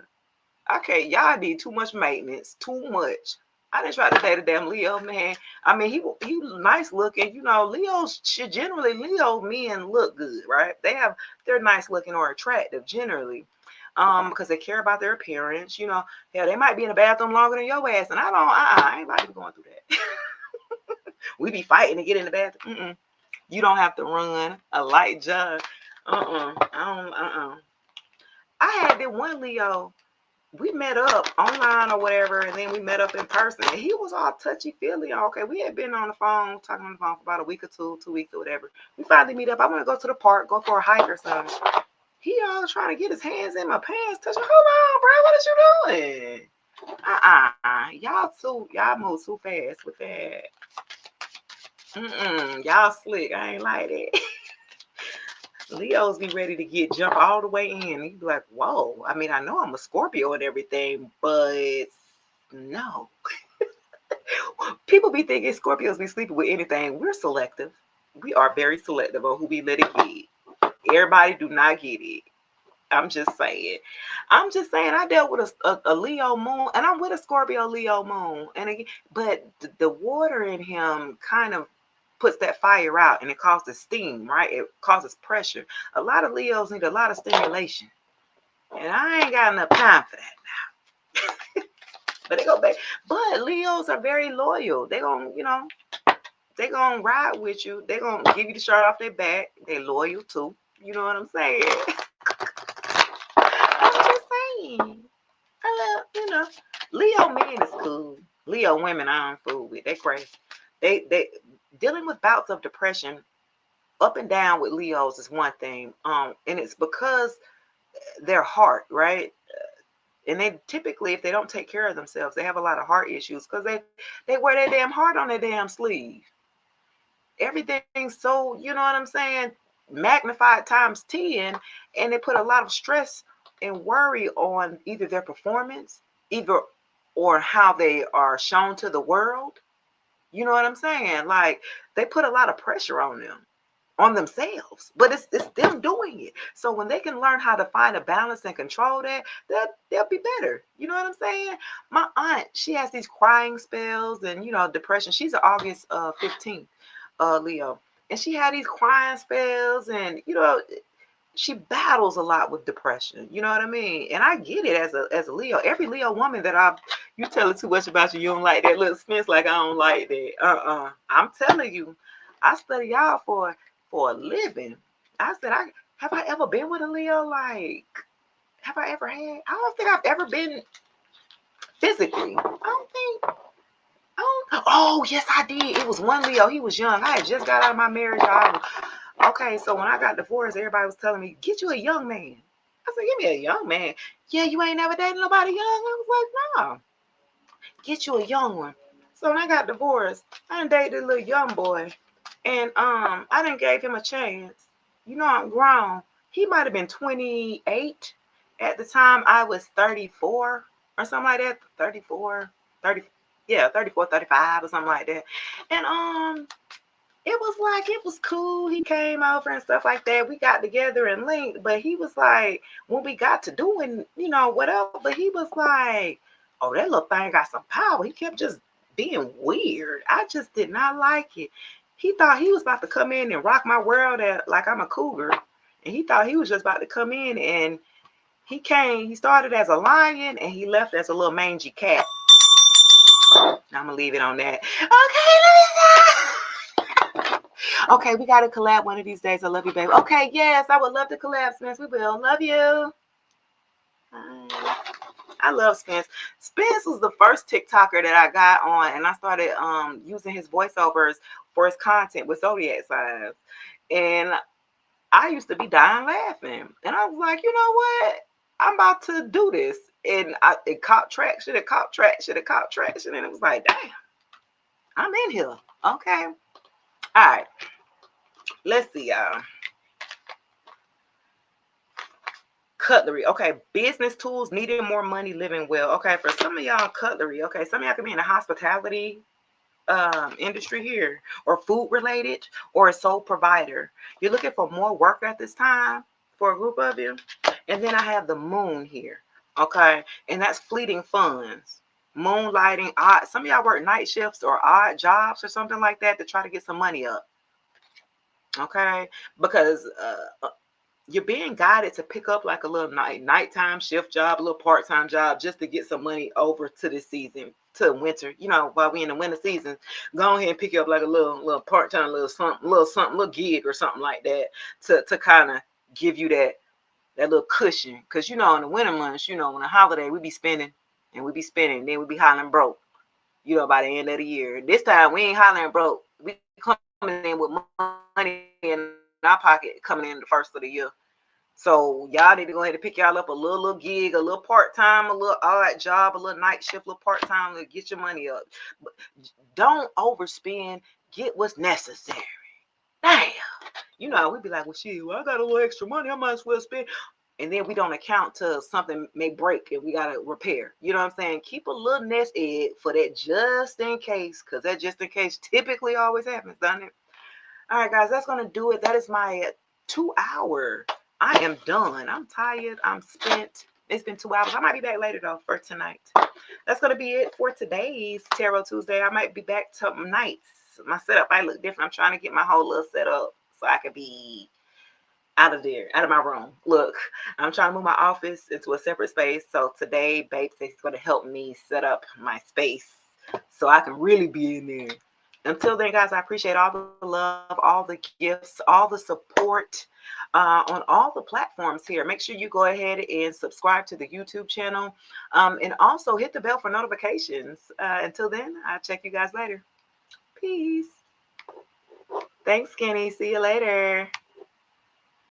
Okay, y'all need too much maintenance. Too much. I didn't try to date a damn Leo, man. I mean, he was nice looking. You know, Leos should generally, Leo men look good, right? They're nice looking or attractive generally. because they care about their appearance. You know, hell, they might be in the bathroom longer than your ass, and I ain't about to be going through that. We be fighting to get in the bathroom. You don't have to run a light jog. I had that one Leo. We met up online or whatever, and then we met up in person. And he was all touchy-feely. Okay, we had been on the phone, talking on the phone for about a week or 2 weeks or whatever. We finally meet up. I want to go to the park, go for a hike or something. He all trying to get his hands in my pants, touching. Hold on, bro, what is you doing? Y'all move too fast with that. Y'all slick. I ain't like that. Leos be ready to jump all the way in. He be like, whoa. I mean, I know I'm a Scorpio and everything, but no. People be thinking Scorpios be sleeping with anything. We're selective. We are very selective on who we let it get. Everybody do not get it. I'm just saying. I dealt with a Leo moon, and I'm with a Scorpio Leo moon. And again, but the water in him kind of puts that fire out, and it causes steam, right? It causes pressure. A lot of Leos need a lot of stimulation, and I ain't got enough time for that now. But they go back. But Leos are very loyal. They gonna ride with you. They gonna give you the shirt off their back. They loyal too. You know what I'm saying? I'm just saying. I love, Leo men is cool. Leo women I don't fool with. They crazy. They dealing with bouts of depression up and down with Leos is one thing. And it's because their heart, right? And they typically, if they don't take care of themselves, they have a lot of heart issues because they wear their damn heart on their damn sleeve. Everything's so, you know what I'm saying, magnified times 10, and they put a lot of stress and worry on either their performance, or how they are shown to the world. You know what I'm saying? Like, they put a lot of pressure on themselves, but it's them doing it. So when they can learn how to find a balance and control that, they'll be better. You know what I'm saying? My aunt, she has these crying spells and depression. She's an August 15th Leo, and she had these crying spells, and she battles a lot with depression. You know what I mean? And I get it as a Leo. Every Leo woman that you tell her too much about you don't like that little Spence, like I don't like that. I'm telling you, I study y'all for a living. I said, have I ever been with a Leo? Like, have I ever had? I don't think I've ever been physically. I don't think. Oh, yes, I did. It was one Leo. He was young. I had just got out of my marriage. Okay, so when I got divorced, everybody was telling me, get you a young man. I said, give me a young man. Yeah, you ain't never dated nobody young? I was like, no. Get you a young one. So when I got divorced, I done dated a little young boy. And I done gave him a chance. I'm grown. He might have been 28 at the time. I was 34 or something like that. 34, 30, yeah, 34, 35 or something like that. And it was cool. He came over and stuff like that. We got together and linked, but he was like, when we got to doing, whatever, but he was like, oh, that little thing got some power. He kept just being weird. I just did not like it. He thought he was about to come in and rock my world like I'm a cougar. And he thought he was just about to come in, and he started as a lion and he left as a little mangy cat. Now I'm gonna leave it on that. Okay, we gotta collab one of these days. I love you, baby. Okay, yes, I would love to collab, Spence. We will. Love you. I love Spence. Spence was the first TikToker that I got on, and I started using his voiceovers for his content with zodiac signs. And I used to be dying laughing. And I was like, you know what? I'm about to do this. And it caught traction, and it was like, damn, I'm in here. Okay. All right. Let's see, y'all. Cutlery. Okay, business tools, needing more money, living well. Okay, for some of y'all, cutlery. Okay, some of y'all can be in the hospitality industry here, or food related, or a sole provider. You're looking for more work at this time for a group of you. And then I have the moon here. Okay, and that's fleeting funds. Moonlighting, some of y'all work night shifts or odd jobs or something like that to try to get some money up. Okay, because you're being guided to pick up like a little nighttime shift job, a little part-time job, just to get some money over to this season, to winter. You know, while we in the winter season, go ahead and pick up like a little part-time, little gig or something like that to kind of give you that little cushion. Because you know, in the winter months, you know, when the holiday, we be spending and we be spending, then we be hollering broke. You know, by the end of the year. This time we ain't hollering broke. We coming in with money in our pocket coming in the first of the year. So y'all need to go ahead and pick y'all up a little gig, a little part-time, a little odd job, a little night shift, a little part-time to get your money up. But don't overspend. Get what's necessary. Damn. You know, we'd be like, well, shit, well, I got a little extra money. I might as well spend. And then we don't account to something may break and we got to repair. You know what I'm saying? Keep a little nest egg for that just in case, because that just in case typically always happens, doesn't it? All right, guys, that's going to do it. That is my 2 hour. I am done. I'm tired. I'm spent. It's been 2 hours. I might be back later, though, for tonight. That's going to be it for today's Tarot Tuesday. I might be back tonight. My setup might look different. I'm trying to get my whole little setup so I could be out of there, out of my room. Look, I'm trying to move my office into a separate space. So today, Babe says he's going to help me set up my space so I can really be in there. Until then, guys, I appreciate all the love, all the gifts, all the support on all the platforms here. Make sure you go ahead and subscribe to the YouTube channel and also hit the bell for notifications. Until then, I'll check you guys later. Peace. Thanks, Kenny. See you later.